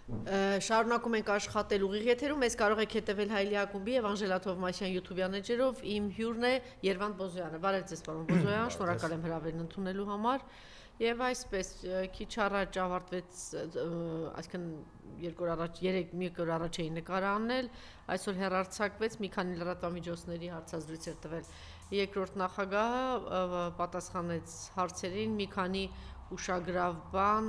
Շարունակում ենք աշխատել ուղիղ եթերում, ես կարող եք հետևել Հայլի ակումբի եւ Անժելա Թովմասյան YouTube-յան էջերով, իմ հյուրն է Երվանդ Բոզոյանը։ Բարև ձեզ, պարոն Բոզոյան, շնորհակալ եմ հրավերն ընդունելու համար։ Եվ այսպես քիչ առաջ ավարտվեց, այսինքն 2 օր առաջ, 3 օր առաջ էի նկար անել, այսօր հեռարձակվեց, մի քանի լրատվամիջոցների հարցազրույց էր տվել երկրորդ նախագահը, պատասխանեց հարցերին, մի քանի ուշագրավ բան,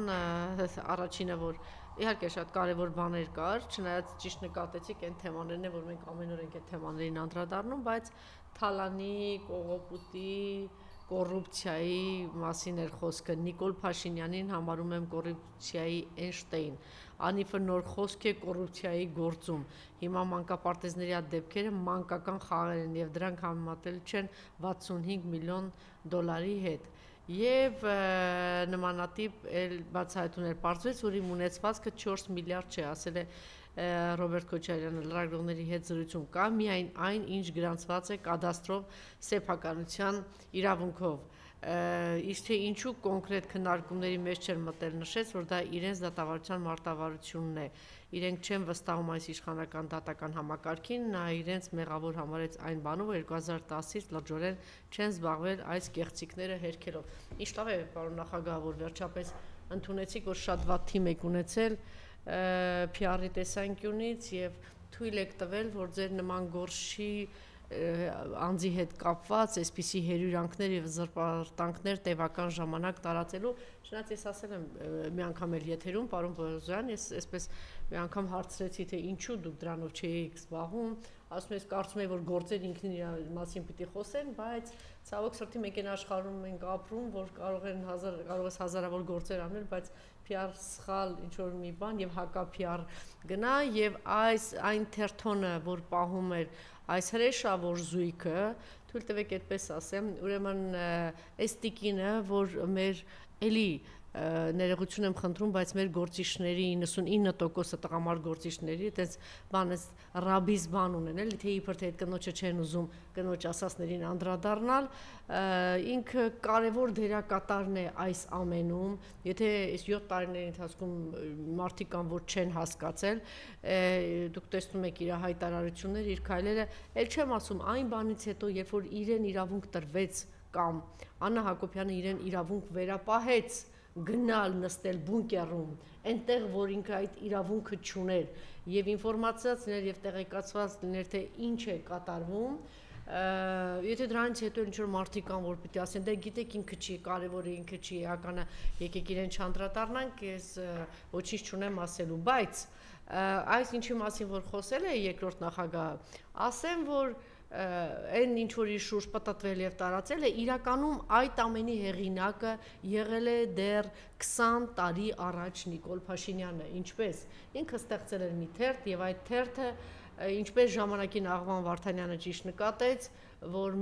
առաջինը որ իհարկե շատ կարևոր բաներ կար, չնայած ճիշտ նկատեցիք այն թեմաներն են, որ մենք ամեն օր ենք այդ թեմաներին անդրադառնում, բայց Թալանի, Կողոպուտի, կոռուպցիայի մասին էր խոսքը, Նիկոլ Փաշինյանին համարում եմ կոռուպցիայի Էյնշտեյն, անիվը նոր խոսք է կոռուպցիայի գործում, հիմա մանկապարտեզների այդ դեպքերը մանկական խաղեր են և դրանք համեմատել չեն 65 միլիոն դոլարի հետ։ Եվ նմանատիպ բացահայտումներ պարզվեց, որ իմ ունեցվածքը 4 միլիարդ չէ, ասել է Ռոբերտ Քոչարյանը լրագրողների հետ զրույցում, կա միայն այն, ինչ գրանցված է կադաստրով սեփականության իրավունքով։ Իսկ թե ինչու կոնկրետ քննարկումների մեջ չեր մտել, նշեց, որ դա իրենց դատավարության մարտավարությունն է։ Իրենք չեն վստահում այս իշխանական դատական համակարգին, նա իրենց մեղավոր համարեց այն բանով, որ 2010-ից լրջորեն չեն զբաղվել այս կեղծիքները հերքելով։ Ինչ լավ է, պարոն նախագահ, որ վերջապես ընդունեցիք, որ շատ վատ թիմ եք ունեցել PR-ի տեսանկյունից եւ թույլ եք տվել, որ ձեր նման գործի անձի հետ կապված այսպիսի հերյուրանքներ եւ զրպարտանքներ տևական ժամանակ տարածելու, չնայած ես ասել եմ մի անգամ էլ եթերում, պարոն Բոզոյան, ես այսպես մի անգամ հարցրեցի, թե ինչու դուք դրանով չէիք զբաղվում, ասում ես կարծում եմ, որ գործեր ինքնին իր մասին պիտի խոսեն, բայց ցավոք սրտի մենք այն աշխարհում ենք ապրում, որ կարող ես հազարավոր գործեր անել, բայց PR սխալ ինչ որ մի բան եւ հակա PR գնա եւ այն թերթոնը, որ պահում էր այս հրեշավոր զույգը, թույլ տվեք այդպես ասեմ, ուրեմն այս տիկինը, որ մեր էլի ներողություն եմ խնդրում, բայց մեր գործիչների 99%-ը տղամարդ գործիչների այդպես բան էս ռաբիս բան ունեն, էլի թե իբր թե այդ կնոջը չեն ուզում կնոջ ասածներին անդրադառնալ, ինքը կարևոր դերակատարն է այս ամենում, եթե այս 7 տարիների ընթացքում մարդիկ կան, որ չեն հասկացել, դուք տեսնում եք իր հայտարարությունները, իր քայլերը, էլ չեմ ասում այն բանից հետո, երբ որ իրեն իրավունք տրվեց կամ Աննա Հակոբյանը իրեն իրավունք վերապահեց գնալ նստել բունկերում, այնտեղ որ ինքը այդ իրավունքը չուներ եւ ինֆորմացիաց լիներ եւ տեղեկացված լիներ թե ինչ է կատարվում, եթե դրանից հետո ինչ որ մարդիկ կան որ պիտի ասեն դե գիտեք ինքը չի կարևոր է ինքը չի էականը եկեք իրեն չանդրադառնանք ես ոչինչ չունեմ ասելու բայց այս ինչի մասին որ խոսել է երկրորդ նախագահը ասեմ որ այն ինչ որ իր շուրջ պատտվել եւ տարածել է իրականում այդ ամենի հեղինակը եղել է դեռ 20 տարի առաջ Նիկոլ Փաշինյանը ինչպես ինքը ստեղծել էր մի թերթ եւ այդ թերթը ինչպես ժամանակին Աղվան Վարդանյանը ճիշտ նկատեց որ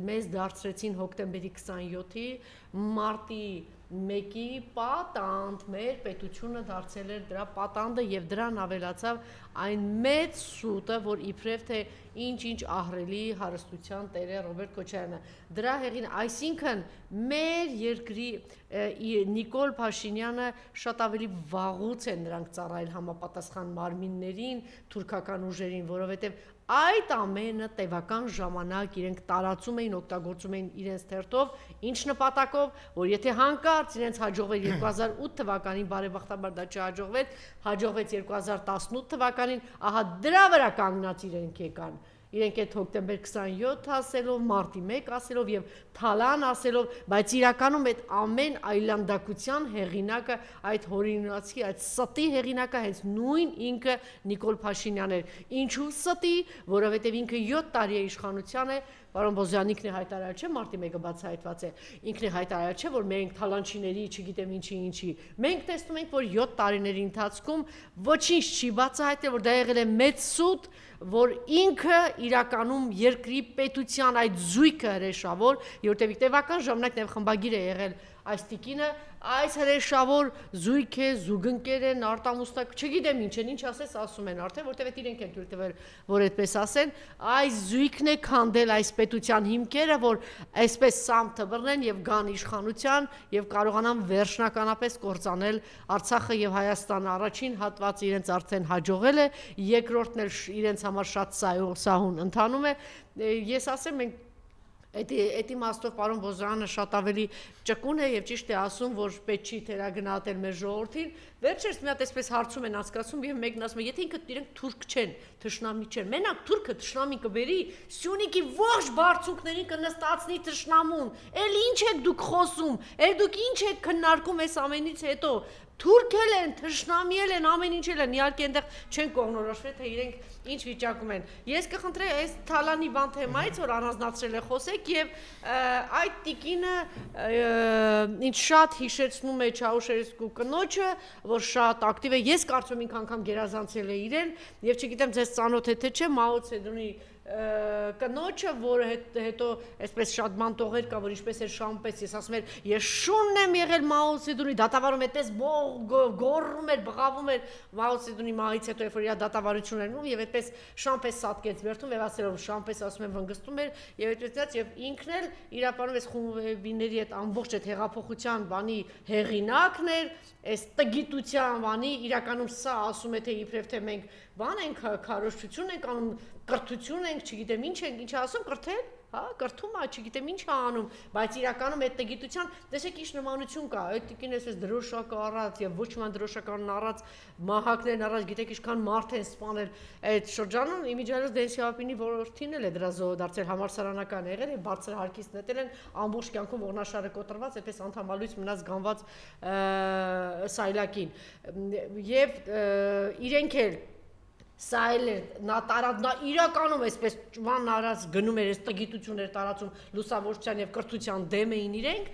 մեզ դարձրեցին հոկտեմբերի 27-ի մարտի 1-ի պատանդ մեր պետությունը դարձել էր դրա պատանդը եւ դրան ավելացավ այն մեծ սուտը որ իբրև թե ինչ ահռելի հարստության տեր է Ռոբերտ Քոչարյանը դրա հեղին այսինքն մեր երկրի Նիկոլ Փաշինյանը շատ ավելի վաղուց են նրանք ծառայել համապատասխան մարմիններին թուրքական ուժերին որովհետեւ այդ ամենը տևական ժամանակ իրենք տարածում էին օգտագործում էին իրենց թերթով ինչ նպատակով որ եթե հանկարծ իրենց հաջողվեր 2008 թվականին բարեբախտաբար դա հաջողվեց 2018 թվականին ահա դրա վրա կանգնած իրենք եկան իրենք այդ հոկտեմբեր 27 ասելով մարտի 1 ասելով եւ Թալան ասելով բայց իրականում այդ ամեն այլանդակության հեղինակը այդ հորինացի այդ ստի հեղինակը հենց նույն ինքը Նիկոլ Փաշինյանն էր ինչու ստի որովհետեւ ինքը 7 տարի է իշխանության է Պարոն Բոզոյան ինքն է հայտարարել չէ մարտի 1-ը բացահայտված է ինքն է հայտարարել չէ որ մենք թալանչիների չգիտեմ ինչի մենք տեսնում ենք որ 7 տարիների ընթացքում ոչինչ չի բացահայտել որ դա եղել է մեծ սուտ որ ինքը իրականում երկրի պետության այդ զույգը հրեշավոր որտեղ տևական ժամանակ նաև խմբագիր է եղել այս տիկինը այս հրեշավոր զույգ է, զուգընկեր են, արտամուստակ, չգիտեմ ինչ ասես ասում են արդեն, որտեվ իրենք են թույլ տվել, որ այդպես ասեն, այս զույգն է քանդել այս պետության հիմքերը, որ այսպես սամ թվռնեն եւ գան իշխանության եւ կարողանան վերջնականապես կործանել Արցախը եւ Հայաստանը։ Առաջին հատվածը իրենց արդեն հաջողել է, երկրորդն էլ իրենց համար շատ սահուն ընթանում է։ Ես ասեմ, մենք Այդ իմաստով պարոն Բոզյանը շատ ավելի ճկուն է եւ ճիշտ է ասում, որ պետք չի թերագնահատել մեր ժողովրդին։ Վերջերս մի հատ այսպես հարցում են հասկացում եւ մեկն ասում է, եթե ինքը իրենք թուրք չեն, թշնամի չեն, մենակ թուրքը թշնամի կբերի, Սյունիքի ողջ բարձունքներին կնստացնի թշնամուն։ Էլ ինչ եք դուք խոսում, էլ դուք ինչ եք քննարկում այս ամենից հետո։ Թուրքել են, թշնամիել են, ամեն ինչ են, իհարկե այնտեղ չեն կողմնորոշվել, թե իրենք ինչ վիճակում են։ Ես կխնդրեի այս Թալանի բան թեմայից, որ առանձնացրել է խոսեք, եւ այդ տիկինը ինչ շատ հիշեցնում է Չաուշեսկու կնոջը, որ շատ ակտիվ է։ Ես կարծում եմ ինքն անգամ գերազանցել է իրեն, եւ չգիտեմ ձեզ ծանոթ է թե չէ, Մաո Ցեդունի կնոջը, որը հետո այսպես շատ ման տողեր կա, որ ինչպես էր շամպես, ես ասում եմ, ես շունն եմ եղել Մաո Ցեդունի դատավարում, այդպես գոռում էր, բղավում էր Մաո Ցեդունի մահից հետո, երբ որ իր դատավարությունն էր ում, եւ այդպես շամպես սատկեց վերթում, եւ ասելով շամպես ասում եմ վնգստում էր, եւ այդպես եւ ինքն էլ իրապանում այս խումբիների հետ ամբողջ այդ հեղափոխության բանի հեղինակն էր, այս տգիտության բանի, իրականում սա ասում է թե իբրև թե մենք բան ենք, քարոզչություն ենք անում, կրթություն ենք, չգիտեմ ինչ ենք, ինչ ասում, կրթել, հա, կրթում է, չգիտեմ ինչ է անում, բայց իրականում այդ տգիտության, տեսեք ինչ նմանություն կա, այդ տիկին էս դրոշակը առած եւ ոչ ման դրոշականն առած, մահակներն առած, գիտեք ինչքան մարդ են սպանել այդ շրջանում, իմիջիայլոց Դեն Սիահապինի որդին էլ է դրա դարձել համալսարանական եղել եւ բարձր հարկից նետել են ամբողջ կյանքում ողնաշարը կոտրված, այդպես անդամալույց մնաց գանված սայլակին եւ իրենք էլ սա էլ նա տարած նա իրականում այսպես ճուման արած գնում էր այս տգիտություններ տարածում լուսավորչության եւ կրթության դեմ էին իրենք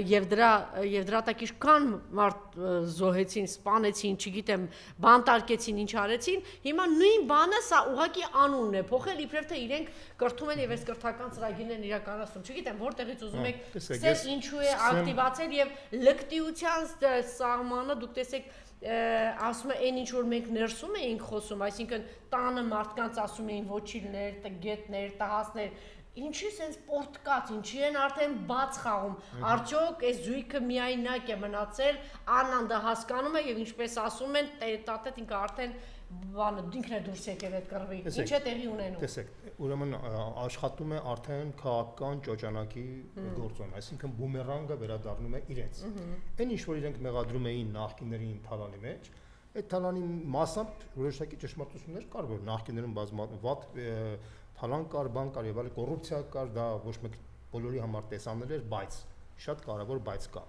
եւ դրա տակ ինչքան մարդ զոհեցին, սպանեցին, չգիտեմ, բանտարկեցին, ինչ արեցին, հիմա նույն բանը սա ուղղակի անունն է փոխել իբրև թե իրենք կրթում են եւ այս կրթական ծրագիրներն իրականացնում, չգիտեմ որտեղից ուզում եք սեր ինչու է ակտիվացել եւ լկտիության սահմանը դուք տեսեք ասում է այն ինչ որ մենք ներսում էինք խոսում, այսինքն տանը մարդկանց ասում էին ոչիլներ, տգետներ, տահասներ, ինչի սենց պորտկաց, ինչի են արդեն բաց խաղում, արդյոք այս զույգը միայնակ է մնացել, Աննանդը հասկանում է եւ ինչպես ասում են, տատետ ինքը արդեն բանը ինքն է դուրս եկել այդ կռվի, ինչ է տեղի ունենում։ Տեսեք, ուրեմն աշխատում է արդեն քաղաքական ճոճանակի գործոն, այսինքն բումերանգը վերադառնում է իրենց։ Այն ինչ որ իրենք մեղադրում էին նախկիններին Թալանի մեջ, այդ Թալանի մասամբ որոշակի ճշմարտություններ կար, որ նախկիներում բազմավատ Թալան կար, բան կար եւ այլ կոռուպցիա կար, դա ոչ մեկ բոլորի համար տեսանելի էր, բայց շատ կարևոր բայց կա։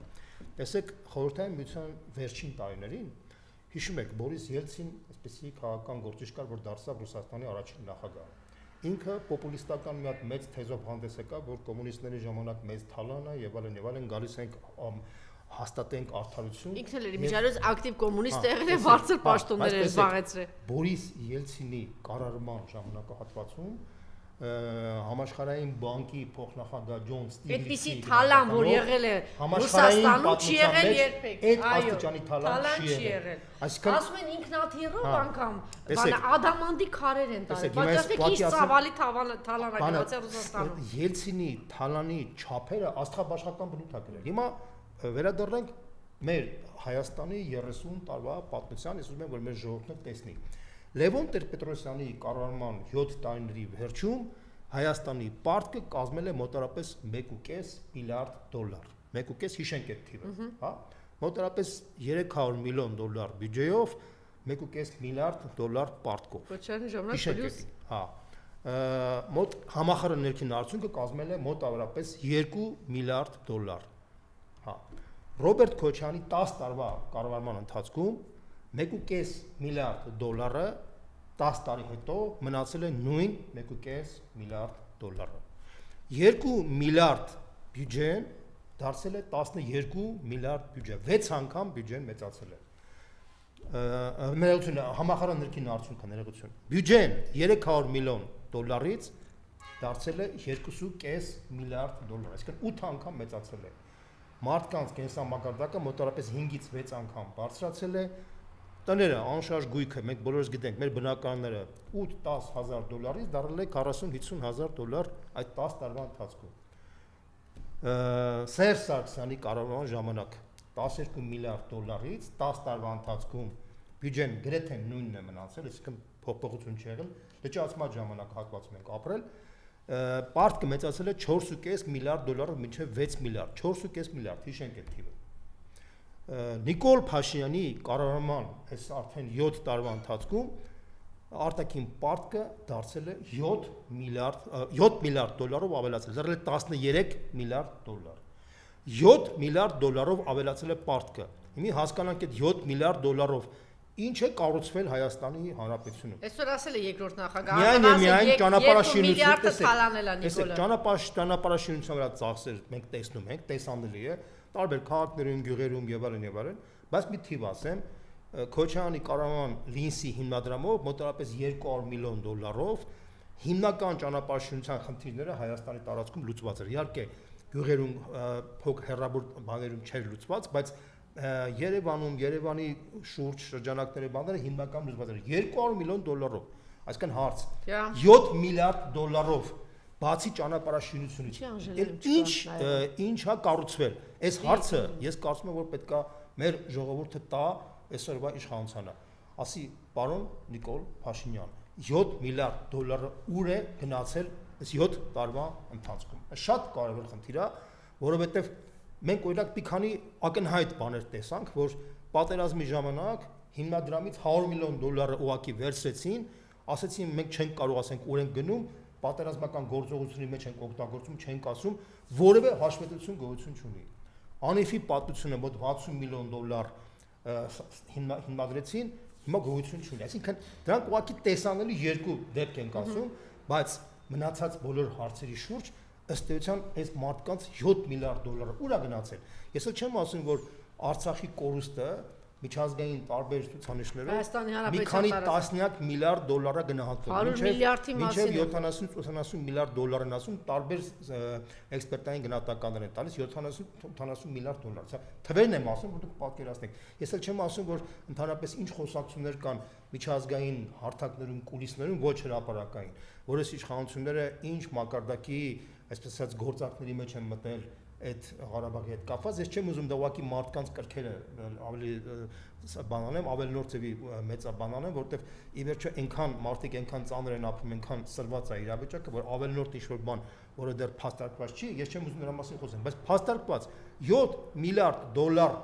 Տեսեք, խորհրդային միության վերջին տարիներին հիշում եք Բորիս Ելցին, այսպեսի քաղաքական գործիչ կար, որ դարձավ Ռուսաստանի առաջին նախագահ։ Ինքը պոպուլիստական մի հատ մեծ թեզով հանդես եկավ, որ կոմունիստների ժամանակ մեծ Թալանը եւ այլն գալիս ենք հաստատենք արդարություն։ Ինքն էլ իմիջիայլոց ակտիվ կոմունիստ եղել է, բարձր պաշտոններ էր զբաղեցրել։ Բորիս Ելցինի կառավարման ժամանակահատվածում համաշխարհային բանկի փոխնախագահ Ջոն Ստիվլիսի Թալան, որ եղել է Ռուսաստանում, չի եղել երբեք։ Այդ աստիճանի Թալան չի եղել։ Այսինքն ասում են ինքնաթիռով անգամ, բանը ադամանդի քարեր են տարել, բայց ինչ ծավալի Թալան է գնացել Ռուսաստանում։ Ելցինի Թալանի չափերը աստղաբաշխական բնույթ է գրել։ Հիմա վերադառնանք մեր Հայաստանի 30 տարվա պատմության, ես ուզում եմ որ մեր ժողովուրդը տեսնի։ Լևոն Տեր-Պետրոսյանի կառավարման 7 տարիների վերջում Հայաստանի պարտքը կազմել է մոտավորապես 1.5 միլիարդ դոլար։ 1.5 հիշենք այդ թիվը, հա։ Մոտավորապես 300 միլիոն դոլար բյուջեով 1.5 միլիարդ դոլար պարտքով։ Քոչարյանի ժամանակ պլյուս, հա։ Մոտ համախառն ներքին արդյունքը կազմել է մոտավորապես 2 միլիարդ դոլար։ Հա։ Ռոբերտ Քոչարյանի 10 տարվա կառավարման ընթացքում 1.5 միլիարդ դոլարը 10 տարի հետո մնացել է նույն 1.5 միլիարդ դոլարը։ 2 միլիարդ բյուջեն դարձել է 12 միլիարդ բյուջե, 6 անգամ բյուջեն մեծացել է։ Ներողություն, համախառն ներքին արդյունքը, ներողություն։ Բյուջեն 300 միլիոն դոլարից դարձել է 2.5 միլիարդ դոլար, այսինքն 8 անգամ մեծացել է։ մարդկանց կենսամակարդակը մոտավորապես 5-ից 6 անգամ բարձրացել է։ Տները անշարժ գույքը, մենք բոլորս գիտենք, մեր բնակարանները 8-10 հազար դոլարից դառել է 40-50 հազար դոլար այդ 10 տարվա ընթացքում։ Սերժ Սարգսյանի կառավարման ժամանակ 12 միլիարդ դոլարից 10 տարվա ընթացքում բյուջեն գրեթե նույնն է մնացել, այսինքն փոփոխություն չի եղել, լճացման ժամանակ հատվածում ենք ապրել, պարտքը մեծացել է 4.5 միլիարդ դոլարով մինչև 6 միլիարդ, 4.5 միլիարդ, հիշենք այդ թիվը։ Նիկոլ Փաշինյանի կառավարման այս արդեն 7 տարվա ընթացքում արտաքին պարտքը դարձել է 7 միլիարդ դոլարով ավելացել, դարձել է 13 միլիարդ դոլար։ 7 միլիարդ դոլարով ավելացել է պարտքը։ Հիմա հասկանանք այդ 7 միլիարդ դոլարով ինչ է կառուցվել Հայաստանի Հանրապետությունում։ Այսօր ասել է երկրորդ նախագահը, միայն ճանապարհաշինությունը, տեսեք, ճանապարհաշինության վրա ծախսեր մենք տեսնում ենք, տեսանելի է, տարբեր քաղաքներում, գյուղերում եւ այլն, բայց մի թիվ ասեմ, Քոչարյանի կառավարման Լինսի հիմնադրամով մոտավորապես 200 միլիոն դոլարով հիմնական ճանապարհաշինության խնդիրները Հայաստանի տարածքում լուծված էր։ Իհարկե գյուղերում փոքր հեռավոր բաներում չէր լուծված, բայց Երևանում, Երևանի շուրջ շրջանակների բաները հիմնական լուծված էր 200 միլիոն դոլարով, այսինքն հարց 7 միլիարդ դոլարով բացի ճանապարհաշինությունից ինչ է կառուցվել։ Այս հարցը ես կարծում եմ որ պետքա մեր ժողովուրդը տա այսօրվա իշխանությանը, ասի պարոն Նիկոլ Փաշինյան 7 միլիարդ դոլարը ուր է գնացել այս 7 տարվա ընթացքում։ Շատ կարևոր խնդիր է, որովհետև մենք օրինակ մի քանի ակնհայտ բաներ տեսանք, որ պատերազմի ժամանակ հիմնադրամից 100 միլիոն դոլարը ուղակի վերցրեցին, ասեցին մենք չենք կարող ասենք ուր ենք գնում, պատերազմական գործողությունների մեջ ենք օգտագործում, չենք ասում, որևէ հաշվետվություն գոյություն չունի։ Անիֆի պատմությունը մոտ 60 միլիոն դոլար հիմնադրեցին, հիմա գոյություն չունի։ Այսինքն դրանք ուղղակի տեսանելի երկու դեպք ենք ասում, բայց մնացած բոլոր հարցերի շուրջ ըստ էության այս մարդկանց 7 միլիարդ դոլարը ուր է գնացել։ Ես չեմ ասում, որ Արցախի կորուստը միջազգային տարբեր ցուցանիշներով մի քանի տասնյակ միլիարդ դոլարա գնահատվել։ Մինչև 70-80 միլիարդ դոլար են ասում, տարբեր էքսպերտային գնահատականներ են տալիս 70-80 միլիարդ դոլար։ Սա թվերն եմ ասում, որ դուք պատկերացնեք։ Ես էլ չեմ ասում, որ ընդհանրապես ինչ խոսակցություններ կան միջազգային հարթակներում, կուլիսներում, ոչ հրապարակային, որս իշխանությունները ինչ մակարդակի, այսպես ասած, գործարքների մեջ են մտնել այդ Ղարաբաղի հետ կապված, ես չեմ ուզում դա ուղղակի մարդկանց կրքերը ավելի բանանեմ, ավելի նոր ձևի մեծաբանանեմ, որովհետև ի վերջո այնքան մարդիկ այնքան ծանր են ապրում, այնքան սրված է իրավիճակը, որ ավելի նոր ինչ-որ բան, որը դեռ փաստարկված չի, ես չեմ ուզում նրա մասին խոսեմ, բայց փաստարկված 7 միլիարդ դոլար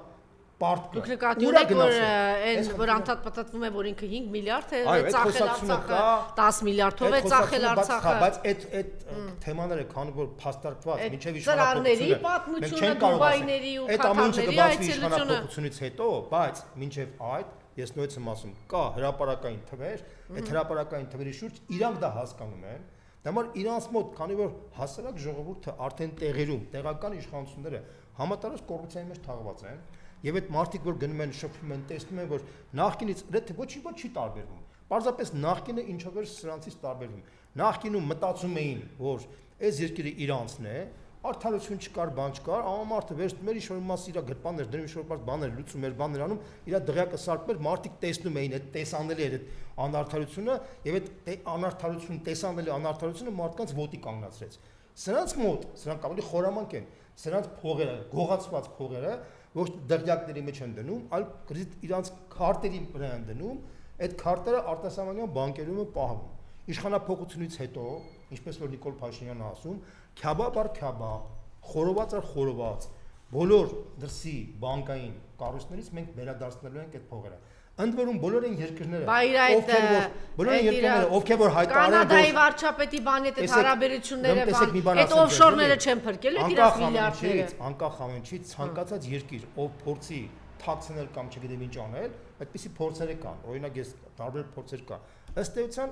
պարտքը։ Դուք նկատի ունեք, որ այն որ անդադ պատտվում է, որ ինքը 5 միլիարդ է ծախել Արցախը, 10 միլիարդով է ծախել Արցախը։ Բայց այդ թեմաները քանի որ փաստարկված մինչև իշխանապետությունը պատմությունը Դուբայների ու Քաթարների իշխանապետությունից հետո, բայց մինչև այդ ես նույնպես եմ ասում, կա հրապարակային թվեր, այդ հրապարակային թվերի շուրջ իրանք դա հասկանում են։ Դա համար իրանց մոտ, քանի որ հասարակ ժողովուրդը արդեն տեղերում, տեղական իշխանությունները համատարած կոռուպցիայի մեջ թաղված են, եւ այդ մարդիկ որ գնում են շփվում են, տեսնում են որ նախկինից ոչ չի տարբերվում։ Պարզապես նախկինը ինչով էր սրանցից տարբերվում։ Նախկինում մտածում էին, որ այս երկիրը իրանցն է, արդարություն չկար, բան չկար, ամամարտը վերցնում էր ինչ-որ մաս իր գրպաններ դնում, ինչ-որ բաներ լուծում էր, բաներ անում, իր դղյակը սարքում էր, մարդիկ տեսնում էին այդ տեսանելի էր այդ անարդարությունը եւ այդ անարդարություն, տեսանելի անարդարությունը մարդկանց ոտի կանգնացրեց։ Սրանց մոտ, սրանք ավելի խորամանկ են, սրանց փողերը, գողացված փողերը ոչ դղյակների մեջ են դնում, այլ իրանց քարտերի վրա են դնում, այդ քարտերը արտասահմանյան բանկերում են պահվում։ Իշխանափոխությունից հետո, ինչպես որ Նիկոլ Փաշինյանն ասում, քյաբաբ առ քյաբաբ, խորոված առ խորոված, բոլոր դրսի բանկային կառույցներից մենք վերադարձնելու ենք այդ փողերը։ Ընդ որում բոլոր այն երկրները, ովքեր որ հայտարարել են Կանադայի վարչապետի բանի այդ հարաբերությունները բան, այդ օֆշորները չեն փրկել այդ իրաց միլիարդները։ Անկախ ամենից ցանկացած երկիր, ով փորձի թաքցնել կամ չգիտեմ ինչ անել, այդպիսի փորձեր կան։ Օրինակ ես տարբեր փորձեր կա։ Ըստ էության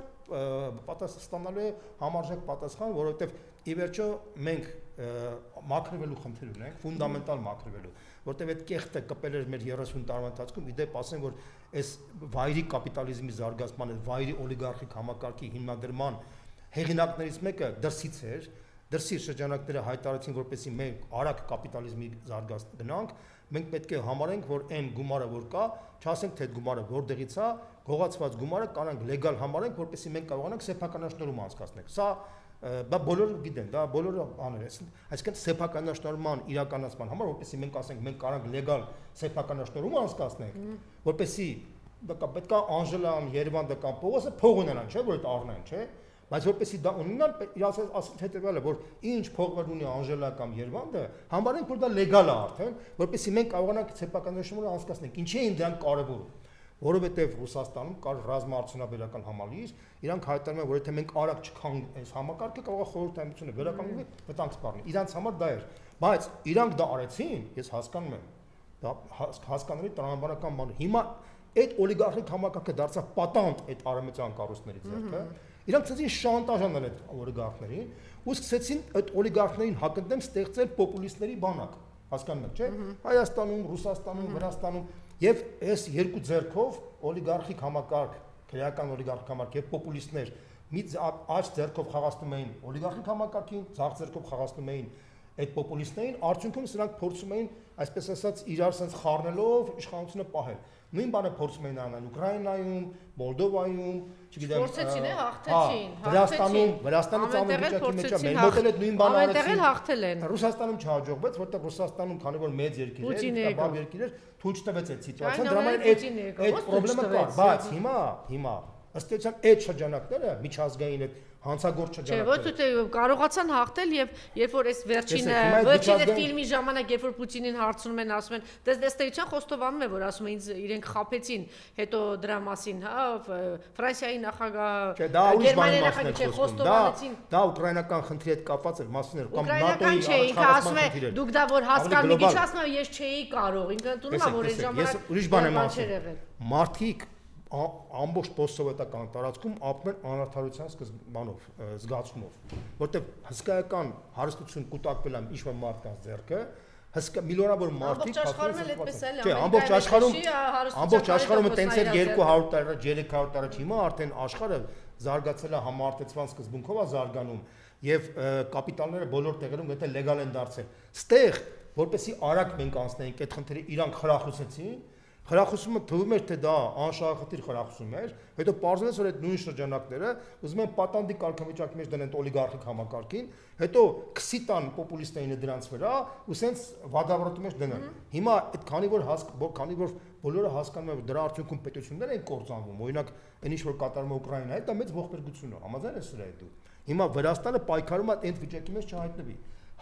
ստանալու է համարժեք պատասխան, որովհետև ի վերջո մենք մաքրվելու խնդիր ունենք, ֆունդամենտալ մաքրվելու, որտեղ այդ կեղտը կպել էր մեր 30 տարվա ընթացքում, իդեպ ասեմ, որ այս վայրի կապիտալիզմի զարգացման, վայրի օլիգարխիկ համակարգի հիմնադրման հեղինակներից մեկը դրսից էր, դրսի շրջանակները հայտարարեցին, որպեսզի մենք արագ կապիտալիզմի զարգացած գնանք, մենք պետք է համարենք, որ այն գումարը որ կա, չասենք թե այդ գումարը որտեղից է, գողացված գումարը կանանք լեգալ համարենք, որպեսզի մենք կարողանանք սեփականաշնորհում անցկացնել։ Սա դա բոլորը գիտեն, դա բոլորը անել են։ Այսինքն սեփականաշնորհման իրականացման համար, որպեսզի մենք ասենք, մենք կարանք լեգալ սեփականաշնորհում անցկացնենք, որպեսզի պետք է Անժելան, Երևանը կամ Պողոսը փող ունենան, չէ՞, որ այդ առնեն, չէ՞։ Բայց որպեսզի դա ունենան, ասած հետևյալը, որ ինչ փողեր ունի Անժելա կամ Երևանը, համարենք, որ դա լեգալ է արդեն, որպեսզի մենք կարողանանք սեփականաշնորհը անցկացնենք։ Ինչի են դրանք կարևոր։ Որովհետև Ռուսաստանում կար ռազմաարդյունաբերական համալիր, իրանք հայտարարում են, որ եթե մենք արագ չքանք այս համակարգը, կարող է խորհրդայնությունը վերականգնվի, վտանգ սպառնի։ Իրանց համար դա էր, բայց իրանք դա արեցին, ես հասկանում եմ, դա հասկանալի տրամաբանական բան է։ Հիմա այդ օլիգարխիկ համակարգը դարձավ պատանդ այդ արևմտյան կառույցների ձեռքը։ Իրանք ցեցին շանտաժ անել այդ օլիգարխներին ու սկսեցին այդ օլիգարխներին հակընդդեմ ստեղծել պոպուլիստների բանակ, հասկանում եք, չէ՞։ Հայաստանում, Ռուսաստանում, Վրաստանում եւ այս երկու ձեռքով օլիգարխիկ համակարգ, քրեական օլիգարխիկ համակարգ եւ պոպուլիստներ մի աջ ձեռքով խաղացնում էին օլիգարխիկ համակարգին, ցախ ձեռքով խաղացնում էին այդ պոպուլիստներին, արդյունքում սրանք փորձում էին, այսպես ասած, իրար sense խառնելով իշխանությունը պահել։ Նույն բանը փորձում էին անել Ուկրաինայում, Մոլդովայում, չգիտեմ, փորձեցին, հաղթեցին, Վրաստանը ծանր վիճակի մեջ է, մեր մոտ էլ նույն բանը արեցին։ Այնտեղ հաղթել են։ Ռուսաստանում չհաջողվեց, որտեղ Ռուսաստանում քանի որ մեծ երկիր է, բավ երկիր էր, թույլ չտվեց այդ սիտուացիան, դրա համար այդ խնդրեմը կա, բայց հիմա ըստ էության այդ շրջանակները միջազգային այդ հանցագործ շրջանակները։ Չէ, ոչ թե կարողացան հաղթել եւ երբ որ այս վերջին ֆիլմի ժամանակ երբ որ Պուտինին հարցնում են, ասում են, դեստեյցիան խոստովանում է, որ ասում է ինձ իրենք խաբեցին, հետո դրա մասին, հա, Ֆրանսիայի նախագահ, Գերմանիայի նախագահ չէ, խոստովանեցին։ Դա ուկրաինական խնդրի հետ կապված էր մասն էր, կամ ՆԱՏՕ-ի աշխատասպան խնդիր էր։ Դուք դա որ հասկանում եք, ինչ ասում եմ, ես չէի կարող, ինքը ընդունում է, որ այս ժամանակ ես ուրիշ բան եմ ասում։ Մարդիկ ամբողջ post-սովետական տարածքում ապրում են անարդարության զգացումով, որտեղ հսկայական հարստություն կուտակվել է ինչ-որ մարդկանց ձեռքը, հսկա միլիոնավոր մարդիկ ամբողջ աշխարհում տենց էր 200 տարի առաջ, 300 տարի առաջ, հիմա արդեն աշխարհը զարգացել է համարտեցված սկզբունքով է զարգանում եւ կապիտալները բոլոր տեղերում գտե լեգալ են դարձել։ Ստեղ որպեսի արագ մենք անցնենք այդ խնդիրը, իրանք խրախուսեցին։ Խրախուսումը թվում էր թե դա անշահախնդիր խրախուսում էր, հետո պարզվեց որ այդ նույն շրջանակները ուզում են պատանդի կարգավիճակի մեջ դնեն օլիգարխիկ համակարգին, հետո քսի տան պոպուլիստներին դրանց վրա ու սենց վադավրոտի մեջ դնեն։ Հիմա այդ քանի որ բոլորը հասկանում են որ դրա արդյունքում պետություններ են կործանվում, օրինակ այն ինչ որ կատարում է Ուկրաինայի, դա մեծ ողբերգություն է, համաձայն ես սրա հետ դու։ Հիմա Վրաստանը պայքարում է այդ վիճակի մեջ չհայտնվի։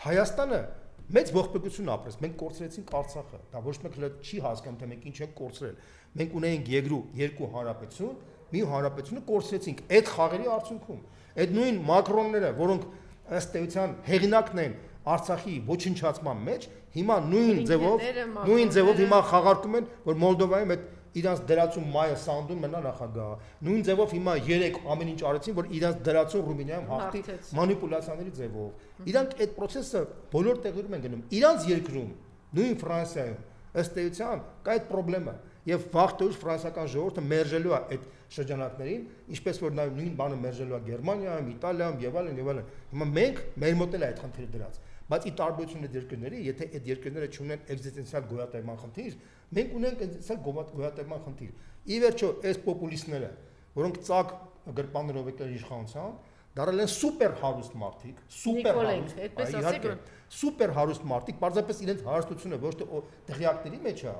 Հայաստանը մեծ ողբերգություն ապրեց, մենք կորցրեցինք Արցախը, դա ոչ մեկ չի հասկանում թե մենք ինչ ենք կորցրել։ Մենք ունեինք երկու հանրապետություն, մի հանրապետությունը կորցրեցինք այդ խաղերի արդյունքում։ Այդ նույն Մակրոնները, որոնք ըստ էության հեղինակն են Արցախի ոչնչացման մեջ, հիմա նույն ձևով հիմա խաղարկում են, որ Մոլդովայում այդ իրանց դրացում Մայա Սանդուն մնա նախագահ։ Նույն ձևով հիմա 3 ամեն ինչ արեցին, որ իրանց դրացում Ռումինիայում հաղթի մանիպուլյացիաների ձևով։ Իրանք այդ process-ը բոլոր տեղերում են գնում։ Իրանց երկրում, նույն Ֆրանսիայում, ըստ էության կա այդ խնդրեմը, եւ վաղտուր ֆրանսիական ժողովուրդը մերժելու է այդ շրջանակներին, ինչպես որ նույն բանը մերժելու է Գերմանիայում, Իտալիայում եւ այլն։ Հիմա մենք մեր մոտ էլ է այդ խնդիրը դրած։ Բայց ի տարբերություն այդ երկրների, եթե այդ երկրները չունեն էկզիստենցիալ գոյատևման խնդիր, մենք ունենք էկզիստենցիալ գոյատևման խնդիր։ Ի վերջո, այս պոպուլիստները, որոնք ցակ գրպաններով եկել իշխանության, դարել են սուպեր հարուստ մարդիկ, սուպեր հարուստ մարդիկ, պարզապես իրենց հարստությունը ոչ թե տեղյակների մեջ է,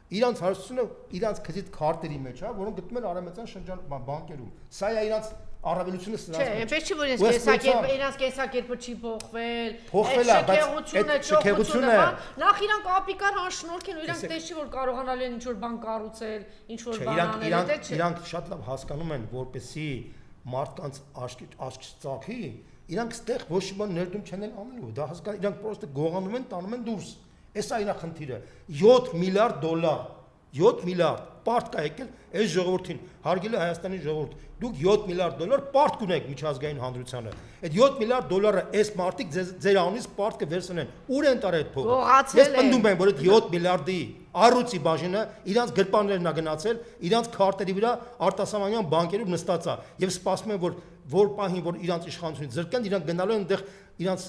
իրանց հարստությունը իրանց քզիտ քարտերի մեջ է, որոնք գտնում են արևմտյան շրջան բանկերում։ Սա է իրանց առավելությունը սրանց մեջ։ Չէ, այնպես չի որ իրենց կենսակերպը չի փոխվել, փոխվել է, բայց այդ շքեղությունը նախ իրանք ապիկար հանշնորհք են, իրանք տես չի որ կարողանալ են ինչ որ բան կառուցել, ինչ որ բան անել, դա չէ։ Իրանք շատ լավ հասկանում են, որպեսզի մարդկանց աչք ծակի, իրանք ստեղ ոչ մի բան ներդրում չեն անելու, դա հասկանում իրանք պրոստը գողանում են, տանում են դուրս։ Էս է իրա խնդիրը, $7 միլիարդ, 7 միլիարդ պարտ կա եկել այս ժողովրդին, հարգելի Հայաստանի ժողովուրդ, դուք 7 միլիարդ դոլար պարտ կունեք միջազգային հանրությանը։ Այդ 7 միլիարդ դոլարը այս մարտիկ ձեր անունից պարտ կվերցնեն։ Ուր են տարել փողը։ Ես պնդում եմ, որ այդ 7 միլիարդի առույցի բաժինը իրանց գրպաններն է գնացել, իրանց քարտերի վրա արտասահմանյան բանկերում նստած է եւ սպասում են, որ պահին, որ իրանց իշխանությունից զրկեն, իրանք գնալու են այնտեղ իրանց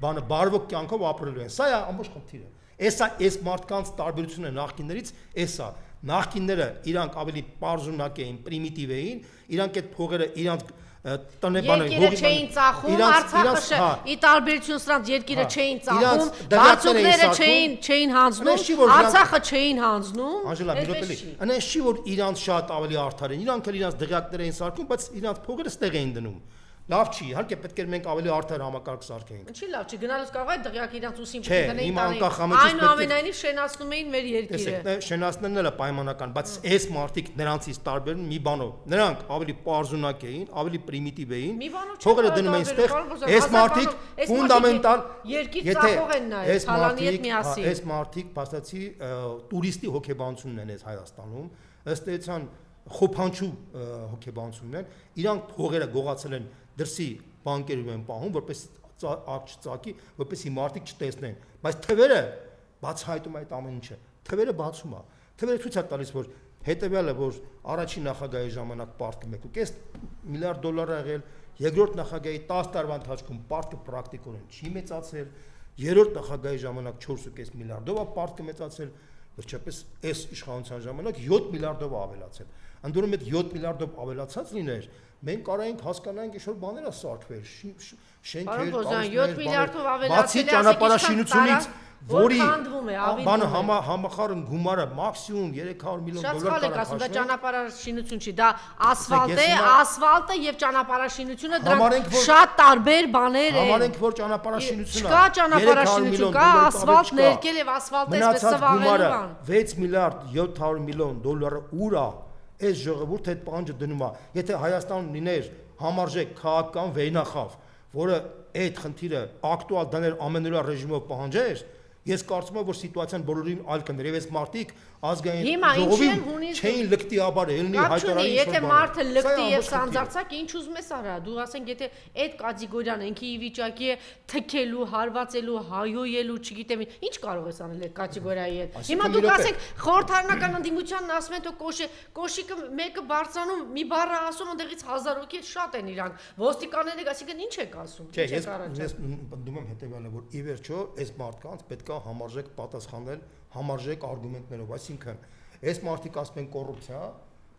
բանը բարվոք կյանքով ապրելու են։ Սա է ամբողջ խնդիրը։ Այս մարդկանց տարբերությունը նախկիններից էսա։ Նախկինները իրանք ավելի պարզունակ էին, պրիմիտիվ էին, իրանք այդ փողերը իրանք Երկիրը չէին ծախում, Արցախը ի տարբերություն սրանց երկիրը չէին ծախում, բարձուկները չէին հանձնում, Արցախը չէին հանձնում։ Անժելա, մի րոպե, այնպես չի որ իրանց շատ ավելի արդար են, իրանք էլ իրանց դղյակներ էին սարքում, բայց իրանց փողերը ստեղ էին դնում։ Լավ չի, իհարկե պետք է մենք ավելի արդար համակարգ սարքեինք։ Ինչի լավ չի, գնալուց կարող է դղյակ իրանց ուսին պետք է տանեն։ Այնուամենայնիվ շենացնում էին մեր երկիրը։ Շենացնելն էլ է պայմանական, բայց այս մարդիկ նրանցից տարբերում մի բանով։ Նրանք ավելի պարզունակ էին, ավելի պրիմիտիվ էին։ Փողերը դնում էին ստեղ, այս մարդիկ ֆունդամենտալ երկիր ծախող են նայել, Թալանի հետ միասին։ Այս մարդիկ, փաստացի, տուրիստի հոգեբանությունն են այս Հայաստանում, ըստ էության խոփանչու հոգեբանությունն են, իրանք փողերը գողացել են դրսի բանկերում են պահում, որպես ակջ ծակի, որպեսի մարդիկ չտեսնեն, բայց թվերը բացահայտում այդ ամեն ինչը, թվերը բացում է, թվերը ցույց է տալիս, որ հետևյալը, որ առաջին նախագահի ժամանակ պարտքը 1.5 միլիարդ դոլար ա եղել, երկրորդ նախագահի 10 տարվա ընթացքում պարտքը պրակտիկորեն չի մեծացել, երրորդ նախագահի ժամանակ 4.5 միլիարդով է պարտքը մեծացել, վերջապես այս իշխանության ժամանակ 7 միլիարդով ավելացել։ Անդորում այդ 7 միլիարդով ավելացած լիներ, մենք կարող ենք հասկանանք ինչ-որ բաներ սարքվել, շենքեր, 7 միլիարդով ավելացել բացի ճանապարհաշինությունից, որի բանը համախառն համախառն գումարը մաքսիմում 300 միլիոն դոլար կարող է ասում, դա ճանապարհաշինություն չի, դա ասֆալտը եւ ճանապարհաշինությունը դրանք շատ տարբեր բաներ են։ Համարենք, որ ճանապարհաշինությունը կա ճանապարհաշինություն, կա ասֆալտ ներկել եւ ասֆալտը այսպես սվաղելու բան։ 6 միլիարդ 700 միլիոն դոլարը ուր է։ Այս ժողովուրդը այդ պահանջը դնում է։ Եթե Հայաստանում լիներ համարժեք քաղաքական վեյնախավ, որը այդ խնդիրը ակտուալ դներ ամենօրյա ռեժիմով պահանջեր, ես կարծում եմ, որ սիտուացիան բոլորին այլ կներ, եւ այս մարդիկ ազգային ժողովին չէին լկտիաբար ելնի հայտարարի։ Եթե մարդը լկտի եւ սանձարձակ, ինչ ուզում ես արա, դու ասենք, եթե այդ կատեգորիան ինքի ի վիճակի է թքելու, հարվածելու, հայոյելու, չգիտեմ, ինչ կարող ես անել այդ կատեգորիայի հետ։ Հիմա դուք ասեք, խորհրդարանական ընդդիմությանն ասում են, թե կոշիկը մեկը բարձրանում, մի բառը ասում, այնտեղից 1000 հոգի շատ են իրանք։ Ոստիկանները, այսինքն ինչ եք ասում։ Չէ, ես ընդդում եմ հետեւյալը, որ ի վերջո այս մարդկանց պետք է համարժեք պատասխանել համարժեք արգումենտներով, այսինքն այս մարդիկ ասում են կոռուպցիա,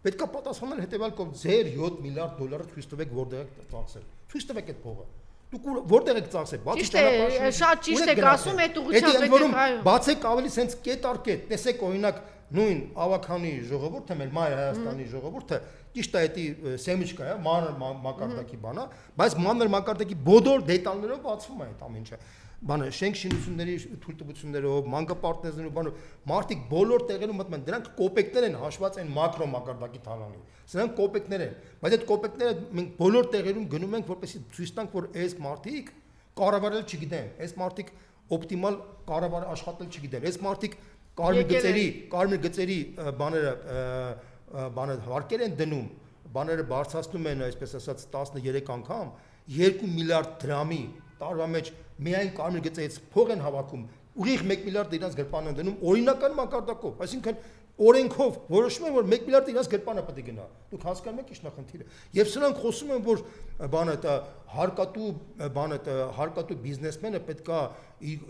պետք է պատասխանել հետեւյալ կողմ, ձեր 7 միլիարդ դոլարը ցույց տվեք որտեղ եք ծախսել։ Ցույց տվեք այդ փողը։ Դուք որտեղ եք ծախսել, բացի ճանապարհաշինությունից։ Շատ ճիշտ եք ասում, այդ ուղղությամբ պետք է այո։ Բացեք ավելի sense կետ առ կետ, տեսեք օրինակ նույն Ավաքանի ժողովուրդը, մեր Մայր Հայաստանի ժողովուրդը, ճիշտ է, դա սեմիչկա է, մանր մակարդակի բան է, բայց մանր մակարդակի բոլոր դետալներով բացվում է այդ ամեն ինչը։ Բանը շենք շինությունների թույլտվություններով, մանկապարտեզներով, բանով մարդիկ բոլոր տեղերում մտնում են, դրանք կոպեկներ են հաշված այն մակրո մակարդակի թալանի։ Սրանք կոպեկներ են, բայց այդ կոպեկները մենք բոլոր տեղերում գնում ենք, որպեսզի ցույց տանք, որ այս մարդիկ կառավարել չգիտեն, այս մարդիկ օպտիմալ կառավար աշխատել չգիտեն, այս մարդիկ կարմիր գծերի բաները հարկեր են դնում, բաները բարձրացնում են, այսպես ասած 13 անգամ, 2 միլիարդ դրամի տարվա մեջ միայն կարմիր գծերից փող են հավաքում, ուղիղ 1 միլիարդ իրենց գրպան են դնում օրինական մակարդակով, այսինքն օրենքով որոշում են, որ 1 միլիարդ իրենց գրպանը պետք է գնա։ Դուք հասկանում եք ինչ նախնդիրը։ Եվ սրանք խոսում են, որ հարկատու բիզնեսմենը պետքա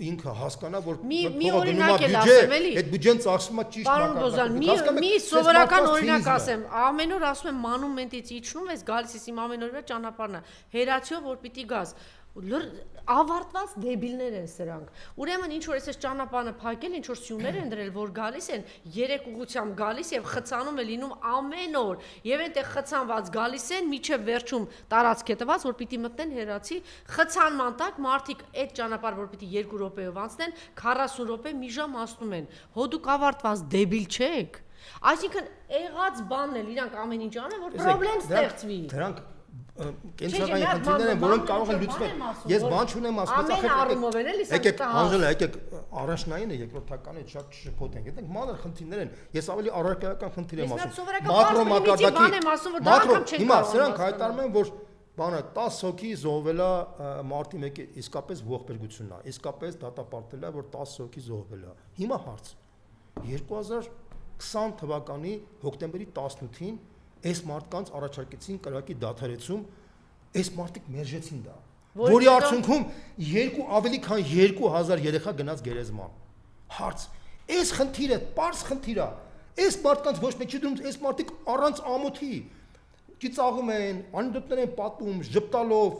ինքը հասկանա, որ մի օրինակ էլ ասեմ, էլի։ Այդ բյուջեն ծախսվում է ճիշտ մակարդակով։ Մի սովորական օրինակ ասեմ, ամեն օր ասում եմ մանումենտից իջնում ես, գալիս ես իմ ամեն օրվա ճանապարհն է։ Հերացիով որ պիտի գաս։ Ավարտված դեբիլներ են սրանք։ Ուրեմն ինչ որ էս ճանապարհը փակել, ինչ որ սյուներ են դրել, որ գալիս են, 3 ուղղությամբ գալիս եւ խցանում է լինում ամեն օր։ Եվ այնտեղ խցանված գալիս են, միջև վերջում տարածք է տված, որ պիտի մտնեն հերացի, խցանման տակ մարդիկ այդ ճանապարհ, որ պիտի 2 րոպեով անցնեն, 40 րոպե մի ժամ ասնում են։ Հո դուք ավարտված դեբիլ չեք։ Այսինքն եղած բանն էլ իրանք ամեն ինչ անեն, որ խնդրեմ ստեղծվի։ Դրանք կենսական խնդիրներ են, որոնք կարող են լուծվել։ Ես բան չունեմ ասում, ամեն առումով են էլի սա։ Եկեք, Անժելա, եկեք առաջնայինը երկրորդականը շատ շփոթենք։ Այդտեղ մանր խնդիրներ են։ Ես ավելի առարկայական խնդիր եմ ասում։ Մակրո, հիմա սրանք հայտարարում են, որ բանը 10 հոգի զոհվել է մարտի 1-ը, իսկապես ողբերգությունն է, իսկապես դատապարտել է, որ 10 հոգի զոհվել է։ Հիմա հարց 2020 թվականի հոկտեմբերի 18-ին այս մարդկանց առաջարկեցին կրակի դադարեցում, այս մարդիկ մերժեցին դա, որի արդյունքում ավելի քան 2000 երեխա գնաց գերեզման։ Հարց, այս խնդիրը, պարզ խնդիր է, այս մարդկանց ոչ մեկ չի դնում, այս մարդիկ առանց ամոթի ծիծաղում են, անեկդոտներ են պատում, ժպտալով,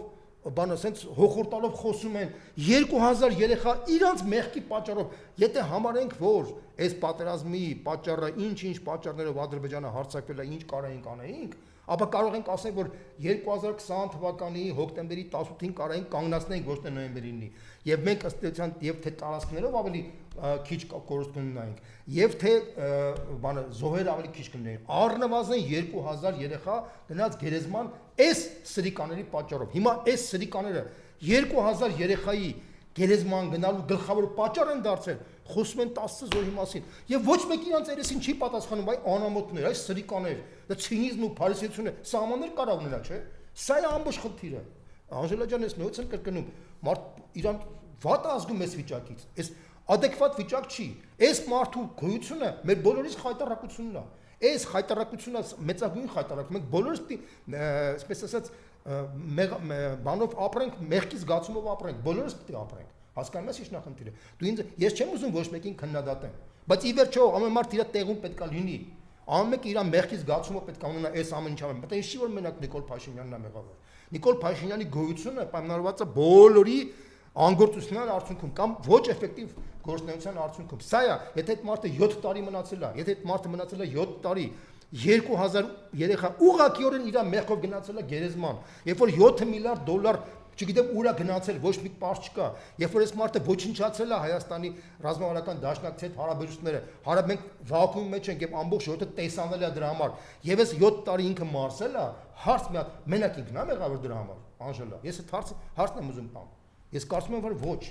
բանը ասենց հոխորտալով խոսում են, 2000 երեխա իրանց մեղքի պատճառով, եթե համարենք, որ այս պատերազմի պատճառը ինչ պատճառներով Ադրբեջանը հարձակվել է, ինչ կարայինք անեինք, ապա կարող ենք ասել, որ 2020 թվականի հոկտեմբերի 18-ին կարող ենք կանգնացնենք ոչ թե նոյեմբերի 9-ի, եւ մենք ըստ էության եւ թե տարածքներով ավելի քիչ կորուստություն ունենք, եւ թե բանը զոհեր ավելի քիչ կլինեն, առնվազն 2000 երեխա գնաց գերեզման այս սրիկաների պատճառով։ Հիմա այս սրիկաները 2000 երեխայի գերեզման գնալու գլխավոր պատճառ են դարձել, խոսում են 10 զոհի մասին, եւ ոչ մեկ իրանց երեսին չի պատասխանում, այ անամոթներ, այս սրիկաներ, դա ցինիզմն ու փարիսեցությունը սահմաններ կարող ունենա, չէ՞։ Սա է ամբողջ խնդիրը։ Անժելա ջան, ես նույնիսկ կրկնում, մարդ իրան վատ ազգում էս վիճակից, այս adekvat վիճակ չի։ Այս մարդու գոյությունը մեր բոլորիս խայտարակությունն է։ Այս խայտարակությունը մեծագույն խայտարակ, մենք բոլորս այսպես ասած բանով ապրենք, մեղքի զգացումով ապրենք, բոլորս պետք է ապրենք։ Հասկանում ես ինչ նախնդիրը։ Դու ինձ ես չեմ ուզում ոչ մեկին քննադատեմ, բայց ի վերջո ամեն մարդ իր տեղում պետք է լինի։ Ամեն մեկը իր մեղքի զգացումը պետք է ունենա այս ամեն ինչը։ Բայց ես չի որ մենակ Նիկոլ Փաշինյանն է մեղավոր։ Նիկոլ Փաշինյանի գոյությունը պայմանավորված է բոլորի անգործության արդյունքում կամ ոչ էֆեկտիվ գործունեության արդյունքում։ Սա է, եթե այդ մարդը 7 տարի մնացել է, եթե այդ մարդը մնացել է 7 տարի, 2000 երեխա ուղղակիորեն իր մեղքով գնացել է գերեզման, երբ որ 7 միլիարդ դոլար, չգիտեմ ուր է գնացել, ոչ մի պարզ չկա, երբ որ այս մարդը ոչնչացել է Հայաստանի ռազմավարական դաշնակցի հետ հարաբերությունները, մենք վակուումի մեջ ենք եւ ամբողջ ժողովուրդը տեսանել է դրա համար, եւ այս 7 տարի ինքը մարսել է, հարց մի հատ մենակ ինքն է մեղավոր դրա համար, Անժելա, ես այդ հարցն եմ ուզում տամ։ Ես կարծում եմ, որ ոչ,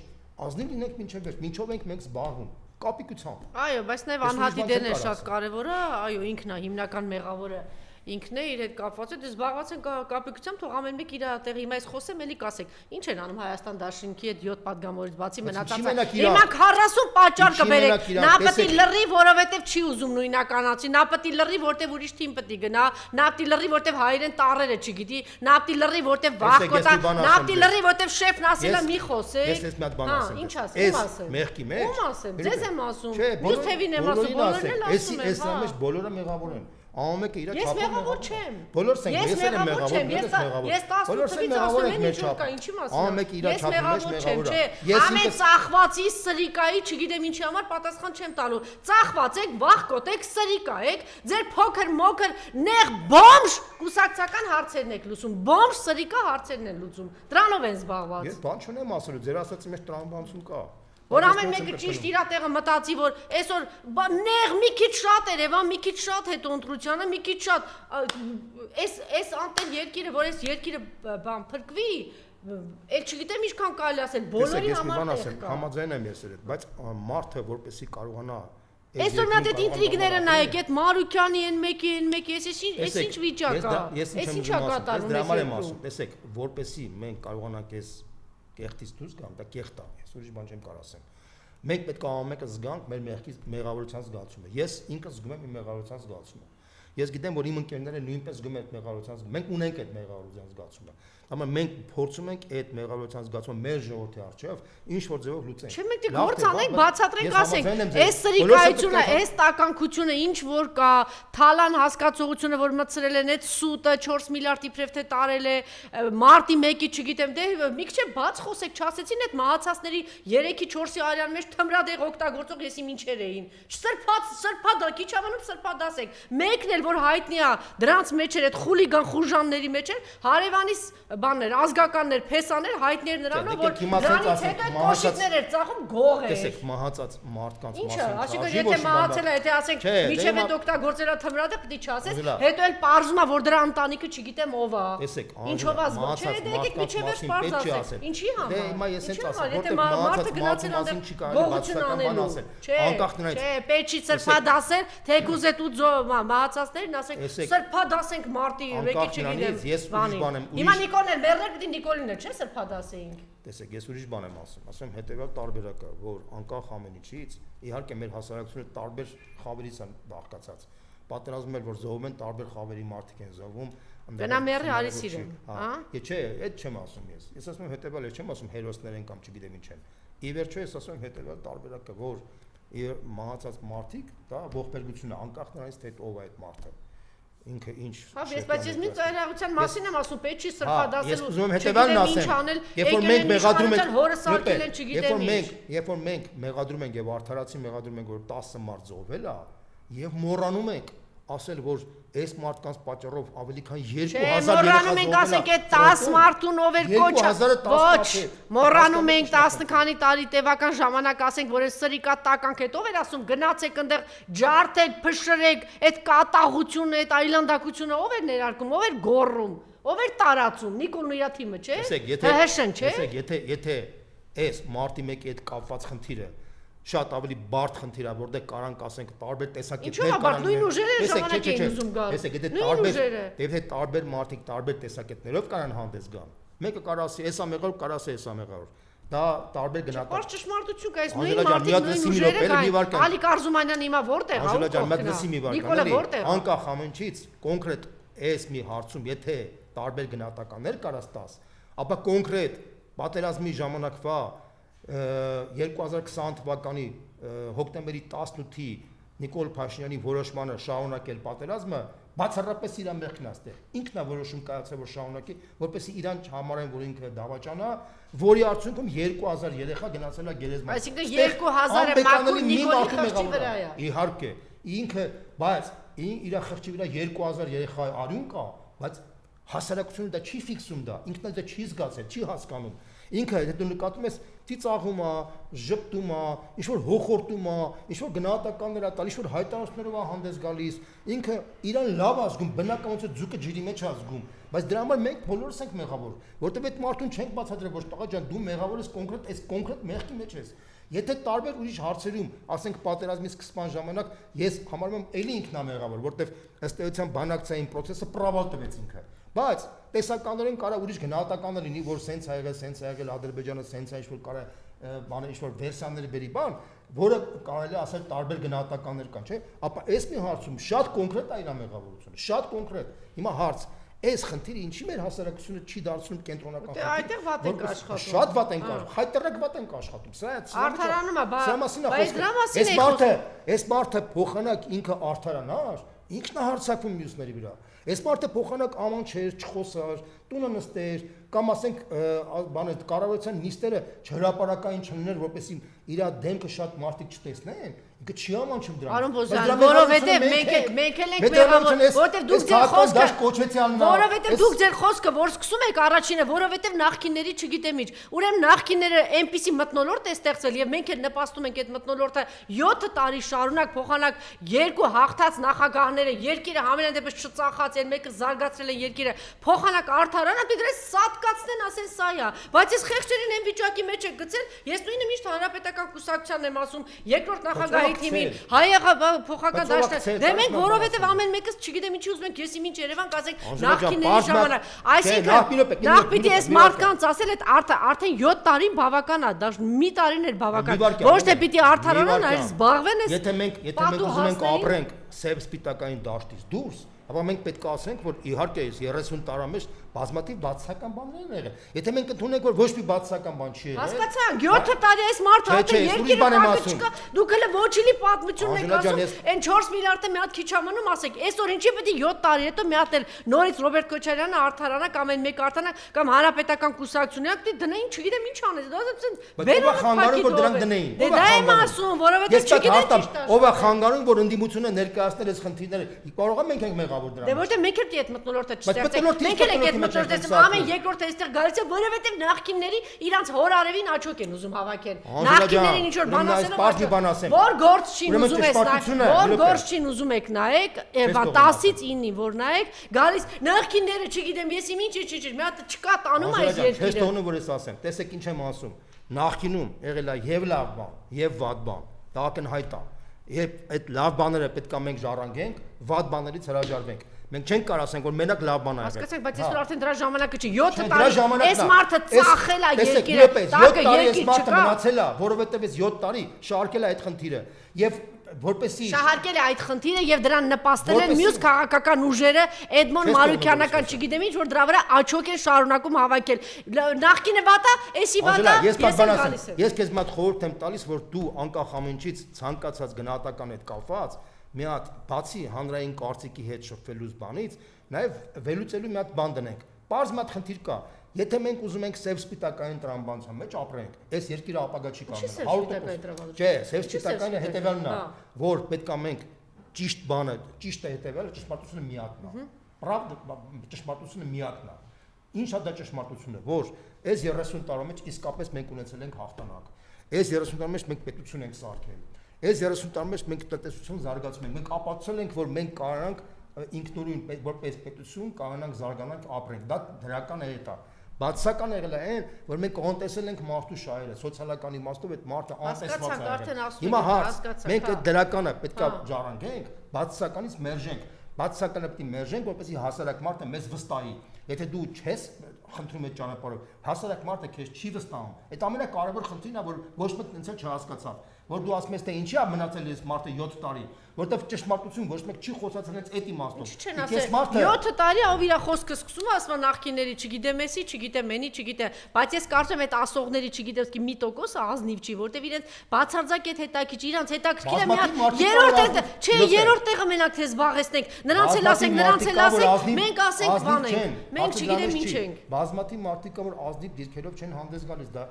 ազնիվ լինենք մինչև վերջ, մինչով ենք մենք զբաղվում, կապիկությամբ։ Այո, բայց նաև անհատի դերն է շատ կարևոր է, այո, ինքն է հիմնական մեղավորը, ինքն է իր հետ կապված է, դե զբաղված են կապիկությամբ, թող ամեն մեկ իր տեղի, հիմա ես խոսեմ, էլի կասեք, ինչ են անում Հայաստան Դաշինքի հետ 7 падգամորից բացի մնացածը։ Հիմա 40 պատճառ կբերեք, նա պետք է լռի, որովհետև չի ուզում նույնականացի, նա պետք է լռի, որտեվ ուրիշ թիմ պետք է գնա, նա պետք է լռի, որտեվ հայերեն տառերը չգիտի, նա պետք է լռի, որտեվ վախ կոտա, նա պետք է լռի, որտեվ շեֆն ասել է մի խոսեք։ Ես ես մի հատ բան ասեմ։ Ինչ ասեմ, ասեմ։ Մեղքի մեջ։ Ում ասեմ, ձեզ եմ ասում։ Մյուս թևին եմ ասում, բոլորն էլ ասում են։ Այս մեջ բոլորը մեղավոր են։ Ամենը իր չափով մեղավոր չեմ։ Բոլորս ենք, ես եմ մեղավոր, ես 18-ից ասում եմ ինչ կա, ինչի մասին։ Ամենը իր չափով մեղավոր է։ Ամեն ծախվածի սրիկայի, չգիտեմ ինչի համար պատասխան չեմ տալու։ Ծախված եք, վախ կոտեք, սրիկա եք, ձեր փոքր մոքր նեղ բոմժ կուսակցական հարցերն եք լուծում, բոմժ սրիկա հարցերն են լուծում։ Դրանով են զբաղված։ Ես բան չունեմ ասելու, ձեր ասածի մեջ տրամաբանություն կա։ Որ ամեն մեկը ճիշտ իր տեղը մտածի, որ այսօր նեղ մի քիչ շատ Երևան, մի քիչ շատ հետո ընտրությանը, մի քիչ շատ այս անտեն երկիրը, որ այս երկիրը բան փրկվի, էլ չգիտեմ ինչքան կարելի ասել, բոլորի համար տեղ կա։ Համաձայն եմ ես այդ, բայց մարդը որպեսի կարողանա այսօր նա այդ ինտրիգները նայեք, այդ Մարուկյանի այն մեկի, այս ինչ վիճակ է, այս ինչա կատարվում դրա համար եմ ասում, տեսեք, որպեսի մենք կարողանանք այս կեղտից դուրս գանք, դա կեղտ է, ես ուրիշ բան չեմ կարող ասեմ։ Մենք պետք է ամենը զգանք մեր մեղավորության զգացումը։ Ես ինքս զգում եմ իմ մեղավորության զգացումը։ Ես գիտեմ, որ իմ ընկերները նույնպես զգում են այդ մեղավորության զգացումը։ Մենք ունենք այդ մեղավորության զգացումը։ Amma մենք փորձում ենք այդ մեղավորության զգացումը մեր ժողովրդի առջև ինչ որ ձևով լուծենք։ Չէ, մենք դե գործ անենք, բացատրենք, ասենք, այս սրիկայությունը, այս տականքությունը ինչ որ կա, թալան հասկացողությունը, որ մտցրել են այդ սուտը 4 միլիարդ իբրև թե տարել է, մարտի 1-ի, չգիտեմ, դե մի քիչ բաց խոսեք, չասեցին այդ մահացածների 3-ի 4-ի արյան մեջ թմրադեղ օգտագործող եսի ինչեր էին։ Սրբադա, քիչ ավանում սրբադասեք։ Մեկն էլ որ հայտնի է դրանց մեջ էր այդ խուլիգան խուժանների մեջ էր հարևանիս բաններ ազգականներ փեսաներ հայտնի էր նրանով որ դրանից հետո այդ կոշիկներ էր ծախում գող էր տեսեք մահացած մարդկանց Ինչա, այսինքն եթե մահացել է, եթե ասենք միջև այդ օգտագործել է թմրադը, պետք է չասես, հետո էլ պարզում է, որ դրա ընտանիքը չգիտեմ ով է։ Տեսեք, ինչով է զբաղ, չէ, դե եկեք միջև էլ պարզ ասեք։ Ինչի համար։ Դե հիմա ես հենց ասեմ, եթե որտեղ մարդը մահացած գնացել մասին չի կարելի գողություն բացական բան անելու։ ասել։ Չէ, Անկախ նրանից։ չէ, պետք չի սրբա դասել, թեկուզ այդ ու մահացածներին ասեք, սրբա դասենք մարտի, եկեք չգիտեմ։ Հիմա Նիկոլն էլ մեռներ, պիտի Նիկոլին էլ չէ սրբա դասեինք։ Տեսեք, ես ուրիշ բան եմ ասում հետեւյալ տարբերակը, որ անկախ ամեն ինչից, իհարկե մեր հասարակությունը տարբեր խավերից են բաղկացած։ Պատերազմում էլ որ զոհում են տարբեր խավերի մարդիկ են զոհվում։ Գնա մեռի արի սիրեն, հա։ Չէ, այդ չեմ ասում ես։ Ես ասում եմ հետեւյալ, ես չեմ ասում հերոսներ են կամ չգիտեմ ինչ են։ Ի վերջո ես ասում եմ հետեւյալ տարբերակը, որ մահացած մարդիկ, դա ողբերգություն է, անկախ նրանից թե ով է այդ մարդը։ Ինքը ինչ։ Հա, բայց ես մի ծայրահեղության մասին եմ ասում, պետք չի սրբա դասել։ Ես ուզում եմ հետևյալն ասեմ։ Երբ որ մենք մեղադրում ենք, հորը սարքել են, չգիտեմ ինչ։ Երբ որ մենք մեղադրում ենք եւ արդարացի մեղադրում ենք, որ 10 մարդ զոհվել է, եւ մոռանում ենք ասել, որ այս մարդկանց պատճառով ավելի քան 2000 մոռանում ենք ասենք այդ 10 մարդուն ով էր կոչը։ Ոչ, մոռանում ենք 10 քանի տարի տևական ժամանակ ասենք, որ այս սրիկա տականք հետ ով էր ասում գնացեք այնտեղ ջարդեք, փշրեք, այդ կատաղությունը, այդ այլանդակությունը ով էր ներարկում, ով էր գոռում, ով էր տարածում, Նիկոլն իր թիմը, չէ։ Տեսեք, եթե այս մարտի մեկի հետ կապված խնդիրը շատ ավելի բարդ խնդիր է, որտեղ կարանք ասենք տարբեր տեսակետներ կարան։ Նույն ուժերը ժամանակ էին ուզում գալ։ Տեսեք, եթե տարբեր մարդիկ տարբեր տեսակետներով կարան հանդես գան։ Մեկը կարող ասի, էսա մեղավոր, կարող ասի, էսա մեղավոր։ Դա տարբեր գնահատակ։ Բայց ճշմարտություն կա, այս նույն մարդիկ նույն ուժերը կան։ Ալիկ Արզումանյան հիմա որտեղ է։ Անժելա ջան, մտ լսի մի Նիկոլը որտեղ է։ Անկախ ամենից կոնկրետ այս մի հարցում, եթե տարբեր գնահատականներ կարաս տաս, ապա կոնկրետ պատերազմի ժամանակվա 2020 թվականի հոկտեմբերի 18-ի Նիկոլ Փաշինյանի որոշմանը շարունակել պատերազմը բացառապես իր մեղքն է ստեղ։ Ինքն է որոշում կայացրել, որ շարունակի, որպեսզի իրան չհամարեն, որ ինքը դավաճանա, որի արդյունքում 2000 երեխա գնացել է գերեզման։ Այսինքն 2000-ը մաքուր Նիկոլի խղճի վրա է։ Իհարկե, ինքը, բայց իր խղճի վրա 2000 երեխա արյուն կա, բայց հասարակությունը դա չի ֆիքսում դա, ինքն դա չի զգացել, չի հասկանում։ Ինքը եթե դու նկատում ես ծիծաղում է, ժպտում է, ինչ որ հոխորտում է, ինչ որ գնահատականներ է տալիս, ինչ որ հայտարարություններով է հանդես գալիս, ինքը իրան լավ ազգում, բնականոց ձուկը ջրի մեջ է ազգում, բայց դրա համար մենք բոլորս ենք մեղավոր, որտեղ այդ մարդուն չենք բացատրել, որ տղա ջան, դու մեղավոր ես կոնկրետ այս կոնկրետ մեղքի մեջ ես։ Եթե տարբեր ուրիշ հարցերում, ասենք պատերազմի սկզբան ժամանակ, ես համարում եմ էլի ինքն է մեղավոր, որտեղ ըստ էության բանակցային process-ը պրավալ տվեց ինքը։ Բայց տեսականորեն կարա ուրիշ գնահատականներ լինի, որ սենց ա եղել, Ադրբեջանը սենց է, ինչ-որ կարա բանը ինչ-որ վերսիաների բերի բան, որը կարելի է ասել տարբեր գնահատականներ կան, չէ՞։ Ապա այս մի հարցում շատ կոնկրետ է իր մեղավորությունը, շատ կոնկրետ։ Հիմա հարց, այս խնդիրը ինչի մեր հասարակությունը չի դարձնում կենտրոնական խնդիր։ Այդտեղ վատ ենք աշխատում։ Շատ վատ ենք աշխատում, հայտարարակ վատ ենք աշխատում։ Սա արդարանում է, բայց դրա մասին է։ Այս մարդը փոխանակ ինքը արդարանար, ինքն է հարձակվում մյուսների վրա։ Այս մարդը փոխանակ աման չէր, չխոսար, տունը նստեր, կամ ասենք բանը կառավարության նիստերը չհրապարակային չլներ, որպեսզի իր դեմքը շատ մարդիկ չտեսնեն, ինքը չի ամանչում դրան։ Պարոն Բոզյան, որովհետև մենք էլ ենք մեղավոր, որովհետև դուք ձեր խոսքը, որ սկսում եք առաջինը, որովհետև նախկինների չգիտեմ ինչ, ուրեմն նախկինները այնպիսի մթնոլորտ է ստեղծել եւ մենք էլ նպաստում ենք այդ մթնոլորտը 7 տարի շարունակ փոխանակ երկու հաղթած նախագահները երկիրը համենայն դեպս չծախած են, մեկը զարգացրել են երկիրը, փոխանակ արդարանան դրես սատկացնեն, ասեն սա է, բայց այս խեղճերին այն վիճակի մեջ եք գցել, ես նույնը միշտ հանրապետական կուսակցությանն եմ ասում, երկրորդ նախագահի թիմին, հայ փոխական դաշտը, դե մենք որովհետև ամեն մեկս չգիտեմ ինչի ուզում ենք եսի մինչ Երևան կասենք նախկինների ժամանակ, այսինքն նախ պիտի այս մարդկանց ասել այդ արդեն 7 տարին բավական է, դա մի տարին էր բավական, ոչ թե պիտի արդարանան, այլ զբաղվեն այս եթե մենք ուզում ենք ապրենք սև սպիտակային դաշտից դուրս, ապա մենք պետք է ասենք, որ իհարկե 30 տարի մեջ բազմաթիվ բացասական բաներ են եղել։ Եթե մենք ընդունենք, որ ոչ մի բացասական բան չի եղել։ Հասկացանք, 7 տարի էս մարդը հատը երկիրը կակը չկա, դուք հələ ոչինի պատմությունն եք ասում, այն 4 միլիարդը մի հատ քիչ ամնում ասեք, այսօր ինչի պետք է 7 տարի հետո մի հատ էլ նորից Ռոբերտ Քոչարյանը արդարանա կամ այն մեկ արդարանա կամ հանրապետական կուսակցությունը դի դնեին, չգիտեմ ինչ անես, դա բերող խանգարում որ դրանք դնեին։ Դա եմ ասում, որովհետեւ չգիտեմ ով է խանգարում որ ընդդիմությունը ներկայացնել այս խնդիրները, կարող է մենք ենք մեղավոր դրանից։ Դե որտե մենք էլ այդ մտնոլորտը չստեղծենք։ Մենք էլ ենք այդ մտնոլորտը ամեն երկրորդը այստեղ գալիս է, որովհետեւ նախկինների իրանց հորարևին աչոք են ուզում հավաքել։ Նախկիններին ինչ որ բան ասելով, որ գործ չին ուզում ես նայեք, որ գործ չին ուզում եք նայեք, 10-ից 9-ին որ նայեք, գալիս նախկինները չգիտեմ ես ինչ, մի հատ չկա տանում այս երկիրը։ Ես տոնում որ ես ասեմ, տեսեք ինչ եմ ասում։ Նախկինում եղել է եւ լավ բան, եւ վատ բան։ Դա ակնհայտ է։ Երբ այդ լավ բաները պետք է մենք ժառանգենք, վատ բաներից հրաժարվենք։ Մենք չենք կարող ասենք որ մենակ լավ բան ա եղել։ Հասկացեք, բայց այսօր արդեն դրա ժամանակը չի։ 7 տարի այս մարդը ծախել է երկիրը, տակը երկիր չկա։ Մնացել է, որովհետև այս 7 տարի շարքել է այդ խնդիրը եւ որպեսի շահարկել է այդ խնդիրը եւ դրան նպաստել են մյուս քաղաքական ուժերը, Էդմոն Մարուկյանական, չգիտեմ ինչ, որ դրա վրա աչոք են շարունակում հավաքել։ Նախկինը վատա, էսի վատա, ես գալիս եմ։ Ես քեզ մատ խորհուրդ եմ տալիս, որ դու անկախ ամենից ցանկացած գնահատական հետ կապված մի հատ բացի հանրային կարծիքի հետ շփվելուց բանից, նաեւ վերլուծելու մի հատ բան դնենք։ Պարզ մատ խնդիր կա։ Եթե մենք ուզում ենք սև սպիտակային տրամաբանության մեջ ապրենք, այս երկիրը ապագա չի կանգնելու։ Չէ, սև սպիտակայինը հետևյալն է, որ պետք է մենք ճիշտ բանը, ճիշտը հետևյալը ճշմարտությունը միակն է։ Պրավդա ճշմարտությունը միակն է։ Ինչ է դա ճշմարտությունը, որ այս 30 տարի մեջ իսկապես մենք ունեցել ենք հաղթանակ։ Այս 30 տարի մեջ մենք պետություն ենք սարքել։ Այս 30 տարի մեջ մենք տնտեսություն զարգացնում ենք։ Մենք ապացուցել ենք, որ մենք կարողանանք ինքնուրույն որպես պետություն կարողանանք զարգանանք ապրենք։ Դա դրական է դա։ Բացական եղել է այն, որ մենք անտեսել ենք մարդու շահերը, սոցիալական իմաստով այդ մարդը անտեսված է եղել։ Հիմա հարց, մենք այդ դրականը պետք է ժառանգենք, բացականից մերժենք։ Բացականը պետք է մերժենք, որպեսզի հասարակ մարդը մեզ վստահի։ Եթե դու չես խնդրում այդ ճանապարհով, հասարակ մարդը քեզ չի վստահում։ Այդ ամենակարևոր խնդիրն է, որ ոչ մեկ տենց չհասկացավ, որ դու ասում ես թե ինչի է մնացել այս մարդը 7 տարի, որտեվ ճշմարտություն ոչ մեկ չի խոսած հենց այդ իմաստով։ Ես մարդը 7 տարի ով իր խոսքը սկսում ասում է նախկինների, չգիտեմ էսի, չգիտեմ մենի, չգիտեմ, բայց ես կարծում եմ այդ ասողների չգիտեմ մի տոկոսը ազնիվ չի, որտեվ իրենց բացարձակ այդ հետաքրքիր, իրանց հետաքրքիր է մի հատ երրորդ չէ, երրորդ տեղը մենակ թե զբաղեցնենք, նրանց էլ ասենք, մենք ասենք բան ենք, մենք չգիտեմ ինչ ենք։ Բազմաթիվ մարդիկ կա որ ազնիվ դիրքերով չեն հանդես գալիս, դա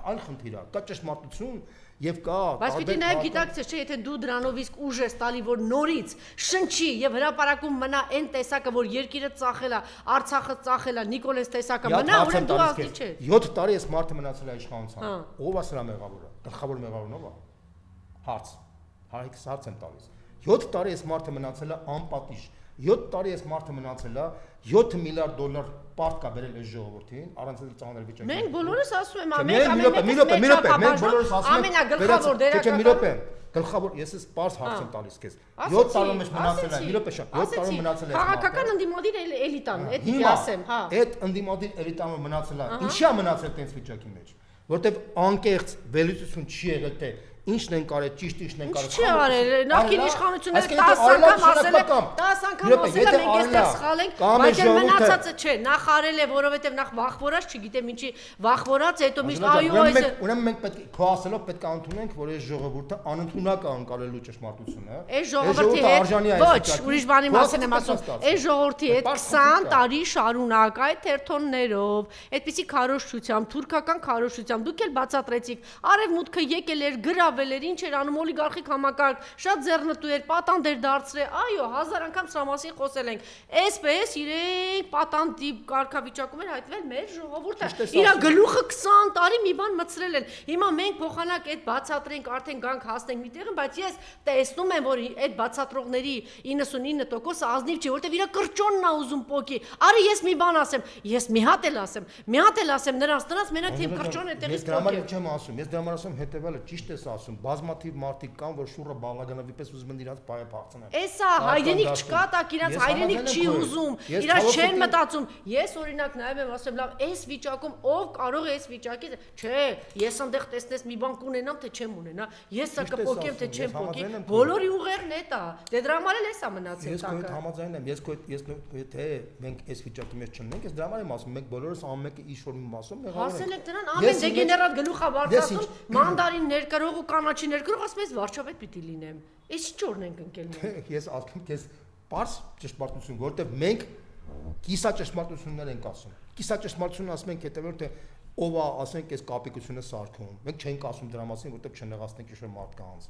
այլ խնդիր է, կա ճշմարտություն եւ կա բայց պիտի նաեւ գիտակցես, չէ, եթե դու դրանով իսկ ուժ ես տալի, որ նորից շնչի եւ հրապարակում մնա այն տեսակը, որ երկիրը ծախել է, Արցախը ծախել է, Նիկոլես տեսակը մնա, ուրեմն դու ազնիվ չես։ 7 տարի այս մարդը մնացել է իշխանության։ Ով է սրա մեղավորը։ Գլխավոր մեղավորն ով է։ Հարց։ Հարց եմ տալիս։ 7 տարի այս մարդը մնացել է անպատիժ։ 7 տարի այս մարդը մնացել է 7 միլիարդ դոլար պարտ կա բերել այս ժողովրդին, առանց այդ ծանր վիճակի։ Մենք բոլորս ասում եմ, մենք բոլորս ասում ենք, ամենագլխավոր դերակատարը գլխավոր, ես ես պարզ հարց եմ տալիս քեզ։ 7 տարի մեջ մնացել է, մի րոպե շատ, 7 տարի մնացել է։ Քաղաքական ընդդիմադիր էլիտան, այդ պիտի ասեմ, հա։ Այդ ընդդիմադիր էլիտանը մնացել է։ Ինչի է մնացել տենց վիճակի մեջ, որտեվ անկեղծ վերլուծություն չի եղել թե ինչն են կարել, ճիշտ ինչն են կարել։ Չի արել, նախկին իշխանությունները 10 անգամ ասել է, 10 անգամ ասել է մենք այստեղ սխալ ենք, բայց այն մնացածը չէ, նախ արել է, որովհետև նախ վախվորած, չգիտեմ ինչի վախվորած, հետո միշտ այո այս ուրեմն մենք պետք է քո ասելով պետք է ընդունենք, որ այս ժողովուրդը անընդունակ է անցալելու ճշմարտությունը։ Այս ժողովրդի հետ ոչ, ուրիշ բանի մասին եմ ասում, այս ժողովրդի հետ 20 տարի շարունակ այդ թերթոններով, այդպիսի քարոզչությամբ, թուրքական քարոզչությամբ դուք էլ բացատրեցիք, արևմուտքը եկել էր գրավել էր, ինչ էր անում օլիգարխիկ համակարգ, շատ ձեռնտու էր, պատանդ էր դարձրել, այո, 1000 անգամ սրա մասին խոսել ենք։ Այսպես իրենք պատանդի կարգավիճակում էր հայտնվել մեր ժողովուրդը։ Իրա գլուխը 20 տարի մի բան մցրել են։ Հիմա մենք փոխանակ այդ բացատրենք, արդեն գանք հասնենք մի տեղը, բայց ես տեսնում եմ, որ այդ բացատրողների 99% ազնիվ չի, որտեվ իրա կրճոնն է ուզում պոկի։ Արի ես մի բան ասեմ, ես մի հատ էլ ասեմ նրանց մենակ թե կրճոն է տեղից պոկի։ Ես դրա համար չեմ ասում, ես դրա համար ասում հետեւյալը ճիշտ ես ասում, բազմաթիվ մարդիկ կան, որ շուռը բաղլագանավի պես ուզում են իրանց բայը փախցնել։ Էսա հայրենիք չկա, տակ իրանց հայրենիք չի ուզում, իրանց չեն մտածում։ Ես օրինակ նայում եմ, ասեմ, լավ, այս վիճակում ով կարող է այս վիճակից, չէ, ես այնտեղ տեսնես մի բան կունենամ, թե չեմ ունենա, ես սա կփոկեմ, թե չեմ փոկի, բոլորի ուղերն է դա։ Դե դրա համար էլ էսա մնացել տակը։ Ես համաձայն եմ, ես թե մենք այս վիճակի մեջ չունենք, ես դրա համար եմ ասում, մենք բոլորս ամենը ինչ-որ մի մասով մեղավոր ենք։ Հասել ենք դրան, ամեն դեգեներատ գլուխա բարձրացում, մանդարին ներկրող ու կանաչի ներկրող, ասում ես վարչապետ պիտի լինեմ։ Այս ինչ օրն ենք ընկել մենք։ Ես ասում եմ, պարզ ճշմարտություն, որովհետև մենք կիսա ճշմարտություններ ենք ասում։ Կիսա ճշմարտությունը ասում ենք հետևել թե ով է, ասենք, այս կապիկությունը սարքում։ Մենք չենք ասում դրա մասին, որովհետև չնեղացնենք ինչ-որ մարդկանց։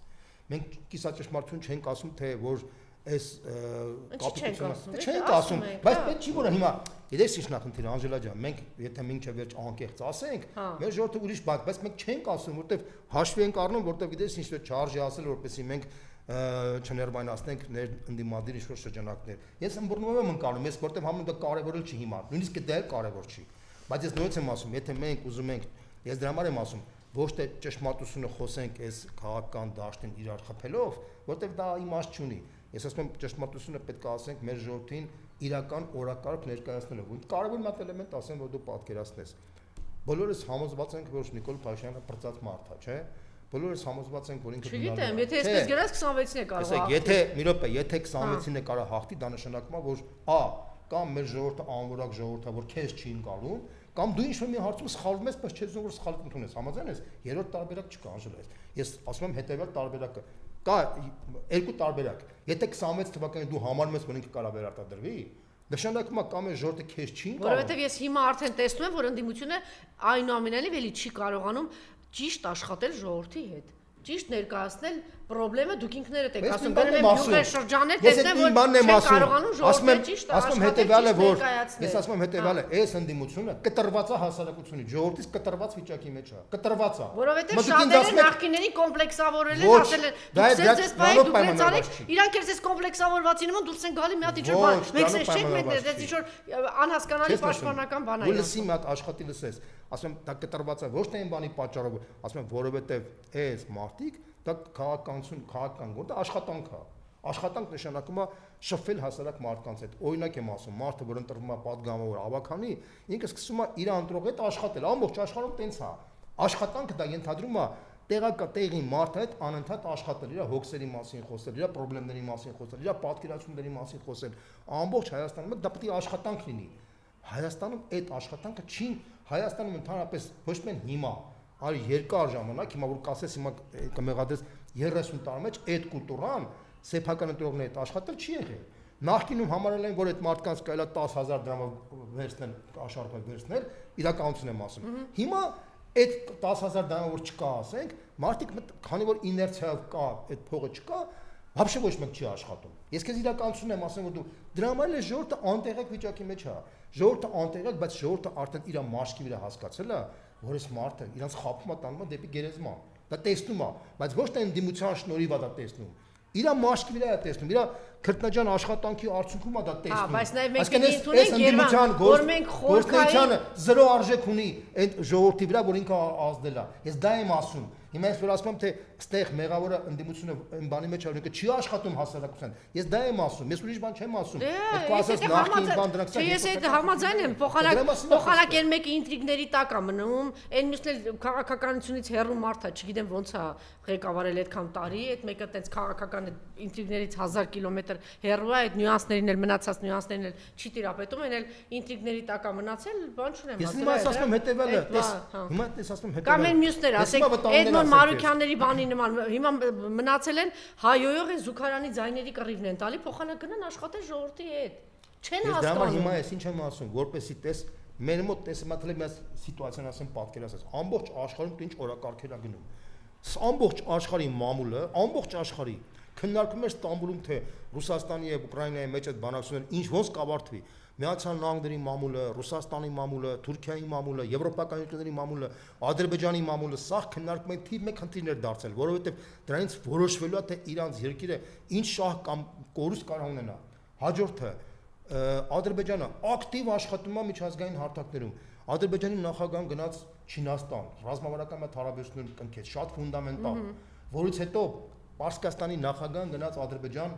Մենք կիսա ճշմարտություն չենք ասում, թե որ այս կապիկությունը չենք ասում, բայց պետք չի որ հիմա Գիտես ինչ նախնդիր Անժելա ջան, մենք եթե մինչև վերջ անկեղծ ասենք, մեր ժողովուրդը ուրիշ բան, բայց մենք չենք ասում, որտեվ հաշվի ենք առնում, որտեվ գիտես ինչ որ չարժի ասել, որպեսզի մենք չներվայնացնենք ներ ընդդիմադիր ինչ-որ շրջանակներ։ Ես ըմբռնում եմ ընկալում, ես որտեվ համում դա կարևորել չի հիմա, նույնիսկ դա էլ կարևոր չի։ Բայց ես նույնպես եմ ասում, եթե մենք ուզում ենք, ես դրա համար եմ ասում, ոչ թե ճշմարտությունը խոսենք այս քաղաքական դաշտին իրար խփելով, որտեվ դա իմաստ չունի։ Ես ասում եմ ճշմարտությունը պետք է ասենք մեր ժողովրդին իրական օրակարգ ներկայացնելով։ Ու կարևոր մի էլեմենտ ասեմ, որ դու պատկերացնես։ Բոլորս համոզված ենք, որ Նիկոլ Փաշինյանը պրծած մարդ է, չէ՞։ Բոլորս համոզված ենք, որ ինքը Չգիտեմ, եթե այսպես գրած 26-ին է կարող հաղթի։ Եթե մի րոպե, եթե 26-ին է կարող հաղթի, դա նշանակում է, որ կամ մեր ժողովուրդը անորակ ժողովուրդ է, որ քեզ չի ընկալում, կամ դու ինչ-որ մի հարցում սխալվում ես, բայց չես ուզում որ սխալ ընդունես։ Համաձայն ես։ Երրորդ տարբերակ չկա, Անժելա։ Ես ասում եմ հետեւյալ տարբերակը։ Կա երկու տարբերակ։ Եթե 26 թվականին դու համարում ես, որ ինքը կարող է վերարտադրվի, նշանակում է կամ է ժողովուրդը քեզ չի ընկալում։ Որովհետև ես հիմա արդեն տեսնում եմ, որ ընդդիմությունը այնուամենայնիվ էլի չի կարողանում ճիշտ աշխատել ժողովրդի հետ։ Ճիշտ ներկայացնել խնդրեմը դուք ինքներդ եք ասում, գնում եմ յուղեր շրջաներ, տեսնեմ որ չեք կարողանում ժողովրդը ճիշտ աշխատել, որ ես ասում եմ հետեւյալը, այս ընդդիմությունը կտրված է հասարակությունից, ժողովրդից կտրված վիճակի մեջ է, կտրված է։ Որովհետև շատերը նախկիների կոմպլեքսավորել են, ասել են, դուք ես բայ դուք ես արեք, իրանք ես կոմպլեքսավորվածի նման դուրս են գալի մի հատ ինչ որ բան, մենք ես չենք մտնել, դες ինչ որ անհասկանալի պաշտպանական բան է։ Լսի մի հատ աշխատի լսես, ասում եմ դա կտրված է ոչ թե այն բանի պատճառով, ասում եմ որովհետև այս մարդիկ դա քաղաքական գործ, դա աշխատանք է։ Աշխատանք նշանակում է շփվել հասարակ մարդկանց հետ։ Օրինակ եմ ասում, մարդը, որ ընտրվում է падգամավոր ավականի, ինքը սկսում է իր ընտրողի հետ աշխատել, ամբողջ աշխարհում տենց է։ Աշխատանքը դա ենթադրում է տեղի մարդը հետ անընդհատ աշխատել, իր հոգսերի մասին խոսել, իր խնդիրների մասին խոսել, իր պատկերացումների մասին խոսել։ Ամբողջ Հայաստանում դա պետք է աշխատանք լինի։ Հայաստանում այդ աշխատանքը չի, Հայաստանում ընդհանրապես ոչ միայն հիմա, այլ երկար ժամանակ, հիմա որ կասես հիմա կմեղադրես 30 տարի մեջ այդ կուլտուրան սեփական ընտրողների հետ աշխատել չի եղել։ Նախկինում համարել են, որ այդ մարդկանց կարելի է 10,000 դրամով վերցնել, աշխարհը վերցնել, իրականություն եմ ասում։ Հիմա այդ 10,000 դրամը որ չկա, ասենք, մարդիկ քանի որ իներցիայով կա, այդ փողը չկա, вообще ոչ մեկ չի աշխատում։ Ես քեզ իրականություն եմ ասում, որ դու դրա համար էլ ժողովուրդը անտեղեկ վիճակի մեջ է։ Ժողովուրդը անտեղեկ, բայց ժողովուրդը արդեն իր մաշկի վրա հասկացել է, որ այս մարդը իրանց խափում է տանում է դեպի գերեզման։ Դա տեսնում է, բայց ոչ թե ընդդիմության շնորհիվ է դա տեսնում։ Իր մաշկի վրա է տեսնում, իր քրտնաջան աշխատանքի արդյունքում է դա տեսնում։ Բայց նաև մենք ընդունենք Երևան, որ մենք խորքային զրո արժեք ունի այդ ժողովրդի վրա, որ ինքը ազդել է։ Ես դա եմ ասում։ Հիմա ես որ ասում եմ թե ստեղ մեղավորը ընդդիմությունը այն բանի մեջ արյունքը չի աշխատում հասարակության։ Ես դա եմ ասում, ես ուրիշ բան չեմ ասում։ Այդ կասես նախին բան դրանք։ Չէ, ես այդ համաձայն եմ, փոխանակ այն մեկը ինտրիգների տակ է մնում, այն մյուսն էլ քաղաքականությունից հեռու մարդ է, չգիտեմ ոնց է ղեկավարել այդքան տարի, այդ մեկը տենց քաղաքական ինտրիգներից 1000 կիլոմետր հեռու է, այդ նյուանսներին էլ մնացած նյուանսներին էլ չի տիրապետում, այն էլ ինտրիգների տակ է մնացել, բան չունեմ ասել։ Ես հիմա ասում եմ հետեւյալը, հիմա ես ասում եմ հետեւյալը։ Կամ այն մյուսներ, ասեք, Մարուկյանների բանի նման հիմա մնացել են հայոյող են Զուքարյանի ձայների կռիվն են տալի փոխանակ գնան աշխատել ժողովրդի հետ չեն հասկանում։ Հիմա ես ինչ եմ ասում, որպեսի տես մեր մոտ տեսմատել եմ այս սիտուացիան ասեմ պատկերացած ամբողջ աշխարհում ինչ օրակարգեր է գնում։ Ամբողջ աշխարհի մամուլը, ամբողջ աշխարհի քննարկում էր Ստամբուլում թե Ռուսաստանի եւ Ուկրաինայի մեջ այդ բանակցությունները ինչ ոնց կավարտվի։ Միացյալ Նահանգների մամուլը, Ռուսաստանի մամուլը, Թուրքիայի մամուլը, Եվրոպական երկրների մամուլը, Ադրբեջանի մամուլը սա քննարկում են թիվ մեկ խնդիրներ դարձել, որովհետև դրանից որոշվելու է թե իրանց երկիրը ինչ շահ կամ կորուստ կարող ունենա։ Հաջորդը Ադրբեջանը ակտիվ աշխատում է միջազգային հարթակներում։ Ադրբեջանի նախագահան գնաց Չինաստան, ռազմավարական հարաբերություններ կնքեց, շատ ֆունդամենտալ։ որից հետո Պարսկաստանի նախագահն գնաց Ադրբեջան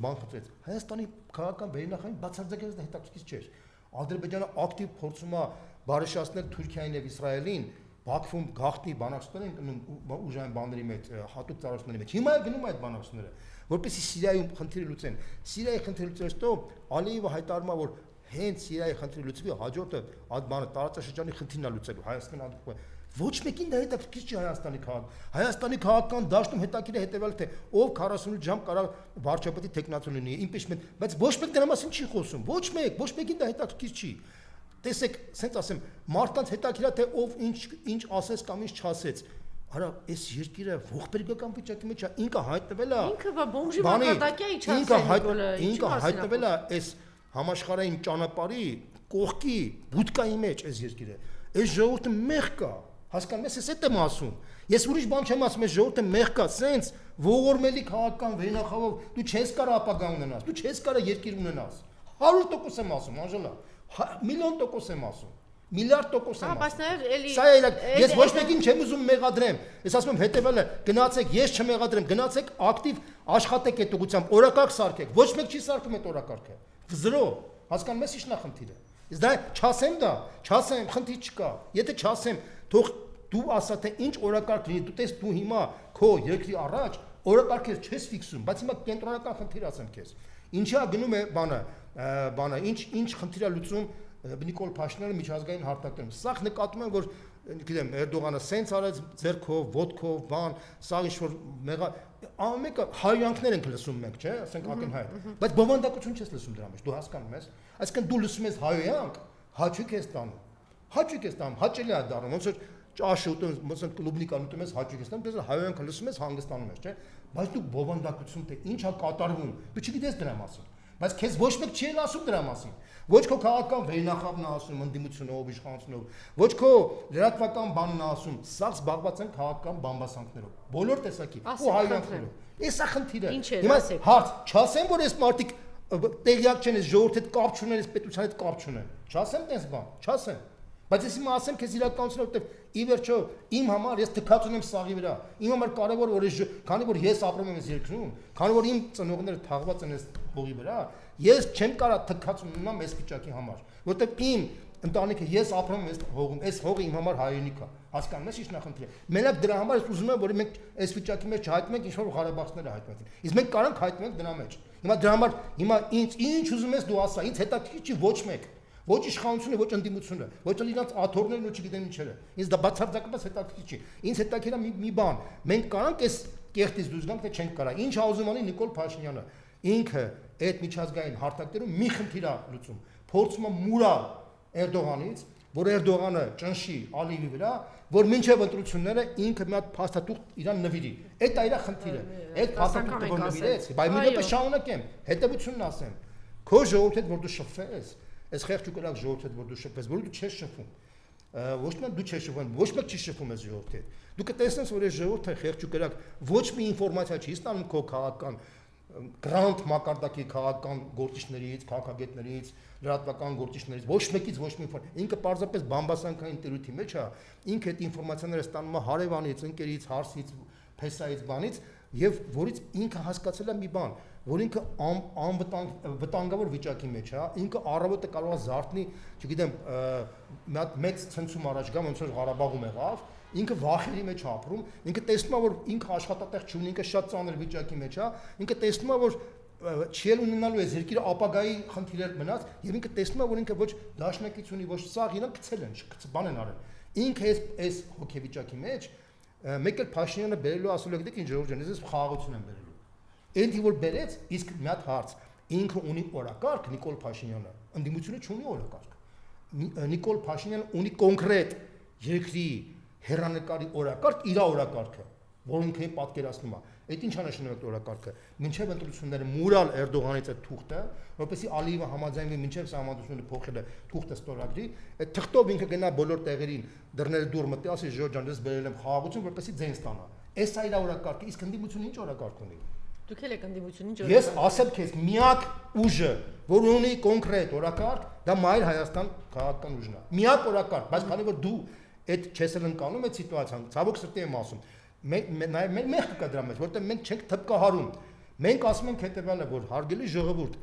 բան խնդրեց։ Հայաստանի քաղաքական վերնախային բացարձակապես հետաքրքիր չէր։ Ադրբեջանը ակտիվ փորձում է բարեշտացնել Թուրքիային եւ Իսրայելին, Բաքվում գաղտնի բանակցություններ են գնում ուժային բաների մեջ, հատուկ ծառայությունների մեջ։ Հիմա գնում այդ բանակցությունները, որպեսզի Սիրիայում խնդիրը լուծեն։ Սիրիայի խնդիրը լուծելուց հետո Ալիևը հայտարարում է, որ հենց Սիրիայի խնդիրը լուծվի, հաջորդը այդ բանը տարածաշրջանի խնդիրն է լուծելու, Հայաստանը ոչ մեկին դա հետաքրքիր չի Հայաստանի քաղաք։ Հայաստանի քաղաքական դաշտում հետաքրքիր է հետևել թե ով 48 ժամ կարող վարչապետի տեխնացիոն լինի, impeachment, բայց ոչ մեկ դրա մասին չի խոսում։ Ոչ մեկին դա հետաքրքիր չի։ Տեսեք, ասենց ասեմ, մարդկանց հետաքրքիր է թե ով ինչ ասեց կամ ինչ չասեց։ Արա, այս երկիրը ողբերգական վիճակի մեջ է, ինքը հայտնվել է։ Ինքը բոմժի մակարդակի է իջացել։ Ինքը հայտնվել է այս համաշխարհային ճանապարհի կողքի բուդկայի մեջ այս երկիրը։ Այս ժողովուրդը մեղ կա։ Հասկանում ես, ես եմ ասում։ Ես ուրիշ բան չեմ ասում, այս ժողովուրդը մեղ կա, սենց ողորմելի քաղաքական վերնախավով դու չես կարող ապագա ունենաս, դու չես կարող երկիր ունենաս։ 100% եմ ասում, Անժելա, միլիոն տոկոս եմ ասում, միլիարդ տոկոս եմ ասում։ Բայց նաև էլի Սա է, ես ոչ մեկին չեմ ուզում մեղադրեմ։ Ես ասում եմ հետևելը, գնացեք, ես չմեղադրեմ, գնացեք ակտիվ աշխատեք այդ ուղղությամբ, օրակարգ սարքեք։ Ոչ մեկ չի սարքում այդ օրակարգը։ Զրո, հասկանում ես ի՞նչն է խնդիրը։ Ես դա չասեմ, խնդիր չկա։ Եթե չասեմ, թող դու ասա թե ինչ օրակարգ լինի, դու տես դու հիմա քո երկրի առաջ օրակարգեր չես ֆիքսում, բայց հիմա կենտրոնական խնդիր ասեմ քեզ։ Ինչա գնում է բանը, ինչ խնդիր է լուծում Նիկոլ Փաշինյանը միջազգային հարթակներում։ Սա նկատում եմ, որ գիտեմ, Էրդողանը սենց արեց ձեռքով, ոտքով, բան, սա ինչ որ մեղա ամենը հայրանքներ ենք լսում մենք, չէ՞, ասենք ակնհայտ։ Բայց բովանդակություն չես լսում դրա մեջ, դու հասկանում ես։ Այսինքն դու լսում ես հայոյանք, հաճույք ես տանում, հաճելի է դառնում, ոնց որ ճաշը ուտում, ոնց որ կլուբնիկան ուտում ես, հաճույք ես տանում, դες հայոյանքը լսում ես, հանգստանում ես, չէ՞։ Բայց դու բովանդակություն թե ինչ է կատարվում, դու չգիտես դրա մասին։ Բայց քեզ ոչ մեկ չի ասում դրա մասին։ Ոչ քո քաղաքական վերնախավն է ասում ընդդիմությունով, իշխանությունով, ոչ քո լրատվական բանն է ասում, սա զբաղված են քաղաքական բամբասանքներով, բոլոր տեսակի ու հայրանքներով։ Էսա խնդիրը։ Հիմա հարց, չասեմ, որ այս մարդիկ տեղյակ չեն, այս ժողովրդի հետ կապ չունեն, այս պետության հետ կապ չունեն։ Չասեմ տես բան, չասեմ։ Բայց ես հիմա ասեմ քեզ իրականությունը, որտեղ ի վերջո իմ համար ես թքած ունեմ սաղի վրա։ Իմ համար կարևոր որ քանի որ ես ապրում եմ այս երկրում, քանի որ իմ ծնողները թաղված են այս հողի վրա, ես չեմ կարող թքած ունենամ այս վիճակի համար, որտեղ իմ ընտանիքը ես ապրում եմ այս հողում, այս հողը իմ համար հայրենիք է։ Հասկանում ես ի՞նչն է խնդիրը։ Մենակ դրա համար ես ուզում եմ, որ մենք այս վիճակի մեջ չհայտնենք ինչ որ Ղարաբաղցիները հայտնվեն։ Իսկ մենք կարանք հայտնվենք դրա մեջ։ Հիմա դրա համար հիմա ինչ ուզում ես դու ասա, ինձ հետաքրքիր չի ոչ մեկ։ Ոչ իշխանությունը, ոչ ընդդիմությունը, ոչ էլ իրանց աթոռներն ու չգիտեմ ինչերը։ Ինձ դա բացարձակապես հետաքրքիր չի։ Ինձ հետաքրքիր է մի բան։ Մենք կարանք այս կեղտից դուրս գանք, թե չենք կարա։ Ինչ ուզում անի Նիկոլ Փաշինյանը։ Ինքը այդ միջազգային հարթակներում մի խնդիր է լուծում։ Փորձում է մուրալ Էրդողանից, որ Էրդողանը ճնշի Ալիևի վրա, որ մինչև ընտրությունները ինքը մի հատ փաստաթուղթ իրան նվիրի։ Այդ է իր խնդիրը։ Այդ փաստաթուղթը որ նվիրեց, բայց մի րոպե շարունակեմ, հետևությունն ասեմ։ Քո ժողովուրդը որ դու շփվես, այս խեղճ ու կրակ ժողովուրդը որ դու շփվես, որ դու չես շփվում։ Ոչ միայն դու չես շփվում, ոչ մեկ չի շփվում այս ժողովրդի հետ։ Դու կտեսնես, որ այս ժողովուրդը խեղճ ու կրակ ոչ մի ինֆորմացիա չի ստանում քո քաղաքական գրանտ մակարդակի քաղաքական գործիչներից, քաղաքագետներից, լրատվական գործիչներից, ոչ մեկից ոչ մի ինֆորմացիա։ Ինքը պարզապես բամբասանքային տերույթի մեջ է, ինքը այդ ինֆորմացիաները ստանում է հարևանից, ընկերից, հարսից, փեսայից, բանից, եւ որից ինքը հասկացել է մի բան, որ ինքը վտանգավոր վիճակի մեջ է, ինքը առավոտը կարող է զարթնի, չգիտեմ, մի հատ մեծ ցնցում առաջ գա, ոնց որ Ղարաբաղում եղավ, ինքը վախերի մեջ ապրում, ինքը տեսնում է, որ ինքը աշխատատեղ չունի, ինքը շատ ծանր վիճակի մեջ է, ինքը տեսնում է, որ չի ունենալու է երկիրը ապագայի խնդիրներ մնաց, եւ ինքը տեսնում է, որ ինքը ոչ դաշնակից ունի, ոչ սաղ, իրենք գցել են, բան են արել։ Ինքը այս հոգեվիճակի մեջ մեկ էլ Փաշինյանը բերելու ասում եք դեք ինչ Ժորժ ջան, ես խաղաղություն եմ բերելու։ Էնի որ բերեց, իսկ մի հատ հարց, ինքը ունի օրակարգ Նիկոլ Փաշինյանը, ընդդիմությունը չունի օրակարգ։ Նիկոլ Փաշինյանը ունի կոնկրետ երկրի հերանեկարի օրակարգ, իր օրակարգը, որ ինքը պատկերացնում է։ Այդ ինչ անշնորհակ օրակարգը։ Մինչև ընտրությունները մուրալ Էրդողանից այդ թուղթը, որպեսզի Ալիևը համաձայնվի մինչև սահմանադրությունը փոխելը թուղթը ստորագրի, այդ թղթով ինքը գնա բոլոր տեղերին դռները դուր մտի, ասի Ժորժ ջան, ես բերել եմ խաղաղություն, որպեսզի ձեն ստանա։ Էս է իր օրակարգը, իսկ ընդդիմությունը ինչ օրակարգ ունի։ Դուք էլ եք ընդդիմություն ինչ օրակարգ։ Ես ասել քեզ միակ ուժը, որ ունի կոնկրետ օրակարգ, դա Մայր Հայաստան քաղաքական ուժն է։ Միակ օրակարգ, բայց քանի որ դու այդ չես ընկալում այդ սիտուացիան, ցավոք սրտի եմ ասում, մենք կա դրա մեջ, որտեղ մենք չենք թպկահարում։ Մենք ասում ենք հետևյալը, որ հարգելի ժողովուրդ,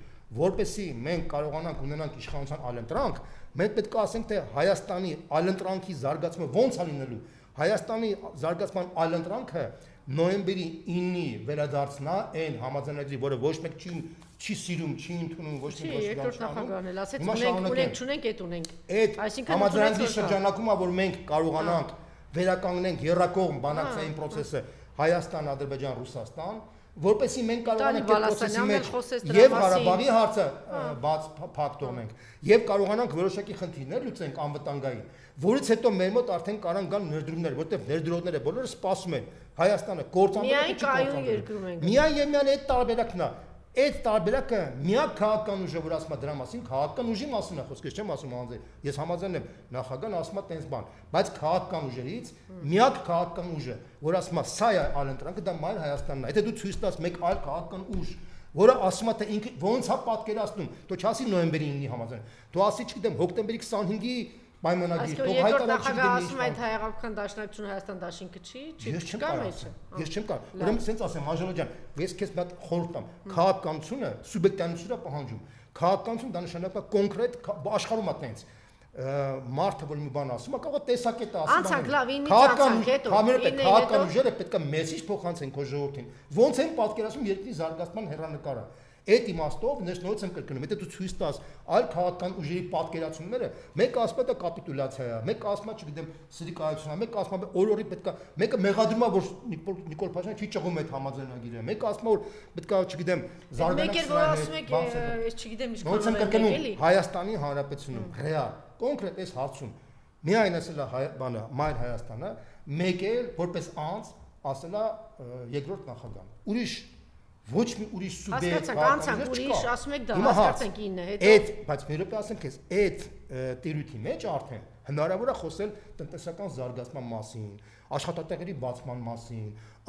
որպեսզի մենք կարողանանք ունենանք իշխանության այլընտրանք, մենք պետք է ասենք, թե Հայաստանի այլընտրանքի զարգացումը ոնց է լինելու։ Հայաստանի զարգացման այլընտրանքը նոյեմբերի 9-ի վերադարձնա այն համաձայնագրի, որը ոչ մեկ չի սիրում, չի ընդունում, ոչ մեկ չի երկրորդ նախագահն էլ ասեց, ունենք, չունենք, այդ ունենք։ Այդ համաձայնագրի շրջանակում է, որ մենք կարողանանք վերականգնենք երրակողմ բանակցային process-ը Հայաստան, Ադրբեջան, Ռուսաստան, որպեսզի մենք կարողանանք այդ process-ի մեջ եւ Ղարաբաղի հարցը բաց փակ թողնենք եւ կարողանանք որոշակի խնդիրներ լուծենք անվտանգային, որից հետո մեր մոտ արդեն կարան գալ ներդրումներ, որտեղ ներդրողները բոլորը սպասում են Հայաստանը կործանել, միայն եւ միայն այդ տարբերակն է։ Այդ տարբերակը միակ քաղաքական ուժը, որ ասում է դրա մասին, քաղաքական ուժի մասին է խոսքը, չեմ ասում անձի։ Ես համաձայն եմ, նախագահն ասում է տենց բան, բայց քաղաքական ուժերից միակ քաղաքական ուժը, որ ասում է սա է այլընտրանքը, դա Մայր Հայաստանն է։ Եթե դու ցույց տաս մեկ այլ քաղաքական ուժ, որը ասում է թե ինքը ոնց է պատկերացնում, դու չասի նոյեմբերի 9-ի համաձայն, դու ասի, չգիտեմ, հոկտեմբերի 25-ի պայմանագիր, թող հայտարարի ասում այդ հայկական դաշնակցությունը Հայաստան դաշինքը չի, չկա մեջը։ Ես չեմ կարող։ Ուրեմն սենց ասեմ, Անժելա ջան, ես քեզ մի հատ խորհուրդ տամ։ Քաղաքականությունը սուբյեկտիվությունն է պահանջում։ Քաղաքականություն դա նշանակում է կոնկրետ աշխարհում է տենց։ Մարդը որ մի բան ասում է, կարող է տեսակետը ասում։ Անցանք լավ, 9-ից անցանք հետո։ Քաղաքական ուժերը պետք է մեսիջ փոխանցեն քո ժողովրդին։ Ոնց են պատկերացնում երկրի զարգացման հեռանկարը։ Այդ իմաստով նշնորհ եմ կրկնում, եթե դու ցույց տաս այլ քաղաքական ուժերի պատկերացումները, մեկը ասում է դա կապիտուլյացիա է, մեկը ասում է, չգիտեմ, սրիկայություն է, մեկը ասում է օրորի պետքա, մեկը մեղադրում է, որ Նիկոլ Փաշինյանը չի ճղում այդ համաձայնագիրը, մեկը ասում է, որ պետքա, չգիտեմ, զարգանակ Հայաստանի Հանրապետությունում, ռեալ, կոնկրետ այս հարցում, միայն ասել է բանը Մայր Հայաստանը, մեկ էլ որպես անձ ասել է երկրորդ նախագահան։ Ուրիշ ոչ մի ուրիշ սուբյեկտ անցանք ուրիշ ասում եք դա հասկացանք 9-ը հետո այդ բայց մի րոպե ասեմ քեզ այդ տիրույթի մեջ արդեն հնարավոր է խոսել տնտեսական զարգացման մասին, աշխատատեղերի բացման մասին,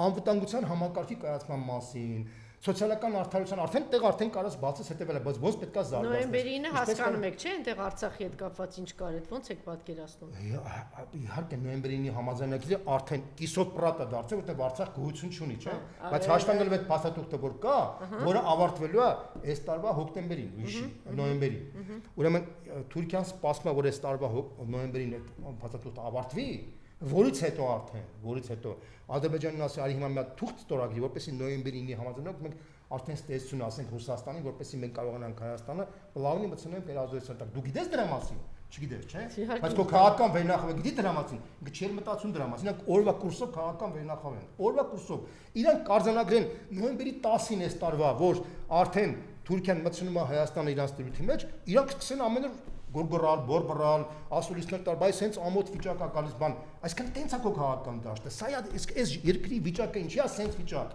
անվտանգության համակարգի կայացման մասին, սոցիալական արդարության արդեն կարաս բացես հետևելը, բայց ոնց պետքա զարգացնել։ Նոյեմբերի 9-ը հասկանում եք, չէ՞, այնտեղ Արցախի հետ կապված ինչ կար, այդ ոնց եք պատկերացնում։ Իհարկե նոյեմբերի 9-ի համաձայնագիրը արդեն կիսոտ պրատ է դարձել, որտեղ Արցախ գոյություն չունի, չէ՞։ Բայց հաշվангելով այդ փաստաթուղթը որ կա, որը ավարտվելու է այս տարվա հոկտեմբերին, ուրիշի նոյեմբերին։ Ուրեմն Թուրքիան սպասում է, որ այս տարվա նոյեմբերին այդ փաստաթուղթը ավարտվի, որից հետո Ադրբեջանն ասի արի հիմա մի հատ թուղթ ստորագրի, որպեսզի նոյեմբերի 9-ի համաձայնությամբ մենք արդեն ստեցություն ասենք Ռուսաստանին, որպեսզի մենք կարողանանք Հայաստանը պլավնի մտցնենք երազողության տակ։ Դու գիտես դրա մասին, չգիտես, չէ՞։ Բայց քո քաղաքական վերնախավը գիտի դրա մասին, ինքը չէր մտածում դրա մասին, իրանք օրվա կուրսով քաղաքական վերնախավ են, օրվա կուրսով։ Իրանք կարձանագրեն նոյեմբերի 10-ին այս տարվա, որ արդեն Թուրքիան մտցնում է Հայաստանը իրանց տիրույթի մեջ, իրանք սկսեն ամեն օր գորգորալ, բորբրալ, ասուլիսներ տալ, բայց սենց ամոթ վիճակ է գալիս բան։ Այսինքն տենց է քո քաղաքական դաշտը։ Սա է այս երկրի վիճակը ինչի է սենց վիճակ,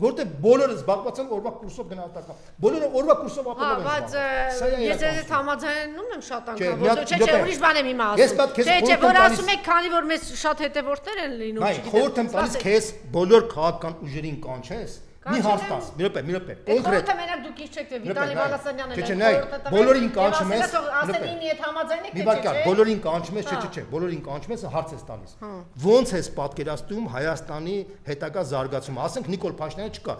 որտեղ բոլորը զբաղված են օրվա կուրսով գնահատական։ Բոլորը օրվա կուրսով ապրում են։ Բայց ես այդ համաձայնում եմ շատ անգամ, որ չէ, ուրիշ բան եմ հիմա ասում։ Չէ, որ ասում եք, քանի որ մեզ շատ հետևորդներ են լինում, չգիտեմ։ Խորհուրդ եմ տալիս քեզ բոլոր քաղաքական ուժերին կանչես։ Մի հարց տաս, մի րոպե, կոնկրետ։ Խորհուրդը մենակ դուք ինչ չեք դե Վիտալի Բալասանյանն է։ Չէ, բոլորին կանչում ես։ Ասեն 9-ի հետ համաձայնեք, մի բան կա, բոլորին կանչում ես, չէ, բոլորին կանչում ես, հարց ես տալիս։ Ոնց ես պատկերացնում Հայաստանի հետագա զարգացումը։ Ասենք Նիկոլ Փաշինյանը չկա։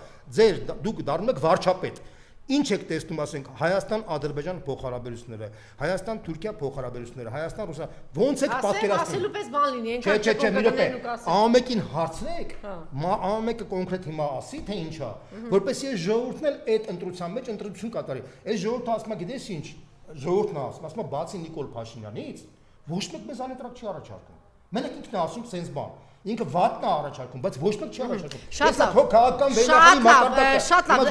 Դուք դառնում եք վարչապետ։ Ինչ եք տեսնում, ասենք Հայաստան-Ադրբեջան փոխհարաբերությունները, Հայաստան-Թուրքիա փոխհարաբերությունները, Հայաստան-Ռուսաստան, ոնց եք պատկերացնում։ Ասելու պես բան լինի, այնքան չէ, մի րոպե։ Ամեկին հարցրեք, ամեկը կոնկրետ հիմա ասի, թե ինչա, որպեսզի այս ժողովուրդն էլ այդ ընտրության մեջ ընտրություն կատարի։ Այս ժողովուրդը ասում է, գիտես ինչ, ժողովուրդն ասում է, բացի Նիկոլ Փաշինյանից, ոչ մեկ մեզ անընտրակ չի առաջարկում։ Մենակ ինքն է ասում սենց բան։ Ինքը վատն է առաջարկում, բայց ոչ մեկ չի առաջարկում։ Շատ լավ։ Քո քաղաքական վերնախավի մակարդակը։ Շատ լավ։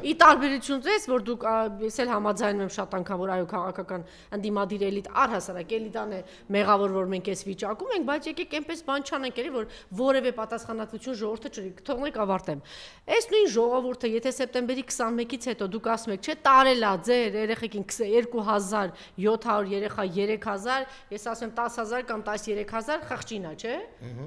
Ի տարբերություն ձեզ, որ դուք ես էլ համաձայնում եմ շատ անգամ, որ այո քաղաքական ընդդիմադիր էլիտ առհասարակ էլիտան է մեղավոր, որ մենք այս վիճակում ենք, բայց եկեք այնպես բան չանենք էլի, որ որևէ պատասխանատվություն ժողովուրդը չունի։ Թողնենք ավարտեմ։ Այս նույն ժողովուրդը, եթե սեպտեմբերի 21-ից հետո դուք ասում եք, չէ, տարել է ձեր երեխեքին 2700 երեխա 3000, ես ասում եմ 10000 կամ 13000 խղճինա, չէ։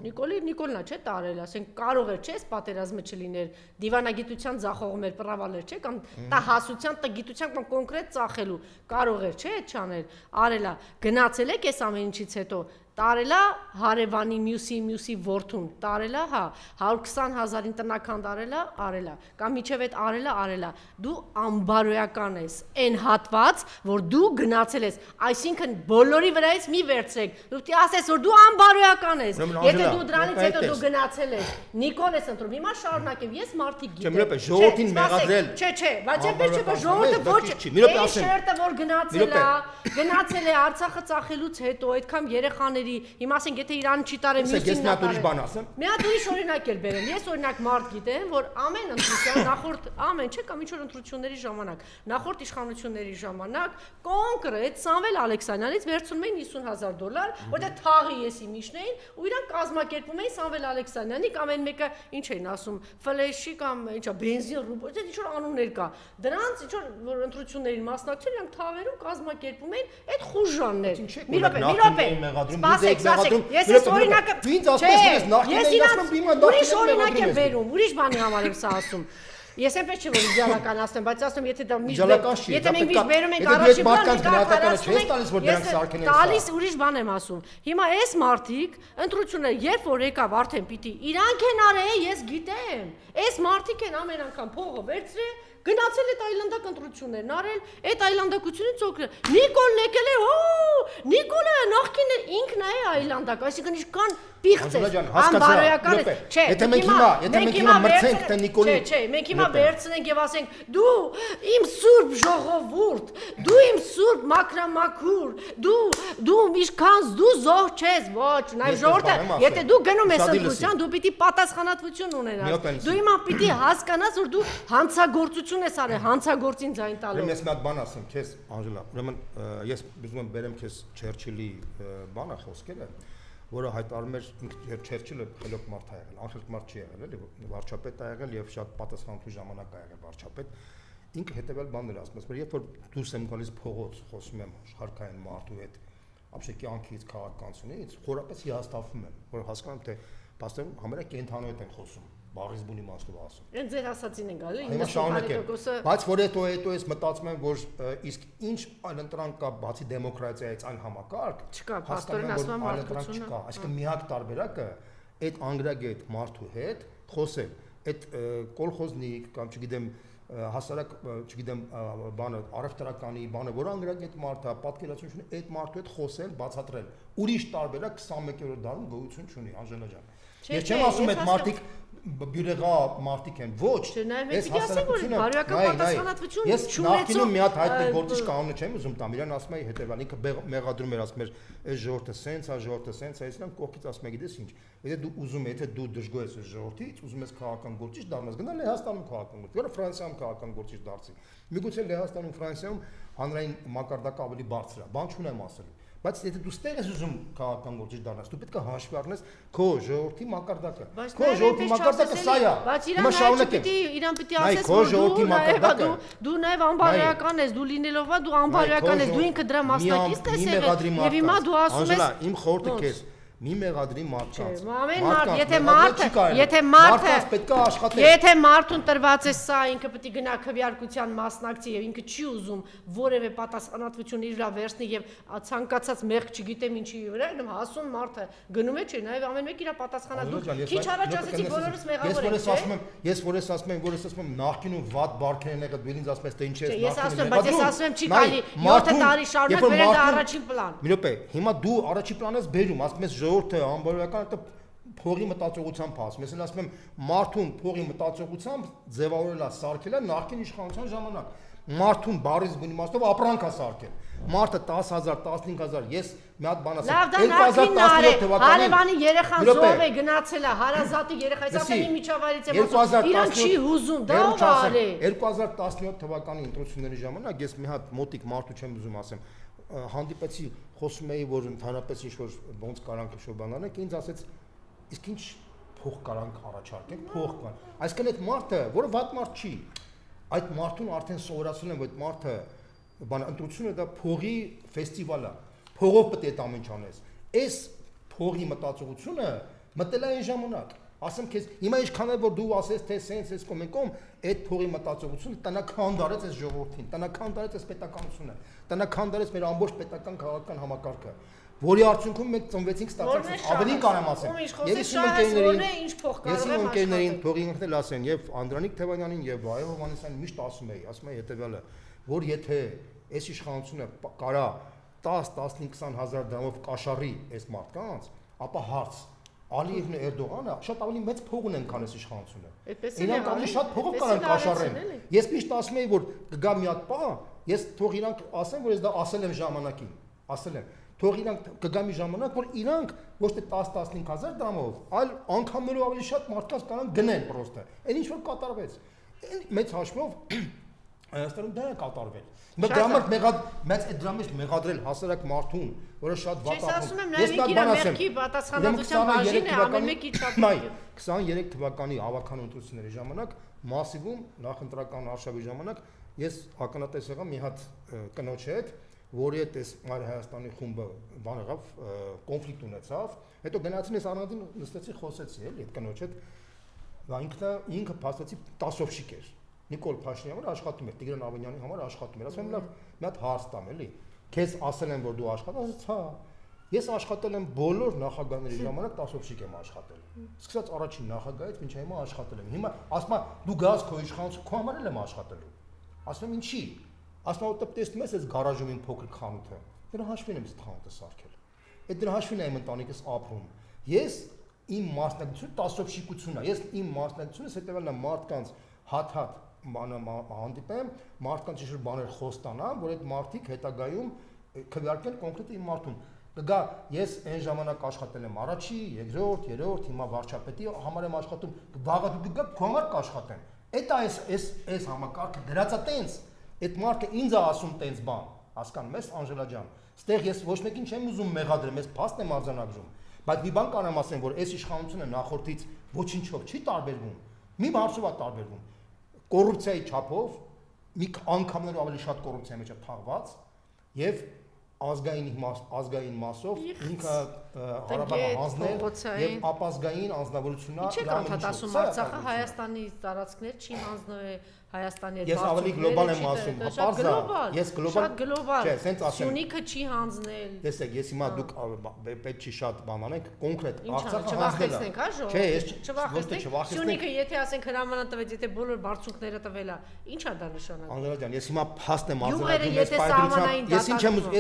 Նիկոլնա, չէ, տարել, ասենք կարող էր, չէ, պատերազմը չլիներ, դիվանագիտության ձախողում էր, պրավալ էր, չէ, կամ տա հասության, տա գիտության կամ կոնկրետ ծախելու, կարող էր, չէ, չանել, արելա, գնացել եք այս ամեն ինչից հետո տարելա հարևանի մյուսի որդուն տարելա, հա, 120,000-ին տնական տարելա, արելա, կամ միջև այդ արելա, դու անբարոյական ես, այն հատված, որ դու գնացել ես, այսինքն բոլորի վրայից մի վերցրեք, դու պիտի ասես, որ դու անբարոյական ես, եթե դու դրանից հետո դու գնացել ես, Նիկոլ ես ընտրում, հիմա շարունակեմ, ես մարդիկ գիտեմ, ժողովրդին մեղադրել, չէ, բայց այնպես չէ, որ ժողովուրդը ոչ, շերտը որ գնացել է Արցախը ծախելուց հետո, այդքան երեխաների, հիմա ասենք, եթե Իրանը չի տարել, մյուսին նա տարել։ Մի հատ ուրիշ օրինակ էլ բերեմ։ Ես օրինակ մարդ գիտեմ, որ ամեն ընտրության նախորդ ամեն չէ կամ ինչ որ ընտրությունների ժամանակ, նախորդ իշխանությունների ժամանակ կոնկրետ Սամվել Ալեքսանյանից վերցնում էին $50,000, որտեղ թաղի ես իմիշնեին, ու իրան կազմակերպում էին Սամվել Ալեքսանյանի կամ այն մեկը ինչ էին ասում, ֆլեշի կամ ինչա բենզին ռուբլ, ինչ որ անուններ կա։ Դրանց ինչ որ ընտրություններին մասնակցել, իրանք թաղերում կազմակերպում էին այդ խուժաններ։ Մի րոպե։ Ես այս օրինակը ուրիշ օրինակ եմ բերում, ուրիշ բանի համար եմ սա ասում։ Ես այնպես չէ որ իդեալականացնեմ, բայց ասում եթե դա եթե մենք միշտ բերում ենք առաջին բանը, տալիս ուրիշ բան եմ ասում։ Հիմա այս մարդիկ ընտրությունները երբ որ եկավ արդեն պիտի իրանք են արել, ես գիտեմ։ Այս մարդիկ են ամեն անգամ փողը վերցրել գնացել այդ այլանդակ ընտրություններն արել, այդ այլանդակությունից օգնել։ Նիկոլն եկել է, Նիկոլը նախքին ինքն է այլանդակ, այսինքն ինչքան պիղծ է, անբարոյական է։ Չէ, եթե մենք հիմա մրցենք թե Նիկոլի։ Չէ, մենք հիմա վերցնենք եւ ասենք՝ դու իմ սուրբ ժողովուրդ, դու իմ սուրբ մաքրամաքուր, դու ինչքան դու զոհ չես, ոչ, նայ ժողովուրդը, եթե դու գնում ես ընտրության, դու պիտի պատասխանատվություն ունենաս։ Դու հիմա պիտի հասկանաս, որ դու հանցագործություն ես արել, հանցագործին ձայն տալով։ Ես մի հատ բան ասեմ, քեզ Անժելա, ուրեմն ես ուզում եմ բերեմ քեզ Չերչիլի բանը խոսքերը, որը հայտարարում էր ինքը Չերչիլը խելոք մարդ է եղել, անխելք մարդ չի եղել, էլի վարչապետ է եղել եւ շատ պատասխանատու ժամանակ է եղել վարչապետ։ Ինքը հետեւել բաններ ասում է, երբ որ դուրս եմ գալիս փողոց, խոսում եմ հարկային մարդու հետ, ապշե կյանքից, քաղաքականությունից, խորապես հիասթափվում եմ, որ հասկանամ թե պաստորն համարյա կենթանու հետ են խոսում։ Բարիզ բունի մասով ասում։ Այն ձեր ասացին են գալու 90%-ը։ Բայց որ հետո ես մտածում եմ, որ իսկ ինչ այլ ընտրանք կա բացի դեմոկրատիայից այլ համակարգ, չկա, պաստորին ասում եմ մարդկությունը։ Այսինքն միակ տարբերակը այդ անգրագետ մարդու հետ խոսել, այդ կոլխոզնիկ կամ չգիտեմ հասարակ չգիտեմ բանը առևտրականի բանը որ անգրագետ մարդը պատկերացություն այդ մարդու հետ խոսել, բացատրել։ Ուրիշ տարբերակ 21-րդ դարում գոյություն չունի, Անժելա ջան։ Ես չեմ ասում այդ մարդիկ բյուրեղա մարդիկ են, ոչ։ Ես հասարակությունը բարոյական պատասխանատվություն ես նախկինում մի հատ հայտնի գործիչ կանոնը չեմ ուզում տամ, իրան ասում էի հետևյալ, ինքը մեղադրում էր, ասում էր, այս ժողովուրդը սենց է, ժողովուրդը սենց է, այսինքն կողքից ասում է, գիտես ինչ, եթե դու ուզում ես, եթե դու դժգոհ ես այս ժողովրդից, ուզում ես քաղաքական գործիչ դառնաս, գնա Լեհաստանում քաղաքական գործիչ, որը Ֆրանսիայում քաղաքական գործիչ դարձի։ Միգուցե Լեհաստանում, Ֆրանսիայում հանրային մակարդակը ավելի բարձր է, բան չունեմ ասելու։ Բայց եթե դու ստեղ ես ուզում քաղաքական գործիչ դառնաս, դու պետք է հաշվի առնես քո ժողովրդի մակարդակը։ Քո ժողովրդի մակարդակը սա է։ Բայց իրան պիտի ասես, որ դու նաև անբարոյական ես, դու լինելով դու անբարոյական ես, դու ինքը դրա մասնակիցն ես եղել, եւ հիմա դու ասում ես, իմ խորհուրդը քեզ մի մեղադրի մարդկանց։ Եթե մարդուն տրված է սա, ինքը պետք է գնա քվեարկության մասնակցի եւ ինքը չի ուզում որևէ պատասխանատվություն իր վրա վերցնի եւ ցանկացած մեղք չգիտեմ ինչի վրա, նույն հասուն մարդը գնում է, չէ, նաեւ ամեն մեկ իր պատասխանատու։ Քիչ առաջ ասեցի բոլորս մեղավոր ենք։ Ես որ ասում եմ նախկինում վատ բարքեր են եղել, դու ինձ ասում ես թե ինչ ես նախկինում։ Ես ասում եմ, բայց ես ասում եմ չի կարելի 7 տարի շարունակ վերել դա առաջին պլան։ Մի րոպե, հիմա դու առաջին պլան ես բերում, ասում ես ժողովուրդը անբարոյական է փողի մտածողությամբ ասում ես, ասում եմ մարդուն փողի մտածողությամբ ձևավորել է, սարքել է նախկին իշխանության ժամանակ։ Մարդուն բարիզ բունի մասով ապրանք է սարքել։ Մարդը 10,000, 15,000, ես մի հատ բան ասեմ, 2017 թվականին Հարևանի երեխան զոհ է գնացել է, հարազատի երեխա, այս ասեմ միջավայրից եմ ասում, իրան չի հուզում, դա ով արել։ 2017 թվականի ընտրությունների ժամանակ ես մի հատ մոտիկ մարդու չեմ ուզում ասեմ, հանդիպեցի, խոսում էի, որ ընդհանրապես ինչ-որ ոնց կարանք ինչ-որ բան անենք, ինձ ասեց, իսկ ինչ փող կարանք առաջարկենք, փող կան։ Այսինքն այդ մարդը, որը վատ մարդ չի, այդ մարդուն արդեն սովորացնում են, որ այդ մարդը բան ընտրությունը դա փողի ֆեստիվալ է, փողով պետք է այդ ամեն ինչ անես։ Այս փողի մտածողությունը մտել է այն ժամանակ։ Ասեմ քեզ, հիմա ինչքան է որ դու ասես թե սենց էս կոմեկում, այդ փողի մտածողությունը տնական դարեց այս ժողովրդին, տնական դարեց այս պետականությունը, տնական դարեց մեր ամբողջ պետական քաղաքական համակարգը, որի արդյունքում մենք ծնվեցինք ստացած ավելի կարամ ասեմ։ Ես իմ ընկերներին թողի ինքնել ասեն եւ Անդրանիկ Թևանյանին եւ Վահե Հովհաննիսյանին միշտ ասում էի հետեւյալը, որ եթե այս իշխանությունը կարա 10-15-20 հազար դրամով կաշառի այս մարդկանց, ապա հարց Ալիևն ու Էրդողանը շատ ավելի մեծ փող ունեն, քան այս իշխանությունը։ Իրանք ավելի շատ փողով կարան կաշառեն։ Ես միշտ ասում եի, որ կգա մի հատ պահ, ես թող իրանք ասեն, որ ես դա ասել եմ ժամանակին, ասել եմ։ Թող իրանք կգա մի ժամանակ, որ իրանք ոչ թե 10-15 հազար դրամով, այլ անգամներով ավելի շատ մարդկանց կարան գնեն պրոստը։ Այն ինչ որ կատարվեց։ Մեծ հաշվով Հայաստանում դա է կատարվել։ Դրա մեջ մեղադրել հասարակ մարդուն, որը շատ վատ ասում եմ, նաև իր մեղքի պատասխանատվության բաժինը ամեն մեկի չափի։ 23 թվականի ավականու ընտրությունների ժամանակ Մասիվում նախընտրական արշավի ժամանակ ես ականատես եղա մի հատ կնոջ հետ, որի հետ այս Մայր Հայաստանի խումբը բան եղավ, կոնֆլիկտ ունեցավ, հետո գնացին ես առանձին նստեցի խոսեցի էլի այդ կնոջ հետ, ինքը փաստացի տասովշիկ էր։ Նիկոլ Փաշինյանը աշխատում էր, Տիգրան Ավենյանի համար աշխատում էր, ասում եմ լավ, մի հատ հարց տամ էլի, քեզ ասել են որ դու աշխատել ես, հա, ես աշխատել եմ բոլոր նախագահների ժամանակ տասովշիկ եմ աշխատել, սկսած առաջին նախագահից մինչև հիմա աշխատել եմ, հիմա ասում եմ դու գազ քո իշխանություն քո համար եմ աշխատելու, ասում եմ ինչի, ասում եմ որտեղ տեսնում ես այս գարաժում իմ փոքր խանութը, դրա հաշվին եմ խանութը սարքել, այդ դրա հաշվին եմ ընտանիքս ապրում, ես իմ մասնակցությունը տասովշիկությունն է, ես իմ մասնակցությունս հետևյալն է մարդկանց հատ հանդիպեմ, մարդկանց ինչ-որ բաներ խոստանամ, որ այդ մարդիկ հետագայում քվեարկեն կոնկրետ իմ մարդուն։ Կգա ես այն ժամանակ աշխատել եմ առաջի, երկրորդ, երրորդ, հիմա վարչապետի համար եմ աշխատում, վաղը դու կգա քո համար կաշխատեմ։ Այդ այս համակարգը դրածա տենց, այդ մարդը ինձ է ասում տենց բան, հասկանում ես Անժելա ջան։ Ստեղ ես ոչ մեկին չեմ ուզում մեղադրեմ, ես փաստ եմ արձանագրում, բայց մի բան կարամ ասեմ, որ այս իշխանությունը նախորդից ոչինչով չի տարբերվում, մի բարձով է տարբերվում։ Կոռուպցիայի չափով մի անգամներով ավելի շատ կոռուպցիայի մեջ է թաղված եւ ազգային մասով ինքը Ղարաբաղը հանձնել եւ ապազգային անձնավորությունն Ինչ է կանթատասում Արցախը Հայաստանի տարածքներ չի հանձնել Հայաստանի հետ Ես ավելի գլոբալ եմ ասում, գլոբալ, ես գլոբալ, շատ գլոբալ, չէ, սենց ասեմ, Սյունիքը չի հանձնել։ Տեսեք, ես հիմա դուք պետք չի շատ բան անենք, կոնկրետ Արցախը հանձնելա։ Չէ, ես չվախեցնենք։ Սյունիքը եթե ասենք հրամանան տվեց, եթե բոլոր բարձունքները տվելա, ի՞նչ է դա նշանակում։ Անժելա ջան, ես հիմա փաստ եմ արձանագրում ես պայմանությամբ։ Ես ինչ եմ ուզում,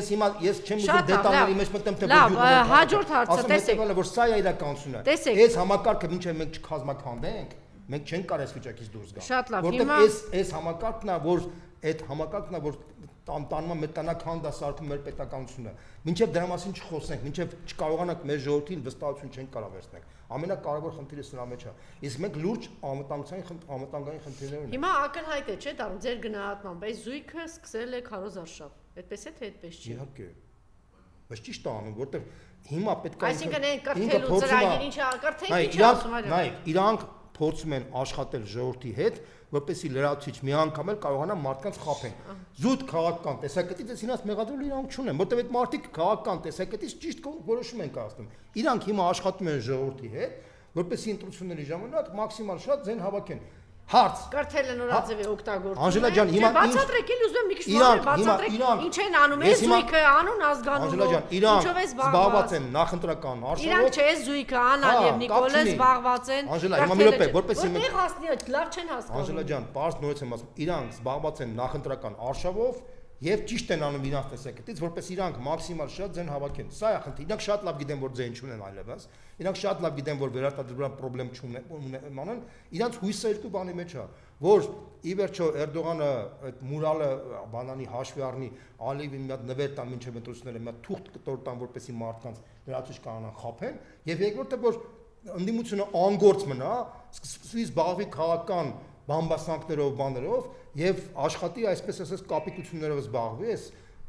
ես չեմ ուզում դետալների մեջ մտնել թե լավ, հաջորդ հարցը տեսեք։ Ասում եմ, որ սա է իրականությունը։ Այս համակարգը մինչև մենք չքազմաքանդենք, մենք չենք կարող այս վիճակից դուրս գալ։ Շատ լավ, հիմա այս համակարգն է, որ այդ համակարգն է, որ տանում է տնական դասարկում մեր պետականությունը։ Մինչև դրա մասին չխոսենք, մինչև չկարողանանք մեր ժողովրդին վստահություն չենք կարող վերցնել։ Ամենակարևոր խնդիրը սրա մեջ է։ Իսկ մենք լուրջ անվտանգային խնդիրներ ունենք։ Հիմա ակնհայտ է, չէ՞, դառնում ձեր գնահատմամբ, այս զույգը սկսել է քարոզարշավ։ Այդպես է թե այդպես չի։ Իհարկե։ Բայց ճիշտ է անում, որտեղ հիմա պետք է Այսինքն այն կրթելու ծրագիր ինչա, կրթենք ինչա ասում արյա։ Նայեք, իրանք փորձում են աշխատել ժողովրդի հետ, որպեսզի լրացուցիչ մի անգամ էլ կարողանան մարդկանց խաբեն։ Զուտ քաղաքական տեսակետից ես իրաց մեղադրել իրանք չունեմ, որտեղ այդ մարդիկ քաղաքական տեսակետից ճիշտ որոշում են կայացնում։ Իրանք հիմա աշխատում են ժողովրդի հետ, որպեսզի ընտրությունների ժամանակ մաքսիմալ շատ ձեն հավաքեն։ Հարց կրթելը նորաձևի օգտագործում։ Անժելա ջան, հիմա բացատրեք, էլ ուզում եմ մի քիչ բացատրեք, ինչ են անում, այս զույգը անուն ազգանունով, ինչով է զբաղված են նախընտրական արշավով։ Իրանք չէ, զույգը Անան եւ Նիկոլը զբաղված են։ Անժելա, հիմա մի րոպե, որպեսզի մենք հասնի, լավ չեն հասկանում։ Անժելա ջան, պարզ նորից եմ ասում, իրանք զբաղված են նախընտրական արշավով եւ ճիշտ են անում իրանք տեսակետից, որպես իրանք մաքսիմալ շատ ձեն հավաքեն։ Սա է խնդիրը։ Իրանք շատ լավ գիտեն, որ ձեն չունեն այլևս։ Իրանք շատ լավ գիտեն, որ վերարտադրության խնդրեմ չունեն։ Իրանք հույսը երկու բանի մեջ է, որ ի վերջո Էրդողանը այդ մուրալը բանանի հաշվի առնի, Ալիևին մի հատ նվեր տան մինչև ընտրությունները, մի հատ թուղթ կտոր տան, որպեսզի մարդկանց լրացուցիչ կարողանան խաբեն, եւ երկրորդը որ ընդդիմությունը անգործ մնա, սկսվի զբաղվի քաղաքական բամբասանքներով, բաներով եւ աշխատի այսպես ասած կապիկություններով զբաղվի, այս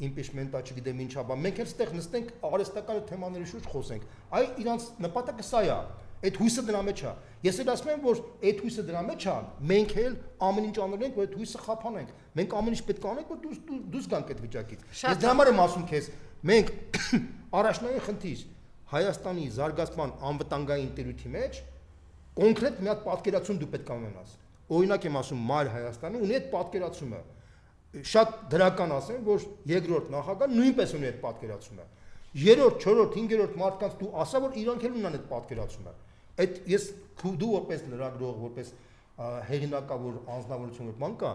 impeachment-ը չգիտեմ ինչա, բան մենք էլ ստեղ նստենք արհեստական թեմաների շուրջ խոսենք։ Այ իրանց նպատակը սա է։ Այդ հույսը դրա մեջ է։ Ես էլ ասում եմ, որ այդ հույսը դրա մեջ է, մենք էլ ամեն ինչ անենք, որ այդ հույսը խափանենք։ Մենք ամեն ինչ պետք է անենք, որ դուրս գանք այդ վիճակից։ Ես դրա համար եմ ասում քեզ, մենք առաջնային խնդիր Հայաստանի զարգացման անվտանգային տիրույթի մեջ կոնկրետ մի հատ պատկերացում դու պետք է ունենաս։ Օրինակ եմ ասում Մայր Հայաստանը ունի այդ պատկերացումը։ Շատ դրական ասեմ, որ երկրորդ նախագահ նույնպես ունի այդ պատկերացումը։ Երրորդ, չորրորդ, հինգերորդ մարդկանց դու ասա, որ իրանք էլ ունեն այդ պատկերացումը։ Այդ ես դու որպես լրագրող, որպես հեղինակավոր անձնավորություն որ բան կա,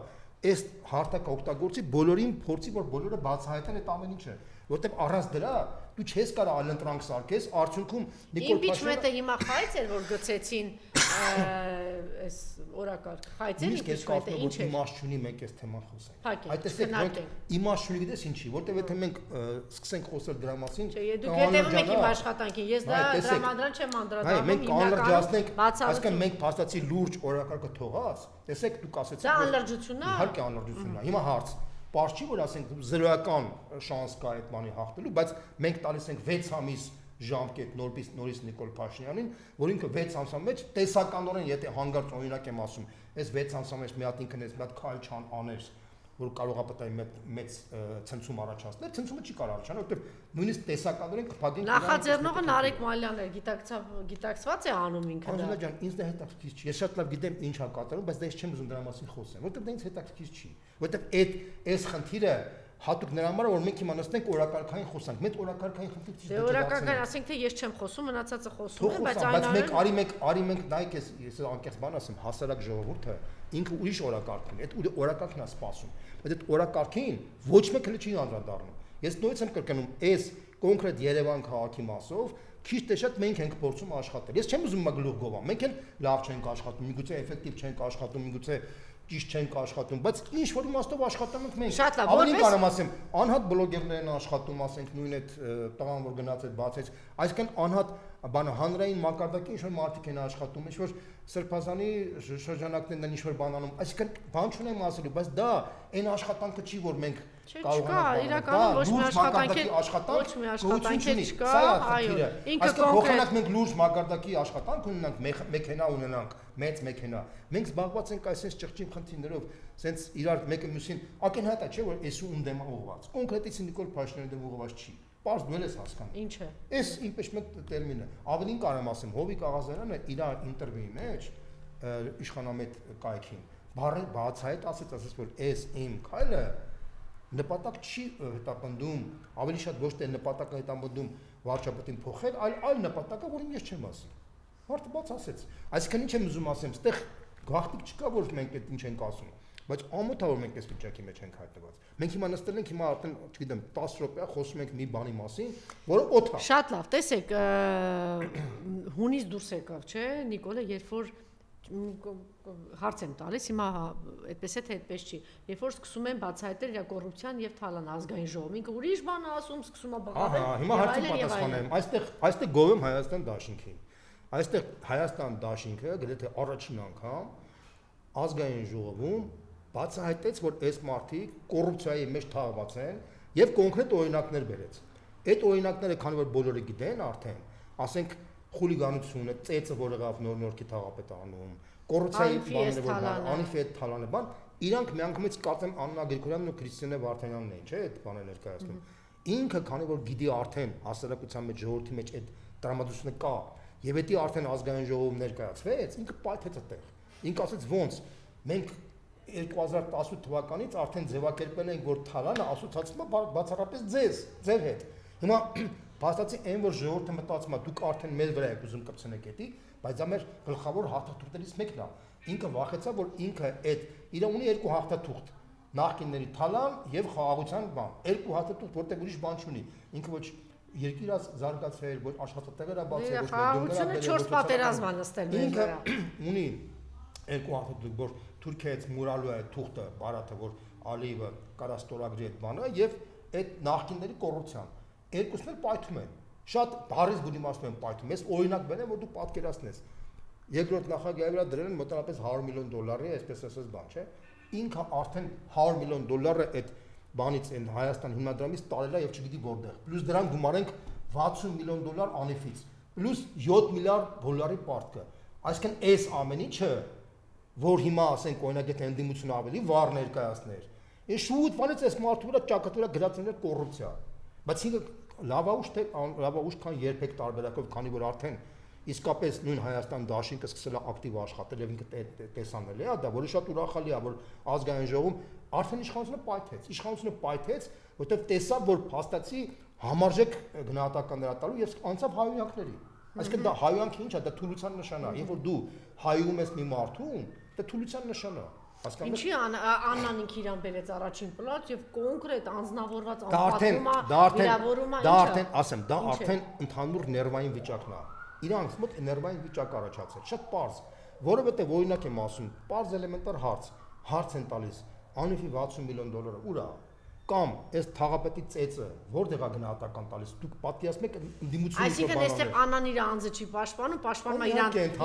այս հարթակը օգտագործի բոլորին փորձի, որ բոլորը բացահայտեն այդ ամեն ինչը, որտեղ առանց դրա դու չես կարող այլընտրանք սարքես, արդյունքում Նիկոլ Իմպիչմենտը հիմա խայծ էր, որ գցեցին այս օրակարգ։ Խայծ էր իմպիչմենտը, ինչ է։ Իմաստ չունի մենք այս թեման խոսենք։ Այդ տեսեք, մենք իմաստ չունի գիտես ինչի, որտեղ եթե մենք սկսենք խոսել դրա մասին, դուք հետևում եք իմ աշխատանքին, ես դա դրամադրան չեմ անդրադառնում, մենք անլրջացնենք, այսինքն մենք փաստացի լուրջ օրակարգը թողած, տեսեք դուք ասեցիք, դա անլրջությունն է։ Իհարկե անլրջությունն է։ Հիմա հարց Պարզ չի որ ասենք զրոյական շանս կա այդ բանի հաղթելու, բայց մենք տալիս ենք 6 ամիս ժամկետ նորից Նիկոլ Փաշինյանին, որ ինքը 6 ամսվա մեջ տեսականորեն, եթե հանգարց օրինակ եմ ասում, այս 6 ամսվա մեջ մի հատ ինքն էս մի հատ քայլ չան աներ, որ կարող է պատահի մեծ ցնցում առաջացնել, ցնցումը չի կարող առաջանալ, որովհետև նույնիսկ տեսականորեն կփակին Նախաձեռնողը Նարեկ Մալյանն էր, գիտակցված է անում ինքը դա։ Անժելա ջան, ինձ դա հետաքրքիր չի։ Ես շատ լավ գիտեմ ինչ է կատարում, բայց դա ես չեմ ուզում դրա մասին խոսեմ, որովհետև դա ինձ հետաքրքիր չի։ Որովհետև այս խնդիրը հատուկ նրա համար որ մենք հիմա նստենք օրակարգային խոսանք, մենք օրակարգային խնդիր չի։ Դե օրակարգային, ասենք թե ես չեմ խոսում, մնացածը խոսում են, բայց այն արի մենք նայեք ես անկեղծ բան ասեմ, հասարակ ժողովուրդը ինքը ուրիշ օրակարգ ունի, այդ օրակարգն է սպասում, բայց այդ օրակարգին ոչ մեկը չի անդրադառնում։ Ես նույնպես եմ կրկնում, այս կոնկրետ Երևան քաղաքի մասով քիչ թե շատ մենք ենք փորձում աշխատել։ Ես չեմ ուզում գլուխ գովամ, մենք էլ լավ չենք աշխատում, միգուցե էֆեկտիվ չենք աշխատում, միգուցե ճիշտ չենք աշխատում, բայց ինչ որ իմաստով աշխատում ենք մենք։ Ավելի կարամ ասեմ, անհատ բլոգերներ են աշխատում, ասենք նույն այդ տղան որ գնաց այդ բացեց, այսինքն անհատ բանը հանրային մակարդակի ինչ որ մարդիկ են աշխատում, ինչ որ սրբազանի շրջանակներն են ինչ որ բան անում, այսինքն բան չունեմ ասելու, բայց դա այն աշխատանքը չի որ մենք կարողանանք իրականում ոչ մի աշխատանք չկա, այո, ինքը կոնկրետ մենք լուրջ մակարդակի աշխատանք ունենանք, մեքենա ունենանք, մեծ մեքենա։ Մենք զբաղված ենք այսպես ճղճին խնդիրներով, սենց իրար մեկը մյուսին ակնհայտ է, չէ՞ որ էս ու դեմ ուղղված։ Կոնկրետից Նիկոլ Փաշինյանի դեմ ուղղված չի։ Պարզ դու ես հասկանում։ Ինչ է։ Էս իմպիչմենտ տերմինը։ Ավելին կարամ ասեմ, Հովիկ Աղազարյանը իր ինտերվյուի մեջ իշխանամետ կայքին բացահայտ ասեց, որ էս իմ քայլը նպատակ չի հետապնդում, ավելի շատ ոչ թե նպատակը հետապնդում վարչապետին փոխել, այլ նպատակը, որին ես չեմ ասի։ Մարդը բաց ասեց։ Այսինքն ինչ եմ ուզում ասեմ, ստեղ գաղտնիք չկա, որ մենք այդ ինչ ենք ասում, բայց ամոթ է որ մենք այս վիճակի մեջ ենք հայտնված։ Մենք հիմա նստել ենք, հիմա արդեն, չգիտեմ, 10 րոպե խոսում ենք մի բանի մասին, որը օդ է։ Շատ լավ, տեսեք, հունից դուրս եկավ, չէ՞, Նիկոլը, երբ որ հարց եմ տալիս, հիմա այդպես է թե այդպես չի։ Երբ որ սկսում են բացահայտել իր կոռուպցիան եւ թալան ազգային ժողով, ինքը ուրիշ բան ասում, սկսում է բղավել։ Հիմա հարցին պատասխանեմ։ Այստեղ գովում Հայաստան դաշինքին։ Այստեղ Հայաստան դաշինքը գրեթե առաջին անգամ ազգային ժողովում բացահայտեց, որ այս մարդիկ կոռուպցիայի մեջ թաղված են եւ կոնկրետ օրինակներ բերեց։ Այդ օրինակները, քանի որ բոլորը գիտեն արդեն, ասենք խուլիգանությունը, ծեծը, որ եղավ նոր-նորքի թաղապետանում, կոռուպցիայի բաները, որ Անիֆի այդ թալանը բան, իրանք միանգամից կարծեմ Աննա Գրիգորյանն ու Քրիստիանե Վարդանյանն էին, չէ՞, այդ բանը ներկայացնում։ Ինքը, քանի որ գիտի արդեն հասարակության մեջ, ժողովրդի մեջ այդ տրամադրությունը կա, եւ դա արդեն ազգային ժողովում ներկայացվեց, ինքը պայթեց այդտեղ։ Ինքը ասեց ոնց մենք 2018 թվականից արդեն ձևակերպել ենք, որ թալանը ասոցիացվում է բացառապես ձեր հետ։ Հիմա փաստացի այն որ ժողովուրդը մտածում է դուք արդեն մեր վրա եք ուզում կպցնեք էդի, բայց դա մեր գլխավոր հաղթաթուղթերից մեկն է։ Ինքը վախեցավ, որ ինքը այդ իր ունի երկու հաղթաթուղթ, նախկինների թալան եւ խաղաղության բան։ Երկու հաղթաթուղթ, որտեղ ուրիշ բան չունի։ Ինքը ոչ երկիրը զարգացրել, ոչ աշխատատեղեր է բացել, ոչ խաղաղությունը 4 պատերազմ է նստել մեր վրա։ Ունի երկու հաղթաթուղթ, որ Թուրքիայից մուրալու է թուղթը, բարաթը, որ Ալիևը կարա ստորագրի այդ բանը եւ այդ նախկինների կոռուպցիան։ Երկուսն էլ պայթում են։ Շատ բարից գուդիմացնում են պայթում։ Ես օրինակ բերեմ, որ դու պատկերացնես։ Երկրորդ նախագահի վրա դրել են մոտավորապես $100 միլիոն, այսպես ասած բան, չէ՞։ Ինքը արդեն $100 միլիոն այդ բանից են Հայաստան հիմնադրամից տարել է եւ չգիտի որտեղ։ Պլյուս դրան գումարենք $60 միլիոն Անիֆից, պլյուս $7 միլիարդ պարտքը։ Այսինքն այս ամեն ինչը, որ հիմա ասենք օրինակ եթե ընդդիմությունը ավելի վառ ներկայացներ, այս շուտ բանից այս մարդու վրա ճակատուրա գրածներ կոռուպցիա։ Բայց ինքը լավաուշ թե լավաուշ քան երբեք տարբերակով, քանի որ արդեն իսկապես նույն Հայաստան դաշինքը սկսել է ակտիվ աշխատել եւ ինքը տեսանել է, դա որը շատ ուրախալի է, որ ազգային ժողովում արդեն իշխանությունը պայթեց, որտեղ տեսավ, որ փաստացի համարժեք գնահատականներ տալու եւ անցավ հայհոյանքների։ Այսինքն դա հայհոյանքը ինչ է, դա թուլության նշան է, երբ որ դու հայում ես մի մարդուն, դա թուլության նշան է։ Ինչի Աննան ինքը իրան բերեց առաջին պլան եւ կոնկրետ անձնավորված անպատումը, վիրավորումը դա արդեն, ասեմ, դա արդեն ընդհանուր ներվային վիճակն է։ Իրանց մոտ ներվային վիճակ առաջացել, շատ པարզ, որովհետեւ օրինակ եմ ասում, པարզ էլեմենտար հարց են տալիս, Անիֆի $60 միլիոն ուր է, կամ այս թաղապետի ծեծը որտեղ է գնահատական տալիս, դուք պատկերացնում եք ընդդիմությունը։ Այսինքն այստեղ Աննան իր անձը չի պաշտպանում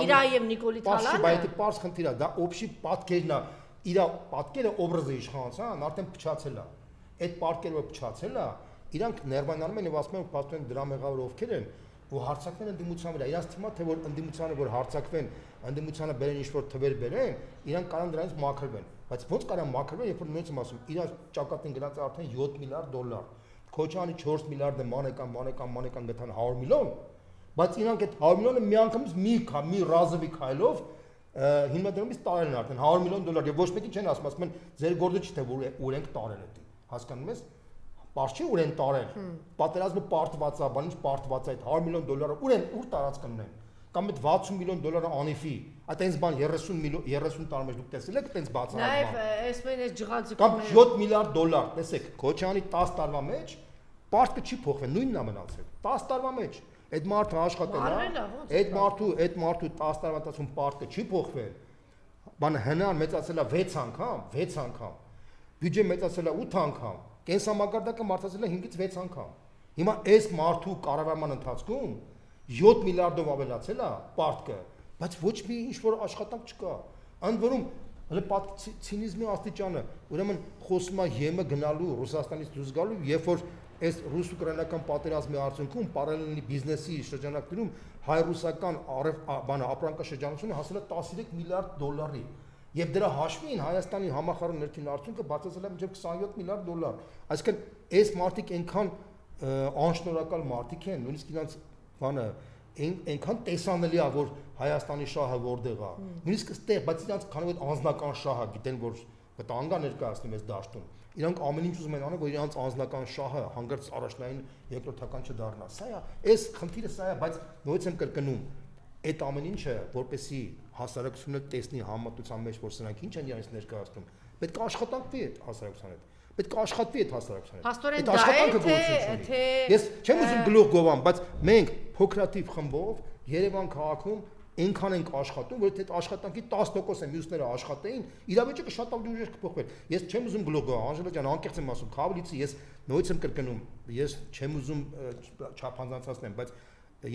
իրա եւ Նիկոլի Թալանը։ Բայց դա པարզ խնդիր է, դա օբշի պատկերն է, իր պատկերը օբրազը իշխանության արդեն փչացել է։ Այդ պատկերը փչացել է, իրանք ներվայնանում են եւ ասում են, պատմեն դրա մեղավոր ովքեր են, ու հարցակվեն ընդդիմության վրա։ Իրանց թիմա թե որ ընդդիմությանը որ հարցակվեն, ընդդիմությանը բերեն ինչ-որ թվեր բերեն, իրանք կարան դրանից մաքրվեն։ Բայց ո՞նց կարան մաքրվել, երբ որ նույնիսկ եմ ասում, իրանց ճակատին գնաց արդեն $7 միլիարդ։ Քոչյանի 4 միլիարդը մանեկան գտան 100 միլիոն, բայց իրանք այդ 100 միլիոնը միանգամից մի ռազովի քայլով հիմնադրամից տարել են արդեն $100 միլիոն եւ ոչ մեկի չեն ասում են ձեր գործը չի թե որ ենք տարել դա։ Հասկանում ես։ Պարզ չի ուր են տարել։ Պատերազմը պարտված է, բան ինչ պարտված է այդ $100 միլիոն ուր տարած կնեն։ Կամ այդ $60 միլիոն Անիֆի, այտենց բան 30 տարի մեջ դուք տեսել եք այտենց բացառակ։ Նաեւ այս մեն այս ջղաձիկը կամ $7 միլիարդ, տեսեք, Քոչյանի 10 տարվա մեջ պարտքը չի փոխվել, նույնն է մնացել։ 10 տարվա մեջ այդ մարդը աշխատել է, այդ մարդու 10 տարվա ընթացքում պարտքը չի փոխվել։ Բանը հնան մեծացել է 6 անգամ, բյուջե մեծացել է 8 անգամ, կենսամակարդակը մարդացել է 5-ից 6 անգամ։ Հիմա այս մարդու կառավարման ընթացքում 7 միլիարդով ավելացել է պարտքը, բայց ոչ մի ինչ-որ աշխատանք չկա։ Ընդ որում հələ ցինիզմի աստիճանը, ուրեմն խոսում է ԵՄ գնալու Ռուսաստանից դուրս գալու, երբ որ այս ռուս-ուկրաինական պատերազմի արդյունքում պարալելի բիզնեսի շրջանակներում հայ-ռուսական ապրանքաշրջանությունը հասել է $13 միլիարդ, եւ դրա հաշվին Հայաստանի համախառն ներքին արդյունքը բացացել է մինչեւ $27 միլիարդ։ Այսինքն այս մարդիկ այնքան անշնորհակալ մարդիկ են, նույնիսկ իրանց բանը այնքան տեսանելի է, որ Հայաստանի շահը որտեղ է։ Նույնիսկ այստեղ, բայց իրանց քանի որ անձնական շահը գիտեն, որ վտանգ է ներկայացնում այս դաշտում, իրանք ամեն ինչ ուզում են անել, որ իրանց անձնական շահը հանգարց առաջնային երկրորդական չդառնա։ Սա է, այս խնդիրը սա է, բայց նույնիսկ եմ կրկնում, այդ ամեն ինչը, որպեսի հասարակությունը տեսնի համատության մեջ, որ սրանք ինչ են իրենց ներկայացնում, պետք է աշխատանքի այդ հասարակության հետ։ Պետք է աշխատվի այդ հասարակության հետ։ Այդ աշխատանքը գործում չունի։ Ես չեմ ուզում գլուխ գովամ, բայց մենք փոքրաթիվ խմբով Երևան քաղաքում այնքան ենք աշխատում, որ այդ աշխատանքի 10% է մյուսները աշխատեին, իրավիճակը շատ ավելի ուժեղ կփոխվեր։ Ես չեմ ուզում գլուխ գովամ, Անժելա ջան, անկեղծ եմ ասում, Քավլիցի ես նույնիսկ եմ կրկնում, ես չեմ ուզում չափանցացնեմ, բայց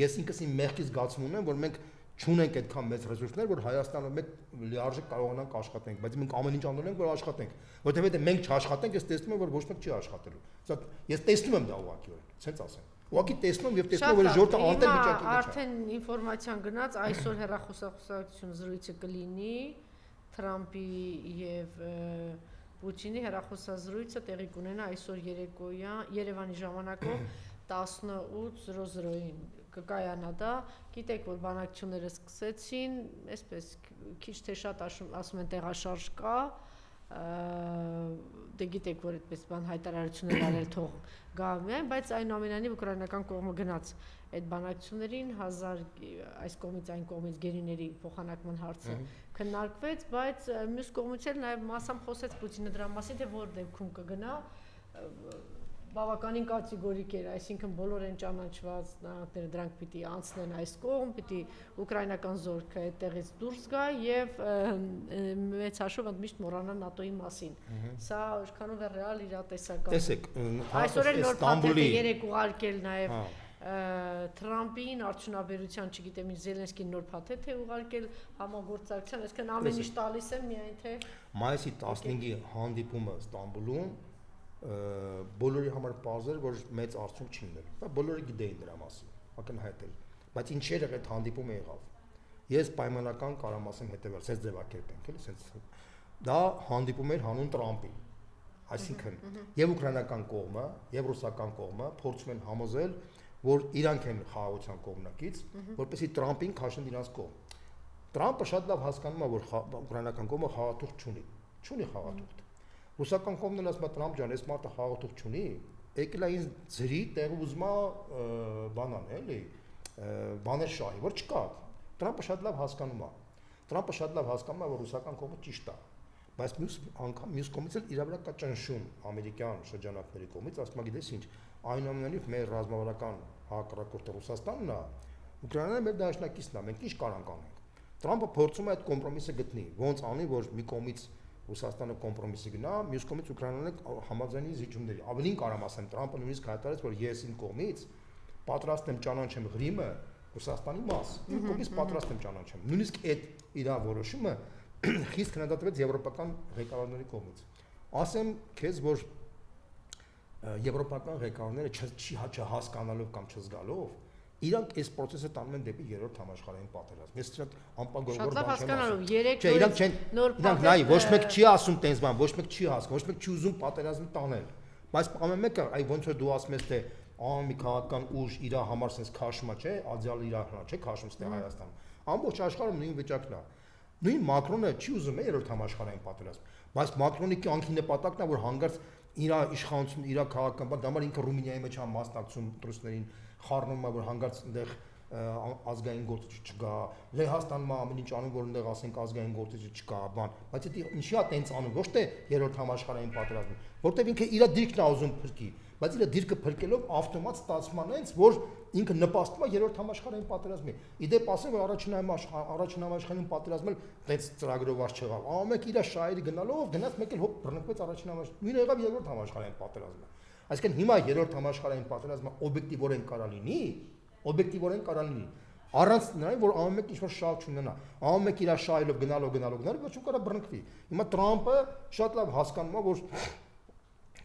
ես ինքս իմ մեղքի զգացում ունեմ, որ մենք չունենք այդքան մեծ ռեսուրսներ, որ Հայաստանը մեկ լիարժեք կարողանանք աշխատենք, բայց մենք ամեն ինչ անում ենք, որ աշխատենք, որտեղ եթե մենք չաշխատենք, ես տեսնում եմ, որ ոչ մեկ չի աշխատելու։ Սա ես տեսնում եմ դա ուղղակիորեն, ցենց ասեմ։ Ուղղակի տեսնում եւ տեսնում որ ժողովուրդը անտեր վիճակի մեջ է։ Արդեն ինֆորմացիան գնաց, այսօր հեռախոսակցություն զրույցը կլինի Թրամփի եւ Պուտինի հեռախոսազրույցը տեղի կունենա այսօր երեկոյան Երևանի ժամանակով 18:00-ին կկայանա դա։ Գիտեք, որ բանակցությունները սկսեցին, այսպես քիչ թե շատ ասում են տեղաշարժ կա, դե գիտեք, որ այդպես բան հայտարարություններ արել թող գա միայն, բայց այնուամենայնիվ ուկրաինական կողմը գնաց այդ բանակցություններին, այս կողմից այն կողմից գերիների փոխանակման հարցը քննարկվեց, բայց մյուս կողմից էլ նաև մասամբ խոսեց Պուտինը դրա մասին, թե որ դեպքում կգնա, բավականին կատեգորիկ էր, այսինքն բոլոր են ճանաչված նահանգները դրանք պիտի անցնեն այս կողմ, պիտի ուկրաինական զորքը այդտեղից դուրս գա եւ մեծ հաշվով ընդմիշտ մոռանան ՆԱՏՕ-ի մասին։ Սա որքանով է ռեալ իրատեսական։ Տեսեք, այսօր էլ նոր փաթեթ երեք ուղարկել նաեւ Թրամփին արդյունաբերության, չգիտեմ, Զելենսկին նոր փաթեթ է ուղարկել համագործակցության, այսինքն ամեն ինչ տալիս են միայն թե մայիսի 15-ի հանդիպումը Ստամբուլում բոլորի համար պարզ էր, որ մեծ արդյունք չի լինել։ Դա բոլորը գիտեին դրա մասին, ակնհայտ էր։ Բայց ինչեր այդ հանդիպումը եղավ։ Ես պայմանական կարամ ասեմ հետևյալ, sense ձևակերպենք, էլի, sense դա հանդիպում էր հանուն Տրամփի։ Այսինքն, եւ ուկրաինական կողմը, եւ ռուսական կողմը փորձում են համոզել, որ իրանք են խաղաղության կողմնակից, որպեսզի Տրամպին քաշեն իրանց կողմ։ Տրամպը շատ լավ հասկանում է, որ ուկրաինական կողմը խաղաղություն չունի խաղաղություն։ Ռուսական կողմն էլ ասում է Տրամպ ջան, այս մարդը խաղաղություն չունի, եկել է ինձ ձրի տեղ ուզում է բանան էլի, բաներ շահի, որ չկա։ Տրամպը շատ լավ հասկանում է, որ ռուսական կողմը ճիշտ է, բայց մյուս կողմից էլ իր վրա կա ճնշում ամերիկյան շրջանակների կողմից, ասում է գիտես ինչ, այնուամենայնիվ մեր ռազմավարական հակառակորդը Ռուսաստանն է, Ուկրաինան մեր դաշնակիցն է, մենք ինչ կարանք անենք։ Տրամպը փորձում է այդ կոմպրոմիսը գտնի, ոնց անի, որ մի կողմից Ռուսաստանը կոմպրոմիսի գնա, մյուս կողմից Ուկրաինան համաձայնի զիջումների։ Ավելին կարամ ասեմ, Տրամպը նույնիսկ հայտարարեց, որ ես իմ կողմից պատրաստ եմ ճանաչեմ Ղրիմը Ռուսաստանի մաս։ Իմ կողմից պատրաստ եմ ճանաչեմ։ Նույնիսկ այդ իր որոշումը խիստ քննադատվեց եվրոպական ղեկավարների կողմից։ Ասեմ քեզ, որ եվրոպական ղեկավարները չհասկանալով կամ չզգալով իրանք այս process-ը տանում են դեպի երրորդ համաշխարհային պատերազմ։ Ես շատ անպայման բան չեմ ասում։ Չէ, իրանք նայ, ոչ մեկ չի ասում տենց բան, ոչ մեկ չի հասկանում, ոչ մեկ չի ուզում պատերազմ տանել։ Բայց ամեն մեկը, այ ոնց որ դու ասում ես, թե մի քաղաքական ուժ իր համար sense քաշումա, չէ, ադյալ իր հանա, չէ, քաշում ստե Հայաստան։ Ամբողջ աշխարհում նույն վիճակն է։ Նույն Մակրոնը չի ուզում է երրորդ համաշխարհային պատերազմ, բայց Մակրոնի կյանքի նպատակն է, որ հանգարց իր իշխանություն, իր քաղաքական, դա համար ինքը Ռումինիայի մեջ մասնակցում ռուսներին խառնում է, որ հանգարց այնտեղ ազգային գործիչ չկա, Լեհաստանում ամեն ինչ անում, որ այնտեղ ասենք ազգային գործիչ չկա, բան, բայց դա ինչի է տենց անում, ոչ թե երրորդ համաշխարհային պատերազմը, որտեղ ինքը իր դիրքն է ուզում փրկի, բայց իր դիրքը փրկելով ավտոմատ ստացվում է այնց, որ ինքը նպաստում է երրորդ համաշխարհային պատերազմի։ Իդեպ ասեմ, որ առաջին համաշխարհային պատերազմը տենց ծրագրով չեղավ։ Ամեն մեկ իր շահերի գնալով գնաց մեկ էլ հոп բռնկվեց առաջին համաշխարհային։ Նույնը եղավ երրորդ համաշխարհային պատերազմը։ Այսինքն հիմա երրորդ համաշխարհային պատերազմը օբյեկտիվորեն կարա լինի, առանց նրան, որ ամեն մեկ ինչ-որ շահ չունենա, ամեն մեկ իր շահելով գնալով, վերջում կարա բռնկվի։ Հիմա Տրամպը շատ լավ հասկանում է, որ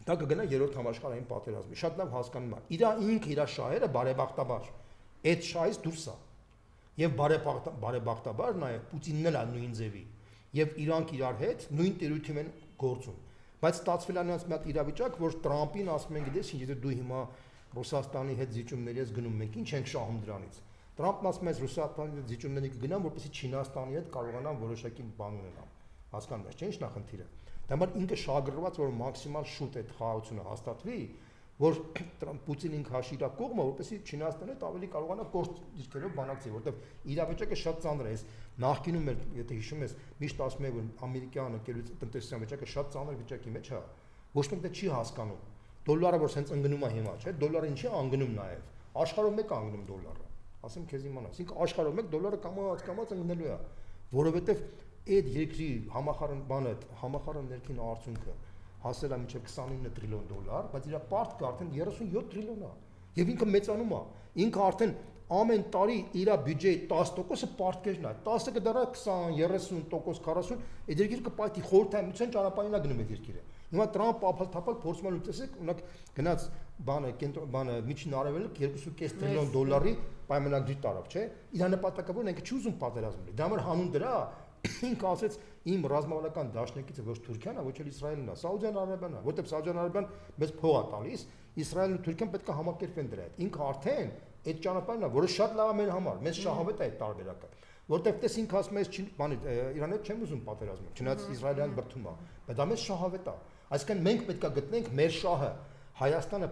դա կգնա երրորդ համաշխարհային պատերազմի, շատ լավ հասկանում է։ Իր շահերը բարեբախտաբար այդ շահից դուրս է։ Եվ բարեբախտաբար նաև Պուտինն էլ է նույն ձևի, եւ իրանք իրար հետ նույն տերությունում են գործում։ Բայց ստացվել է նրանց մի հատ իրավիճակ, որ Տրամպին ասում են, գիտես, եթե դու հիմա Ռուսաստանի հետ զիջումների ես գնում, մենք ինչ ենք շահում դրանից։ Տրամպն ասում է, Ռուսաստանի հետ զիջումների կգնամ, որպեսզի Չինաստանի հետ կարողանան որոշակի բան ունենալ։ Հասկանում ես, չէ՞, ինչն է խնդիրը։ Դա համար ինքը շահագրգռված, որ մաքսիմալ շուտ այդ խաղաղությունը հաստատվի, որ Պուտինին քաշի իր կողմը, որպեսզի Չինաստանը հետ ավելի կարողանա կորտ դիրքերով բանակցի, որտեղ իրավիճակը շատ ծանր է։ Նախկինում էլ, եթե հիշում ես, միշտ ասում եմ, որ ամերիկյան տնտեսության վիճակը շատ ծանր վիճակի մեջ է։ Ոչ մեկ դա չի հասկանում։ Դոլարը որ սենց ընկնում է հիմա, չէ՞, դոլարը ինչի է անգնում նաև։ Աշխարհում մեկ է անգնում դոլարը։ Ասեմ քեզ իմանաս, ինքը աշխարհում մեկ դոլարը կամած ընկնելու է, որովհետև այդ երկրի համախառն ներքին արդյունքը հասել է մինչև 29 տրիլիոն դոլար, բայց իր պարտքը արդեն 37 տրիլիոն է։ Եվ ինքը մեծանում է։ Ինքը արդեն ամեն տարի իր բյուջեի 10%-ը պարտքերն է։ 10-ը կդառնա 20, 30%, 40, այդ երկիրը կպայթի խորհրդային ճանապարհին է գնում այդ երկիրը։ Հիմա Տրամպը ափալ-թափալ փորձում է լուծել, օրինակ գնաց բանը միջին արևելք 2.5 տրիլիոն դոլարի պայմանագրի տարավ, չէ՞։ Իր նպատակը որ ինքը չի ուզում պատերազմ լինի։ Դա համար հանուն դրա ինքը ասեց իմ ռազմավարական դաշնակիցը ոչ Թուրքիան է, ոչ էլ Իսրայելն է, Սաուդյան Արաբիան է, որտեղ Սաուդյան Արաբիան մեծ փող է տալիս, Իսրայելն ու Թուրքիան պետք է համակերպեն դրա հետ։ Ինքը արդեն այդ ճանապարհն է, որը շատ լավ է մեր համար, մեծ շահավետ է այդ տարբերակը, որտեղ տես ինքը ասում է, Իրանի հետ չեմ ուզում պատերազմել, չնայած Իսրայելյան բրդում է, բայց դա մեծ շահավետ է։ Այսինքն մենք պետք է գտնենք մեր շահը, Հայաստանը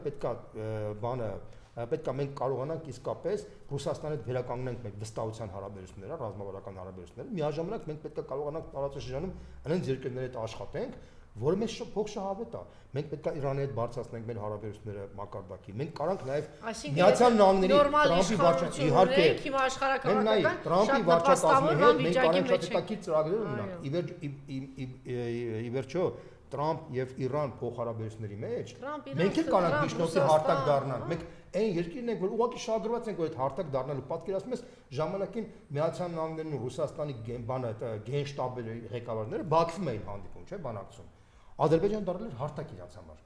պետք է մենք կարողանանք իսկապես Ռուսաստանի հետ վերականգնենք մեր վստահության հարաբերությունները, ռազմավարական հարաբերությունները, միաժամանակ մենք պետք է կարողանանք տարածաշրջանում այնց երկրների հետ աշխատենք, որը մեզ փող շահավետ է։ Մենք պետք է Իրանի հետ բարձրացնենք մեր հարաբերությունները մակարդակի։ Մենք կարանք նաև Միացյալ Նահանգների Տրամպի վարչակազմի, իհարկե, հիմա աշխարհակաղակական Տրամպի վարչակազմի հետ մենք կարող ենք շատ հետաքրքիր ծրագրեր ունենալ։ Ի վերջո Տրամպ եւ Իրան փոխհարաբերությունների մեջ մենք էլ կարող ենք միջնորդի հարթակ դառնալ։ Մենք այն երկիրն ենք, որ ուղղակի շահագրգռված ենք, որ այդ հարթակ դառնալու պատկերացնում ես ժամանակին Միացյալ Նահանգներն ու Ռուսաստանի գենշտաբի ղեկավարները Բաքվում էին հանդիպում, չէ՞, բանակցում։ Ադրբեջան դառել էր հարթակ իրաց համար։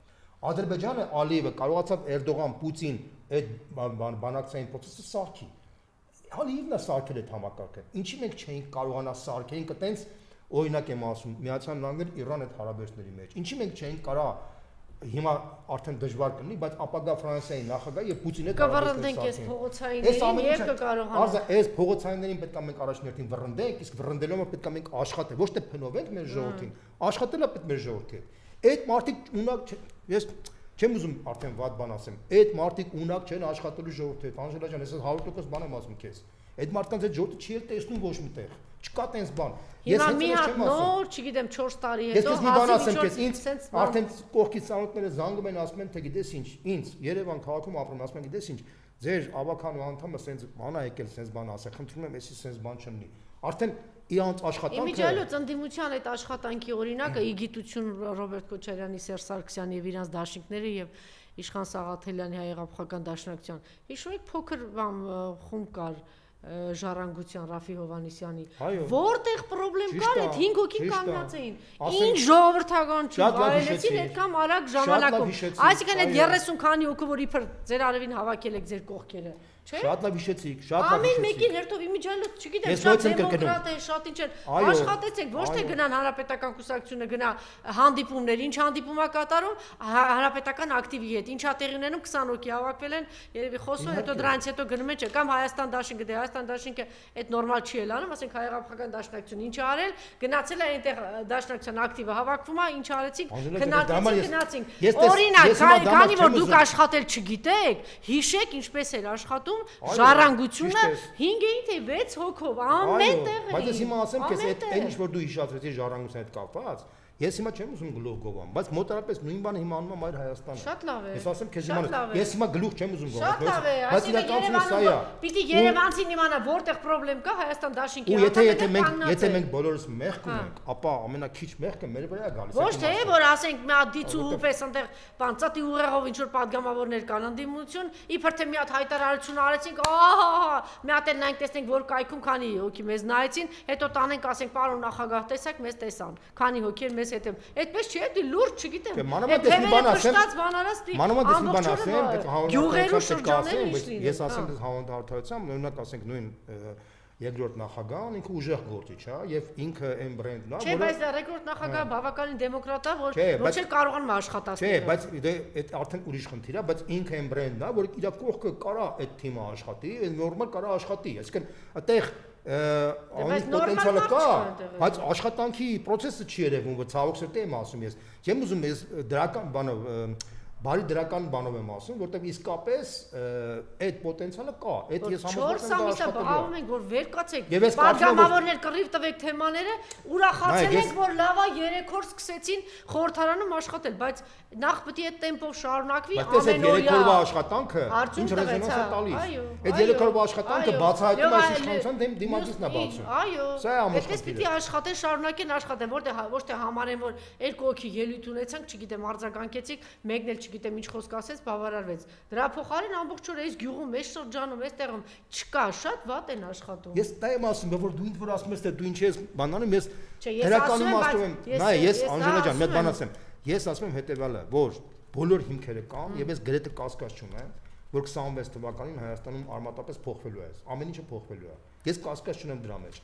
Ադրբեջանը Ալիևը կարողացավ Էրդողան, Պուտին այդ բանակցային process-ը սարքի։ Ալիևն է սարքել այդ համակարգը։ Ինչի մենք չէինք կարողանա սարքել, ինքը տենց օրինակ եմ ասում, Միացյալ Նահանգներ Իրան այդ հարաբերությունների մեջ։ Ինչի մենք չէինք կարա հիմա արդեն դժվար կլինի, բայց ապագա Ֆրանսիայի նախագահ եւ Պուտինը կվռնդենք այս փողոցայիններին եւ կկարողանանք։ Արզա, այս փողոցայիններին պետք է մենք առաջնորդին վռնդենք, իսկ վռնդելով պետք է մենք աշխատենք, ոչ թե փնովենք մեր ժողովրդին, աշխատելը պետք մեր ժողովրդին։ Այդ մարդիկ ունակ ես չեմ ուզում արդեն վատ բան ասեմ։ Այդ մարդիկ ունակ չեն աշխատելու ժողովրդի հետ։ Անժելա ջան, ես 100% բան եմ ասում քեզ։ Այդ մարդկանց այդ ժողովուրդը չի էլ տեսնում ոչ մի տեղ։ Չկա տենց բան։ Ես մի հատ նոր, չգիտեմ, 4 տարի հետո հազիվ մի բան ասեմ քեզ, ինձ արդեն կողքից ծանոթները զանգում են, ասում են, թե գիտես ինչ, ինձ Երևան քաղաքում ապրում, ասում են, գիտես ինչ, ձեր ավականու անդամը սենց բան ա եկել, սենց բան ասա, խնդրում եմ, էսի սենց բան չլինի։ Արդեն իրանց աշխատանքը Իմիջիայլոց ընդդիմության այդ աշխատանքի օրինակը Իգիտություն Ռոբերտ Քոչարյանի, Սերժ Սարգսյանի եւ իրանց դաշինքները եւ Իշխան Սաղաթելյանի հայ-հեղափոխական դաշնակցության։ Հիշում եք փոքր խումբ կար Ժառանգության Ռաֆի Հովհաննիսյանի, որտեղ խնդրեմ կար, այդ 5 հոգին կանգնած էին։ Ինչ ժողովրդական չի, վայելեցին այդքան արագ ժամանակում։ Այսինքն այդ 30 քանի հոգու, որ իբր ձեր արևին հավաքել եք ձեր կողքերը, չէ՞։ Շատ լավ հիշեցիք, շատ լավ հիշեցիք։ Ամեն մեկին հերթով իմիջիայլոց, չգիտեմ, շատ դեմոկրատ է, շատ ինչ են։ Աշխատեցեք, ոչ թե գնան հանրապետական կուսակցությունը գնա հանդիպումներ, ինչ հանդիպում է կատարում հանրապետական ակտիվի հետ։ Ինչա տեղի ունենում 20 հոգի հավաքվել են, երևի խոսում, հետո դրանից հետո գնում են, չէ, կամ Հայաստան դաշինքը, դե Հայաստան դաշինքը այդ նորմալ չի էլ անում, ասենք հայ-հեղափոխական դաշնակցությունը ինչ արել, գնացել է այնտեղ դաշնակցության ակտիվը հավաքվում է, ինչ արեցինք, գնացինք։ Օրինակ, քանի որ դուք աշխատել չգիտեք, հիշեք ինչպես էր աշխատում Ժառանգությունը 5-ին թե 6 հոգով ամեն տեղ էին։ Բայց ես հիմա ասեմ քեզ, այդ ինչ որ դու հիշացրեցի Ժառանգության հետ կապված, ես հիմա չեմ ուզում գլուխ գովամ, բայց մոտարապես նույն բանը հիմա անում եմ այլ Հայաստանը։ Շատ լավ է։ Ես ասեմ քեզ հիմա, ես հիմա գլուխ չեմ ուզում գովել, բայց իրականությունը սա է։ Պիտի Երևանցին իմանա որտեղ խնդրեմ կա Հայաստան դաշինքի հետ։ Եթե մենք բոլորս մեղք ունենք, ապա ամենակիչ մեղքը մեր վրա է գալիս։ Ոչ թե որ ասենք մի հատ դիցու պես այնտեղ բան ծտի ուղեղով ինչ որ падգամավորներ կան ընդդիմություն, իբր թե մի հատ հայտարարություն արեցինք, ահա, մի հատ էլ նայենք տեսնենք որ կայքում քանի հոգի մեզ նայեցին, հետո տանենք ասենք պարոն նախագահ տեսակ մեզ տեսան, քանի հոգի են մեզ հետև։ Այդպես չէ, դի լուրջ չգիտեմ։ Գյուղերու շրջաններում ես ասեմ հավանդարտությամբ օրինակ ասենք նույն երկրորդ նախագահն ինքը ուժեղ գործիչ է եւ ինքը այն բրենդն է, որը Չէ, բայց դա երկրորդ նախագահը բավականին դեմոկրատ է, որ ոչ էլ կարողանում աշխատացնել։ Չէ, բայց այդ արդեն ուրիշ խնդիր է, բայց ինքը այն բրենդն է, որ իր կողքը կարա այդ թիմը աշխատի, նորմալ կարա աշխատի, այսինքն այդտեղ պոտենցիալը կա, բայց աշխատանքի process-ը չի երևում, որ ցավոք սրտի եմ ասում ես։ Չեմ ուզում ես դրական բանը բարի դրական բանով եմ ասում, որտեղ իսկապես այդ պոտենցիալը կա։ Այդ ես համոզված եմ դա աշխատելու է։ 4 ամիս է բաղում ենք, որ վեր կացեք։ Պատգամավորներ կռիվ տվեք թեմաները, ուրախացել ենք, որ լավա 3 օր սկսեցին խորհրդարանում աշխատել, բայց նախ պետք է այդ տեմպով շարունակվի ամենօրյա։ Այդ 3 օրվա աշխատանքը ինչ ռեզոնանս է տալիս։ Այդ 3 օրվա աշխատանքը բացահայտում է իշխանության դիմակիցն է բացում։ Այո։ Սա է ամուսնությունը։ Այդպես պիտի աշխատեն, շարունակեն աշխատեն, որտեղ ոչ թե համարեն, որ 2 հոգի ելույթ ունեցանք, չգիտեմ, արձագանքեցիք, մեկն էլ չգիտեմ ինչ խոսք ասեց, բավարարվեց։ Դրա փոխարեն ամբողջ օրը այս գյուղում, այս շրջանում, այս տեղում չկա, շատ վատ են աշխատում։ Ես դա եմ ասում, որ դու ինձ որ ասում ես, թե դու ինչ ես բանանում, ես հերականում ասում եմ, նայ, ես Անժելա ջան, մեկ բան ասեմ։ Ես ասում եմ հետեւյալը, որ բոլոր հիմքերը կան եւ ես գրեթե կասկած չունեմ, որ 26 թվականին Հայաստանում արմատապես փոխվելու է, ամեն ինչը փոխվելու է։ Ես կասկած չունեմ դրա մեջ։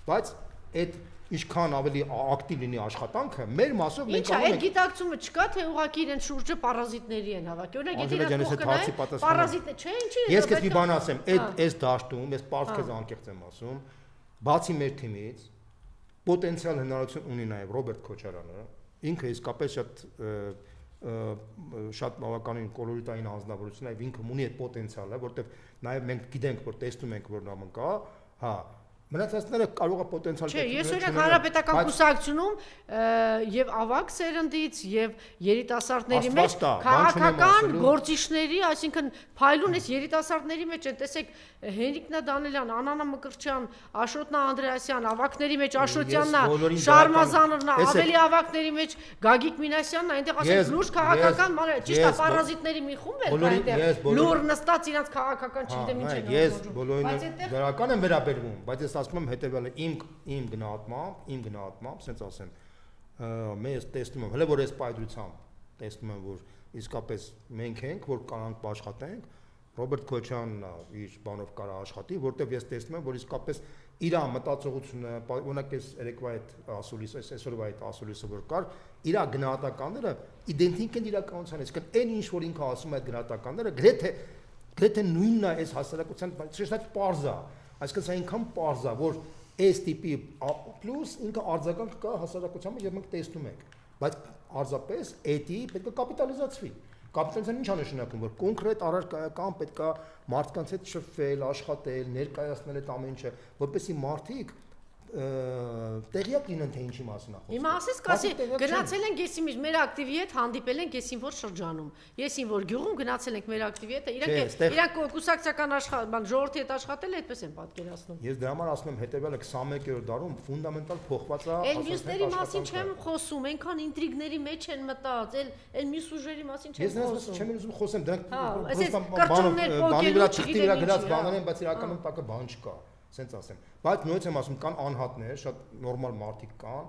Բայց այդ ինչքան ավելի ակտիվ լինի աշխատանքը, մեր մասով մենք կարող ենք։ Ինչ է, այդ գիտակցումը չկա, թե ուղղակի իրեն շուրջը պարազիտների են հավաքի։ Օրինակ, եթե իրենք կողքնային պարազիտներ, չէ, ինչի՞։ Ես քեզ մի բան ասեմ, այս դաշտում, ես պարզ քեզ անկեղծ եմ ասում, բացի մեր թիմից, պոտենցիալ հնարավորություն ունի նաև Ռոբերտ Քոչարյանը, ինքը իսկապես շատ բավականին կոլորիտային անձնավորություն է, ինքը ունի այդ պոտենցիալը, որտեղ նաև մենք գիտենք, որ տեսնում ենք, որ նա մնկա, հա Մնացածները կարող է պոտենցիալ Չէ, ես օրինակ հանրապետական կուսակցությունում եւ ավագ սերնդից եւ երիտասարդների մեջ քաղաքական գործիչների, այսինքն փայլուն էս երիտասարդների մեջ են, տեսեք Հենրիկ Դանելյան, Անանա Մկրտչյան, Աշոտ Անդրեասյան, ավագների մեջ Աշոտյանն է, Շարմազանովն է, ավելի ավագների մեջ Գագիկ Մինասյանն է, այնտեղ ասենք լուրջ քաղաքական, ճիշտ է, պարազիտների մի խումբ է այնտեղ, լուր նստած իրաց քաղաքական չգիտեմ ինչ են։ Ես բոլորին դրական եմ վերաբերվում, բայց ես ասում եմ հետեւյալը իմ գնահատմամբ, ասենց ասեմ, մեզ տեսնում եմ, հələ որ այս պայծրությամբ տեսնում եմ, որ իսկապես մենք ենք, որ կանանք աշխատենք, Ռոբերտ Քոչյանն իր բանով կարա աշխատի, որտեղ ես տեսնում եմ, որ իսկապես իր մտածողությունը, օրինակ այս երեկվա այդ ասուլիս, այսօրվա այդ ասուլիսը որ կար, իր գնահատականները իդենտիկ են իրականության, այսինքն այն ինչ որ ինքը ասում է այդ գնահատականները, գրեթե նույնն է այս հասարակության, շեշտած պարզ է, այսինքն սա այնքան պարզ է, որ այս տիպի պլյուս ինքը արձագանք կա հասարակության մեջ եւ մենք տեսնում ենք, բայց արձապես էդի պետք է կապիտալիզացվի։ Կապիտալիզացիան ինչ է նշանակում, որ կոնկրետ առարկայական պետք է մարդկանց հետ շփվել, աշխատել, ներկայացնել այդ ամեն ինչը, որպեսզի մարդիկ տեղյակ լինեն թե ինչի մասին է խոսքը։ Հիմա ասես կասի գնացել ենք եսի մեր ակտիվի հետ հանդիպել ենք եսին որ շրջանում, եսին որ գյուղում գնացել ենք մեր ակտիվի հետ, իրանք կուսակցական ժողովրդի հետ աշխատել այդպես են պատկերացնում։ Ես դրա համար ասում եմ հետեւյալը 21-րդ դարում ֆունդամենտալ փոխված է։ Այն մյուսների մասին չեմ խոսում, այնքան ինտրիգների մեջ են մտած, այլ մյուս ուժերի մասին չեմ խոսում։ Ես չեմ ուզում խոսեմ, դրանք բաներ են, բայց իրականում տակը բան չկա։ Սենց ասեմ, բայց նույնպես եմ ասում կան անհատներ, շատ նորմալ մարդիկ կան,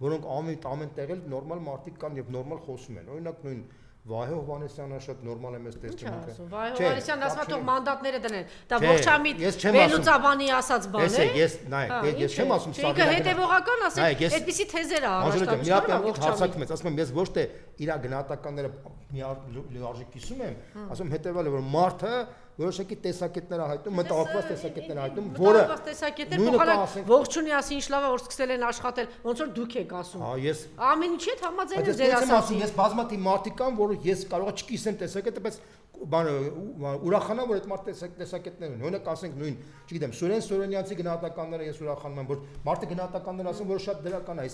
որոնք ամեն տեղել նորմալ մարդիկ կան եւ նորմալ խոսում են։ Օրինակ նույն Վահե Հովհաննիսյանը շատ նորմալ եմ տեսնում ինքը։ Վահե Հովհաննիսյանն ասում է թող մանդատները դնեն։ Դա ողջամիտ Վելուծաբանի ասած բան է։ Ես չեմ ասում սա։ Ինքը հետևողական ասեք, այդպիսի թեզեր է առաջ հարցակում ես, ասում եմ ես ոչ թե իր գնահատականները լիարժեք կիսում եմ, ասում հետեւալը որ մարդը որոշակի տեսակետներ հայտնում, մտահոգված տեսակետներ հայտնում, որը տեսակետներ փոխանակ ողջունի ասի ինչ լավ է որ սկսել են աշխատել, ոնց որ դուք եք ասում։ Ես ամեն ինչի հետ համաձայն եմ ձեր ասածին։ Ես բազմաթիվ մարդիկ կան, որ ես կարող եմ չկիսեմ տեսակետը, բայց բանը ուրախանամ, որ այդ մարդ տեսակետներ են։ Օրինակ ասենք նույն, չգիտեմ, Սուրեն Սուրենյանցի գնահատականները ես ուրախանում եմ, որ մարդը գնահատականներ ասում, որ շատ դրական է,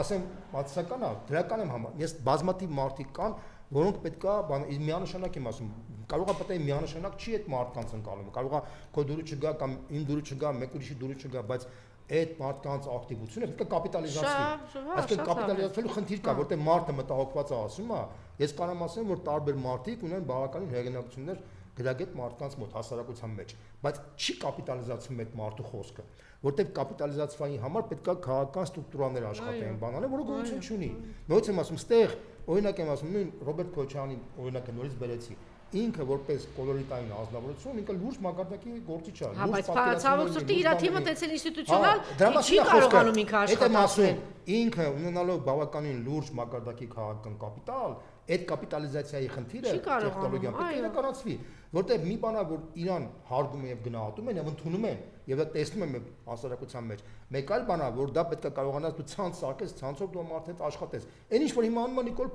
ասեմ, բացասական է, դրական եմ համար։ Ես բազմաթիվ մարդիկ կան, որոնք պետքա միանշանակ եմ ասում, կարող է պետք է միանշանակ չի այդ մարդկանց ընկալումը, կարող է քո դուրը չգա կամ իմ դուրը չգա, մեկ ուրիշի դուրը չգա, բայց այդ մարդկանց ակտիվությունը պետք է կապիտալիզացվի։ Այսինքն կապիտալիզացվելու խնդիր կա, որտեղ մարդը մտահոգված է ասում է, ես կարող ասեմ, որ տարբեր մարդիկ ունեն բավականին հեղինակություններ գրագետ մարդկանց մոտ հասարակության մեջ, բայց չի կապիտալիզացվում այդ մարդու խոսքը, որտեղ կապիտալիզացվայի համար պետք է քաղաքական ստրուկտուրաներ աշխատեն, բանալը, որը գոյություն չունի։ Նույնիսկ եմ ասում, ստեղ օրինակ եմ ասում, նույն Ռոբերտ Քոչյանի օրինակը նորից բերեցի, ինքը որպես կոլորիտային ազնվորություն, ինքը լուրջ մակարդակի գործիչ է։ Բայց ցավոք սրտի իր թիմը տեցել ինստիտուցիոնալ չի կարողանում ինքը աշխատել։ Ինքը ունենալով բավականին լուրջ մակարդակի քաղաքական կապիտալ, այդ կապիտալիզացիայի խնդիրը տեխնոլոգիան պետք է իրականացվի, որտեղ մի բանա որ իրան հարգում են եւ գնահատում են եւ ընդունում են եւ դա տեսնում են հասարակության մեջ, մեկ այլ բանա որ դա պետք է կարողանաս դու ցանց սարքես, ցանցով դու մարդու հետ աշխատես։ Այն ինչ որ հիմա անում է Նիկոլ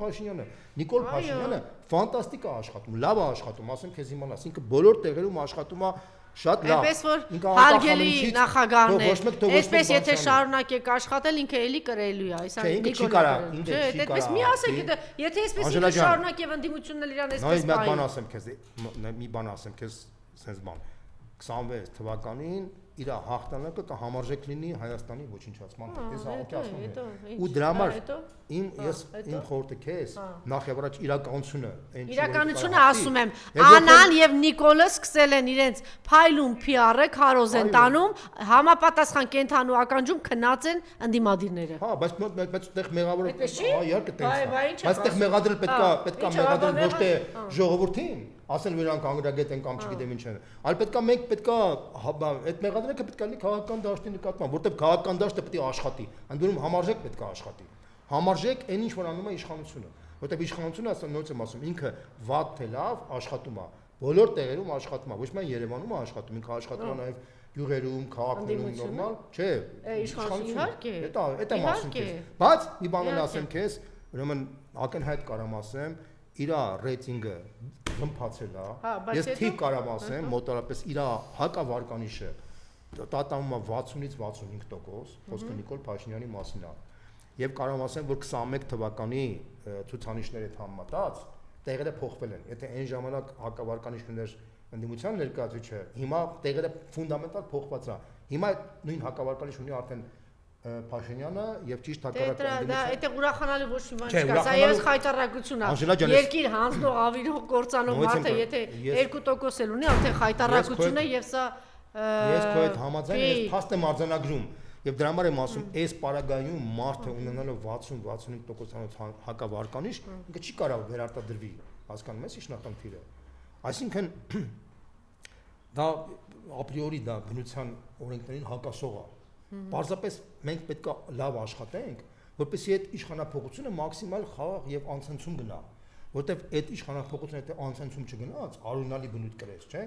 Փաշինյանը ֆանտաստիկ է աշխատում, լավ է աշխատում, ասեմ քեզ հիմա լաս, ինքը բոլոր տեղերում աշխատում է շատ լավ։ Այնպես որ հարգելի նախագահն է, այսպես եթե շարունակեք աշխատել, ինքը էլի կրելու է, այսա Նիկոլը։ Չէ, այդպես մի ասեք, եթե այսպես ինքը շարունակ եւ ընդդիմությունն էլ իրան այսպես պահի։ Մի բան ասեմ քեզ, մի բան ասեմ քեզ, sense բան։ 26 թվականին իր հաղթանակը կհամարժեք լինի Հայաստանի ոչնչացման հետ։ Ես աղոթի ասում եմ։ Ու դրա համար իմ խորհուրդը քեզ նախ եւ առաջ իրականությունը ասում եմ, Անան եւ Նիկոլը սկսել են իրենց փայլուն PR-ը քարոզ են տանում, համապատասխան կենթանու ականջում քնած են ընդդիմադիրները։ Հա, բայց այդտեղ մեղավորը իհարկե տենց է։ Բայց այդտեղ մեղադրել պետքա մեղադրել ոչ թե ժողովրդին, ասել որ իրանք անգրագետ են կամ չգիտեմ ինչ են, այլ պետքա մենք պետքա այդ մեղադրելը պետքա լինի քաղաքական դաշտի նկատմամբ, որտեղ քաղաքական դաշտը պետք է աշխատի, ընդդեմ համարժեք պետքա աշխատի։ Համարժեք այն ինչ որ անում է իշխանությունը, որտեղ իշխանությունը ասեմ նույնպես եմ ասում, ինքը վատ թե լավ աշխատում է, բոլոր տեղերում աշխատում է, ոչ միայն Երևանում է աշխատում, ինքը աշխատում է նաև գյուղերում, քաղաքներում նորմալ, չէ, իշխանությունը։ Դա եմ ասում քեզ։ Բայց մի բան էլ ասեմ քեզ, ուրեմն ակնհայտ կարամ ասեմ, իր ռեյտինգը ըմփացել է։ Ես թիվ կարամ ասեմ, մոտավորապես իր հակավարկանիշը տատանում է 60-ից 65%, խոսքը Նիկոլ Փաշինյանի մասին է։ Եվ կարող ասեմ, որ 21 թվականի ցուցանիշների հետ համեմատած տեղերը փոխվել են։ Եթե այն ժամանակ հակավարկանիշներ ընդդիմության ներկայացուցիչը, հիմա տեղերը ֆունդամենտալ փոխված է։ Հիմա նույն հակավարկանիշ ունի արդեն Փաշինյանը եւ ճիշտ հակառակը դա այդտեղ ուրախանալու ոչ մի բան չկա, սա եւս խայտարակություն է։ Երկիր հանձնող ավիրող կործանող մարդը եթե 2% էլ ունի, արդեն խայտարակություն է եւ սա ես քո հետ համաձայն եմ, ես փաստ եմ արձանագրում եւ դրա համար եմ ասում, այս պարագայում մարդը ունենալով 60-65% հակավարկանիշ, ինքը չի կարող վերարտադրվի, հասկանում ես ինչ նախնդիրը։ Այսինքն դա ապրիորի դա բնության օրենքներին հակասող է։ Պարզապես մենք պետք է լավ աշխատենք, որպեսզի այդ իշխանապողությունը մաքսիմալ խաղ եւ անցնցում գնա, որտեվ այդ իշխանապողությունը եթե անցնցում չգնաց, արունալի բնույթ կրեց, չէ՞։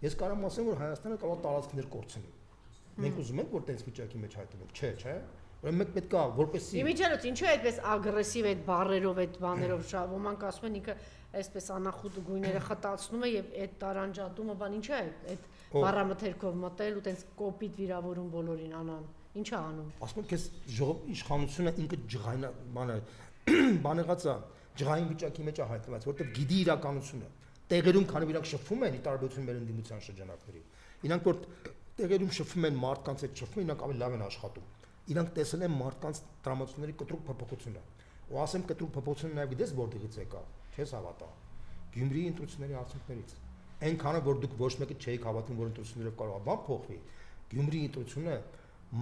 Ես կարող եմ ասեմ, որ Հայաստանը կարող է տարածքներ կորցնի։ Մենք ուզում ենք, որ տենց վիճակի մեջ հայտնվենք, չէ։ Ուրեմն մենք պետք է որպեսզի Իմիջիայլոց ինչու է այդպես ագրեսիվ այդ բառերով, այդ բաներով շահ, ոմանք ասում են ինքը այսպես անախուտ գույները խտացնում է եւ այդ տարանջատումը բան ինչու է այդ բառամթերքով մտել ու տենց կոպիտ վիրավորում բոլորին անան։ Ինչ է անում։ ասում եմ քեզ իշխանությունը ինքը ջղայնա բանեղացա ջղային վիճակի մեջ է հայտնված, որտեղ գիտի իրականությունը։ Տեղերում քանի որ իրանք շփվում են, ի տարբերություն մեր ընդդիմության շրջանակների։ Իրանք որ տեղերում շփվում են մարդկանց հետ շփվում, իրանք ավելի լավ են աշխատում։ Իրանք տեսել են մարդկանց տրամադրությունների կտրուկ փոփոխությունը։ Ու ասեմ կտրուկ փոփոխությունը նաև գիտես որտեղից եկա, չես հավատա։ Գյումրիի ընտրությունների արդյունքներից։ Այնքանը որ դուք ոչ մեկը չէիք հավատում, որ ընտրություններով կարող է բան փոխվի։ Գյումրիի ընտրությունը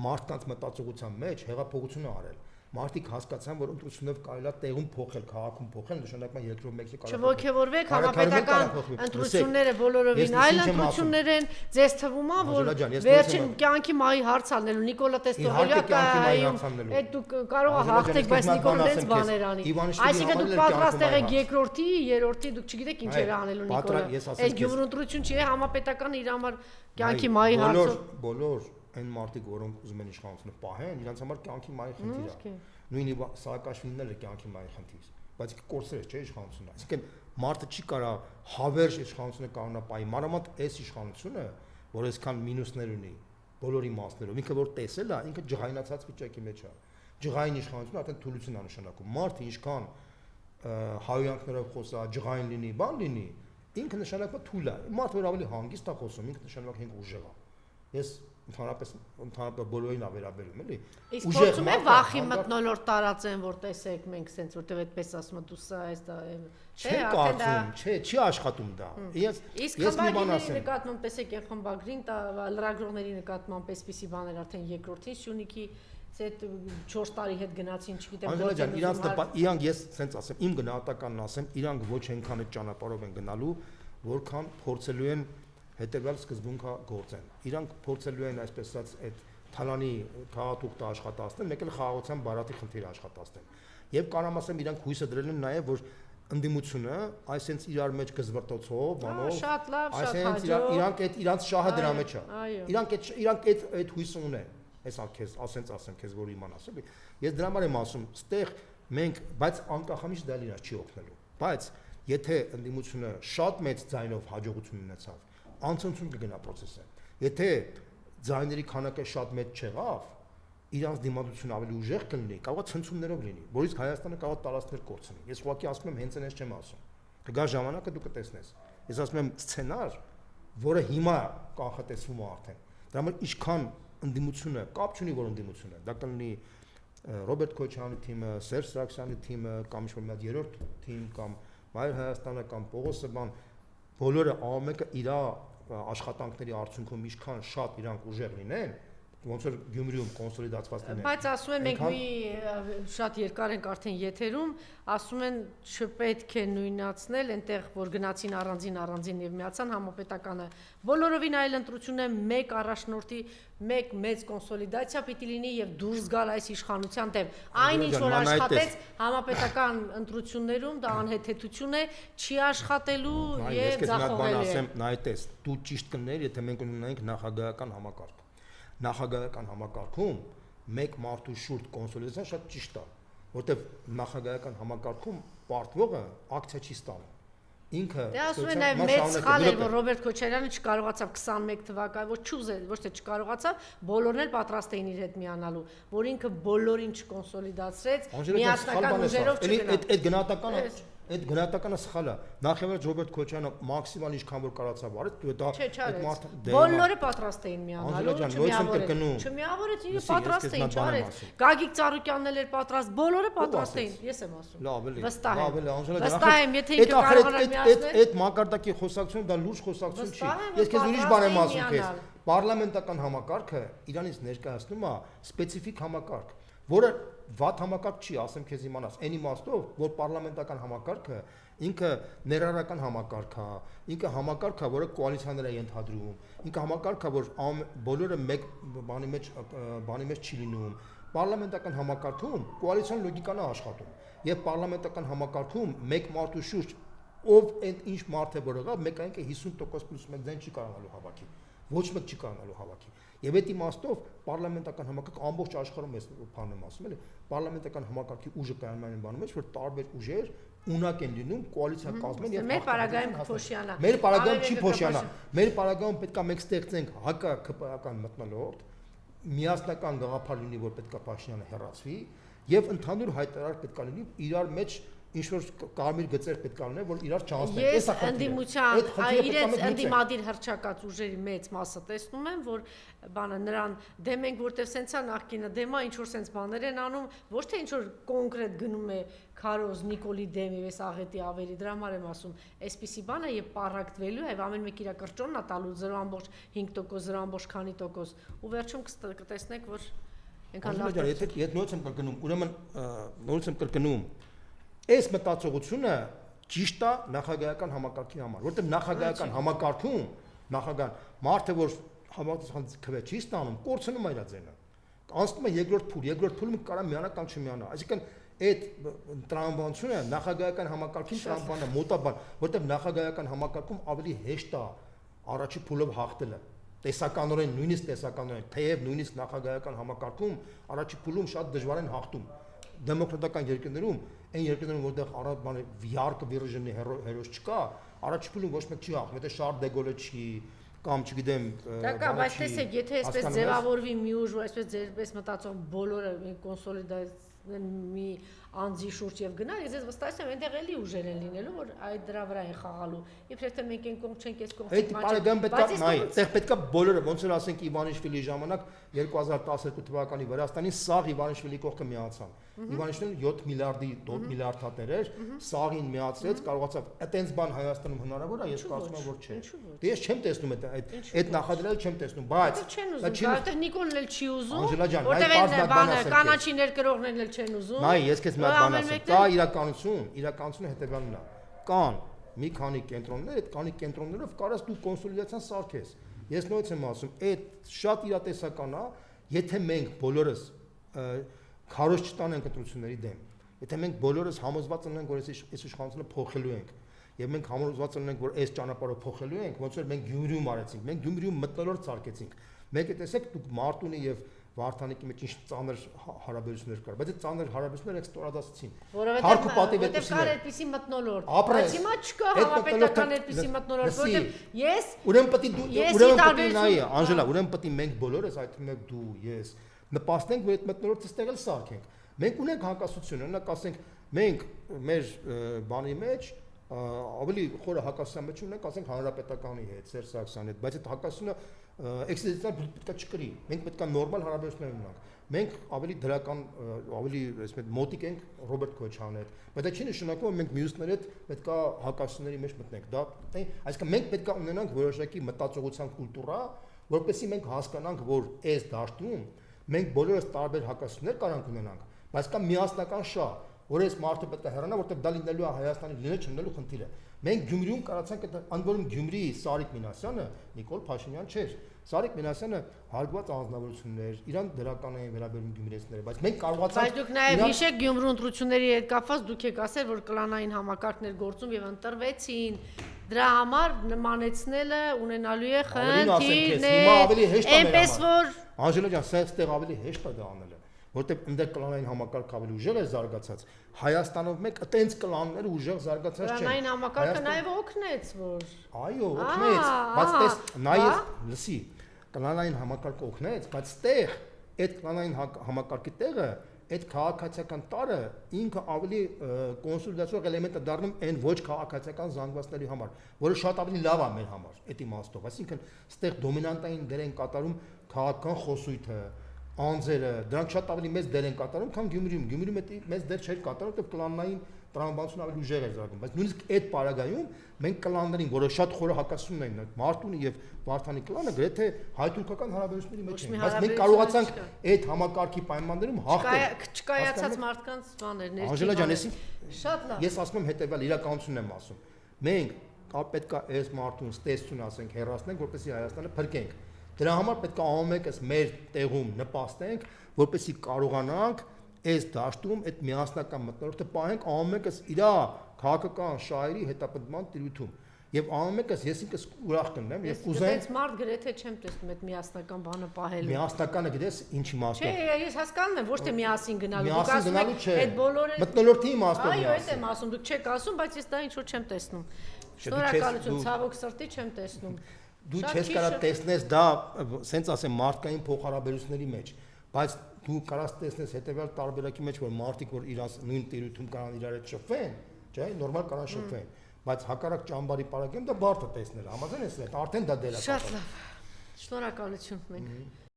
մարդկանց մտածողության մեջ հեղափոխություն է արել։ Մարդիկ հասկացան, որ ընտրությունով կարելի է տեղում փոխել, քաղաքում փոխել, նշանակում է երկրով մեկի կարող է։ Չողջևորվեք, համապետական ընտրությունները բոլորովին այլ ընտրություններ են, ձեզ թվում է, որ վերջին կյանքի մահի հարց անելու Նիկոլա Տեստողելյակայում, այդ դուք կարող եք հաղթեք, բայց Նիկոլան դենց բաներ անի։ Այսինքն դուք պատրաստ եք երկրորդի, երրորդի, դուք չգիտեք ինչ էր անելու Նիկոլա։ Այդ գյուղ ընտրություն չի, համապետական իր համար կյանքի մահի հարցով։ Բոլոր այն մարդիկ, որոնք ուզում են իշխանությունը պահեն, իրենց համար կյանքի մահի խնդիր է։ Նույնի Սաակաշվիլին էլ է կյանքի մահի խնդիր, բայց կորցրեց չէ իշխանությունը։ Այսինքն մարդը չի կարող հավերժ իշխանությունը կանոնա պահի, մանավանդ այս իշխանությունը, որ այսքան մինուսներ ունի բոլոր իմաստներով, ինքը որ տեսել է, ինքը ջղայնացած վիճակի մեջ է։ Ջղային իշխանությունը արդեն թուլություն է նշանակում։ Մարդը ինչքան հայոյանքներով խոսա, ջղային լինի, բան լինի, ինքը նշանակում է թույլ է։ Մարդը որ ավելի հանգիստ է խոսում, ինքը նշանակում է ինքը ուժեղ է։ Ես ընդհանրապես բոլորին է վերաբերում, էլի։ Իսկ փորձում է վախի մտնոլորտ տարածեն, որ տեսեք մենք սենց որտեվ այդպես ասում է դու սա այս դա չէ կարծում, չի աշխատում դա։ Իսկ խմբագրի նկատմամբ տեսեք այն խմբագրին, լրագրողների նկատմամբ այսպիսի բաներ արդեն երկրորդին Սյունիքի այդ 4 տարի հետ գնացին, չգիտեմ ոչ ջան, իրանք ես սենց ասեմ, իմ գնահատականն ասեմ, իրանք ոչ այնքան այդ ճանապարհով են գնալու, որքան փորձելու են հետևյալ սկզբունքը գործեն։ Իրանք փորձելու են այսպես ասած այդ թալանի քաղաքուկտը աշխատացնել, մեկ էլ խաղաղության բարաթի խնդիրը աշխատացնել։ Եվ կարամ ասեմ, իրանք հույսը դրել են նաև որ ընդդիմությունը, այսենց իրար մեջ գզվրտոցով, բանով, այսենց իրանք այդ իրանց շահը դրա մեջ է։ Իրանք այդ հույսը ունեն։ Հեսա քեզ ասեմ քեզ որ իմանաս, էլի։ Ես դրա համար եմ ասում, ստեղ մենք, բայց անկախամիջ դա իրար չի օգնելու։ Բայց եթե ընդդիմությունը շատ մեծ ձայնով հաջողություն ունեցավ, անցնցում կգնա process-ը։ Եթե ձայների քանակը շատ մեծ չեղավ, իրանց դիմադրությունը ավելի ուժեղ կլինի, կարող է ցնցումներով լինի, որից Հայաստանը կարող է տարածքներ կորցնի։ Ես ուղղակի ասում եմ, հենց այնպես չեմ ասում։ Կգա ժամանակը դու կտեսնես։ Ես ասում եմ սցենար, որը հիմա կանխատեսվում է արդեն։ Դրա համար ինչքան ընդդիմությունը, կապ չունի որ ընդդիմությունը, դա կլինի Ռոբերտ Քոչարյանի թիմը, Սերժ Սարգսյանի թիմը, կամ ինչ-որ մի երրորդ թիմ, կամ Մայր Հայաստանը, կամ Պողոս Սրբան, բոլորը ամենը իր աշխատանքների արդյունքում ինչքան շատ իրանք ուժեղ լինեն, ոնց որ Գյումրիում կոնսոլիդացված լինեն։ Բայց ասում են մենք մի շատ երկար ենք արդեն եթերում, ասում են չպետք է նույնացնել այնտեղ որ գնացին առանձին եւ միացան համապետականը։ Բոլորովին այլ ընտրություն է, մեկ առաջնորդի, մեկ մեծ կոնսոլիդացիա պիտի լինի եւ դուրս գալ այս իշխանության դեմ։ Այնինչ որ աշխատեց համապետական ընտրություններում, դա անհեթեթություն է, չի աշխատելու եւ ձախողել է։ Նայտես, դու ճիշտ կներ, եթե մենք ունենայինք նախագահական համակարգ։ Նախագահական համակարգում մեկ մարդու շուրջ կոնսոլիդացիան շատ ճիշտ է, որտեղ նախագահական համակարգում պարտվողը ակցիա չի ստանում։ Ինքը դե ասում են նաև մեծ սխալ էր, որ Ռոբերտ Քոչարյանը չկարողացավ 21 թվականին, ոչ թե չկարողացավ, բոլորն էլ պատրաստ էին իր հետ միանալու, որ ինքը բոլորին չկոնսոլիդացրեց, միասնական ուժերով չգնա։ Այդ գնահատականը սխալ է։ Նախևառաջ Ռոբերտ Քոչարյանը մաքսիմալ ինչքան որ կարողացավ արեց, դա այդ մարդը բոլորը պատրաստ էին միանալու, չմիավորեց, ինքը պատրաստ էին չարեց։ Գագիկ Ծառուկյանն էլ էր պատրաստ, բոլորը պատրաստ էին, ես եմ ասում։ Լավ էլի։ Վստահ եմ, եթե ինքը կարողանար միացնել։ Այդ մակարդակի խոսակցությունը դա լուրջ խոսակցություն չի։ Ես քեզ ուրիշ բան եմ ասում քեզ։ Պարլամենտական համակարգը Իրանից ներկայացնում է սպეციფიկ համակարգ, որը վատ համակարգ չի, ասեմ քեզ իմանաս, այն իմաստով, որ պարլամենտական համակարգը Ինքը ներառական համակարգ է, ինքը համակարգ է, որը կոալիցիաներ է ենթադրում, ինքը համակարգ է, որ բոլորը մեկ բանի մեջ չի լինում։ Պարլամենտական համակարգում կոալիցիոն լոգիկան է աշխատում, եւ պարլամենտական համակարգում մեկ մարդու շուրջ ով այդ ինչ մարդ է որ եղավ, մեկ այնքը 50% պլյուս 1 ձայն չի կարողանալու հավաքի։ Ոչ մեկ չի կարողանալու հավաքի։ Եվ այդ իմաստով պարլամենտական համակարգ ամբողջ աշխարհում էս բանն եմ ասում, էլի, պարլամենտական համակարգի ուժը կայանում այն բանում մեջ, որ տարբեր ուժեր ունակ են լինում կոալիցիա կազմեն եւ մեր պարագայում փոշյանա։ Մեր պարագայում չի փոշյանա։ Մեր պարագայում պետք է մենք ստեղծենք հակա-ԿՊԱ-ական մթնոլորտ, միասնական գաղափար լինի, որ պետք է Փաշինյանը հեռացվի եւ ընդհանուր հայտարար պետք է լինի իրար մեջ ինչ որ կարմիր գծեր պետք է լինեն, որ իրար չանցնեն։ Ես ընդդիմության իրենց ընդդիմադիր հռչակած ուժերի մեծ մասը տեսնում եմ, որ բանը նրան դեմ ենք, որտեվ սենցա նախկինը դեմա ինչ որ սենց բաներ են անում, ոչ թե ինչ որ կոնկրետ գնում է Քարոզ Նիկոլի դեմ եւ էս աղետի ավերի, դրա համար եմ ասում, այսպիսի բանը եւ պարակտվելու եւ ամեն մեկ իր կրճոնն է տալու 0.5%, 0. քանի տոկոս, ու վերջում կտեսնեք, որ այնքան լավ է։ Եթե նորից եմ կրկնում, ուրեմն նորից եմ կրկնում, այս մտածողությունը ճիշտ է նախագահական համակարգի համար, որտեղ նախագահական համակարգում նախագահան մարդը որ համակարգի քվե չի ստանում, կորցնում է իր ձենը։ Անցնում է երկրորդ փուլում կարա միանա կամ չմիանա։ Այսինքն այդ տրամաբանությունը նախագահական համակարգին տրամաբանը մոտաբան, որտեղ նախագահական համակարգում ավելի հեշտ է առաջի փուլով հաղթելը։ Տեսականորեն, նույնիսկ տեսականորեն, թեև նույնիսկ նախագահական համակարգում առաջի փուլում շատ դժվար են հաղթում։ Դեմոկրատական երկրներում, այն երկրներում, որտեղ առանց վիարկը վիրժնի հերոս չկա, առաջի փուլում ոչ մեկ չի հաղթում, եթե Շարլ դե Գոլը չի կամ չգիտեմ, դա բայց տեսեք, եթե այսպես ձևավորվի մի ուժ, ու այսպես ձերպես մտածող բոլորը կոնսոլիդացնեն մի անձի շուրջ եւ գնալ, ես վստահ եմ, այնտեղ էլի ուժեր են լինելու, որ այդ դրա վրա են խաղալու։ Իբրև թե մենք այն կողմ չենք, այս կողմ չենք։ Այդ բարեգամ պետք է նայ, այդտեղ պետք է բոլորը, ոնց որ ասենք Իվանիշվիլի ժամանակ 2012 թվականի Վրաստանի սաղ Իվանիշվիլի կողքը միացան։ Իվանիշվիլին 7 միլիարդ հատներ էր, սաղին միացրեց, կարողացավ այտենց բան Հայաստանում հնարավոր է, ես կարծում եմ, որ չէ։ Դե ես չեմ տեսնում այդ նախադրյալ չեմ տեսնում, բայց այդտեղ Նիկոլն էլ չի ուզում, Անժելա ջան, որտեղ այն բանը կանաչի ներկրողներն էլ չեն ուզում։ Նայ, ես քեզ մի հատ բան ասեմ, կա իրականությունը հետևյալն է։ Կան մի քանի կենտրոններ, այդ քանի կենտրոններով կարաս դու կոնսոլիդացիան սարքես։ Ես նույնպես եմ ասում, այդ շատ իրատեսական է, եթե մենք բոլորս քարոզ չտանենք ընտրությունների դեմ։ Եթե մենք բոլորս համոզված ենք, որ այս իշխանությունը փոխելու ենք, եւ մենք համոզված ենք, որ այս ճանապարհով փոխելու ենք, ոնց որ մենք Գյումրիում արեցինք, մենք Գյումրիում մթնոլորտ սարքեցինք։ Մեկը տեսեք, դուք Մարտունի եւ Վարդանիկի մեջ ինչ ծանր հարաբերություններ կար, բայց այդ ծանր հարաբերությունները էքստորադասեցին։ Որովհետև կար այդպիսի մթնոլորտ։ Բայց հիմա չկա հավապետական այդպիսի մթնոլորտ, որովհետև ես ուրեմն պետք է նայ, Անժելա, ուրեմն պետք է մենք բոլորս, այդ թվում եք դու, ես, նպաստենք, որ այդ մթնոլորտը ստեղել սարքենք։ Մենք ունենք հակասություն, օրինակ ասենք, մենք մեր բանի մեջ ավելի խորը հակասության մեջ ունենք, ասենք հանրապետականի հետ, Սերժ Սարգսյանի հետ, բայց այդ հակասությունը էքսիստենցիալ պետք է չկրի։ Մենք պետք է նորմալ հարաբերություններ ունենանք։ Մենք ավելի դրական, ավելի այսպես մոտիկ ենք Ռոբերտ Քոչարյանի հետ, բայց դա չի նշանակում, որ մենք մյուսների հետ պետք է հակասությունների մեջ մտնենք։ Դա այսինքն մենք պետք է ունենանք որոշակի մտածողության կուլտուրա, որպեսզի մենք հասկանանք, որ այս դաշտում մենք բոլորս տարբեր հակասություններ կարանք ունենանք, բայց կա միասնական շահ, որ այս մարդը պետք է հեռանա, որտեղ դա լինելու է Հայաստանի լինել չլինելու խնդիրը։ Մենք Գյումրիում կարացանք այդ անդորում Գյումրիի Սարիկ Մինասյանը Նիկոլ Փաշինյան չէր։ Սարիկ Մինասյանը հարգված անձնավորություններ, իրան դրական էին վերաբերում գյումրեցիները, բայց մենք կարողացանք։ Բայց դուք նաև հիշեք Գյումրու ընտրությունների հետ կապված դուք եք ասել, որ կլանային համակարգներ գործում եւ ընտրվեցին։ Դրա համար նմանեցնելը ունենալու է խնդիրներ։ Այնպես որ Անժելա ջան, սա այստեղ ավելի հեշտ է դա անելը, որտեղ այնտեղ կլանային համակարգ ավելի ուժեղ է զարգացած։ Հայաստանով մեկ այտենց կլանները ուժեղ զարգացած չեն։ Կլանային համակարգը նաև օգնեց, որ այո, օգնեց, բայց տես նայես, լսի, կլանային համակարգը օգնեց, բայց ստեղ այդ կլանային համակարգի տեղը այդ քաղաքացիական տարը ինքը ավելի կոնսոլիդացիոն էլեմենտ է դառնում այն ոչ քաղաքացիական զանգվածների համար, որը շատ ավելի լավ է մեր համար, այդ իմաստով, այսինքն ստեղ դոմինանտային դեր են կատարում քաղաքական խոսույթը, անձերը, դրանք շատ ավելի մեծ դեր են կատարում, քան Գյումրիում։ Գյումրիում մեծ դեր չէր կատարում, որտեղ կլանային տրամաբանությունը ավելի ուժեղ էր զարգանում, բայց նույնիսկ այդ պարագայում մենք կլաններին, որը շատ խորը հակասություններ են, Մարտունի եւ Վարդանի կլանը գրեթե հայ-թուրքական հարաբերությունների մեջ են, բայց մենք կարողացանք այդ համակարգի պայմաններում հաղթել։ Չկայացած մարդկանց բաներ, Անժելա ջան, շատ լավ։ Ես ասում եմ հետեւյալ իրականությունն եմ ասում։ Մենք պետք է այս մարդուն ստեսություն ասենք հեռացնենք, որպեսզի Հայաստանը փրկենք։ Դրա համար պետք է ամենքս մեր տեղում նպաստենք, որպեսզի կարողանանք այս դաշտում այդ միասնական մտնոլորտը պահենք ամենքս իր քաղաքական շահերի հետապնդման տիրույթում։ Եվ ամենքս ես ինքս ուրախ կնեմ եւ կուզեմ։ Ես մարդ գրեթե չեմ տեսնում այդ միասնական բանը պահելու։ Միասնականը գիտես ինչ իմաստով։ Չէ, ես հասկանում եմ, ոչ թե միասին գնալու, դուք ասում եք այդ բոլորը մտնոլորտի իմաստով։ Այո, այդ եմ ասում, դուք չեք ասում, բայց ես դա ինչ որ չեմ տեսնում։ Շնորհակալություն, ցավոք սրտի չեմ տեսնում։ Դու չես կարա տեսնես դա, սենց ասեմ, մարդկային փոխհարաբերությունների մեջ, բայց դու կարաս տեսնես հետեւյալ տարբերակի մեջ, որ մարդիկ որ իրաց նույն տիրույթում կարան իրար հետ շփվեն, չէ՞, նորմալ կարան շփվեն, բայց հակառակ ճամբարի պարագայում դա բարդ է տեսնել, համաձայն ես, արդեն դա դերակատար։ Շատ լավ։ Շնորհակալություն մենք։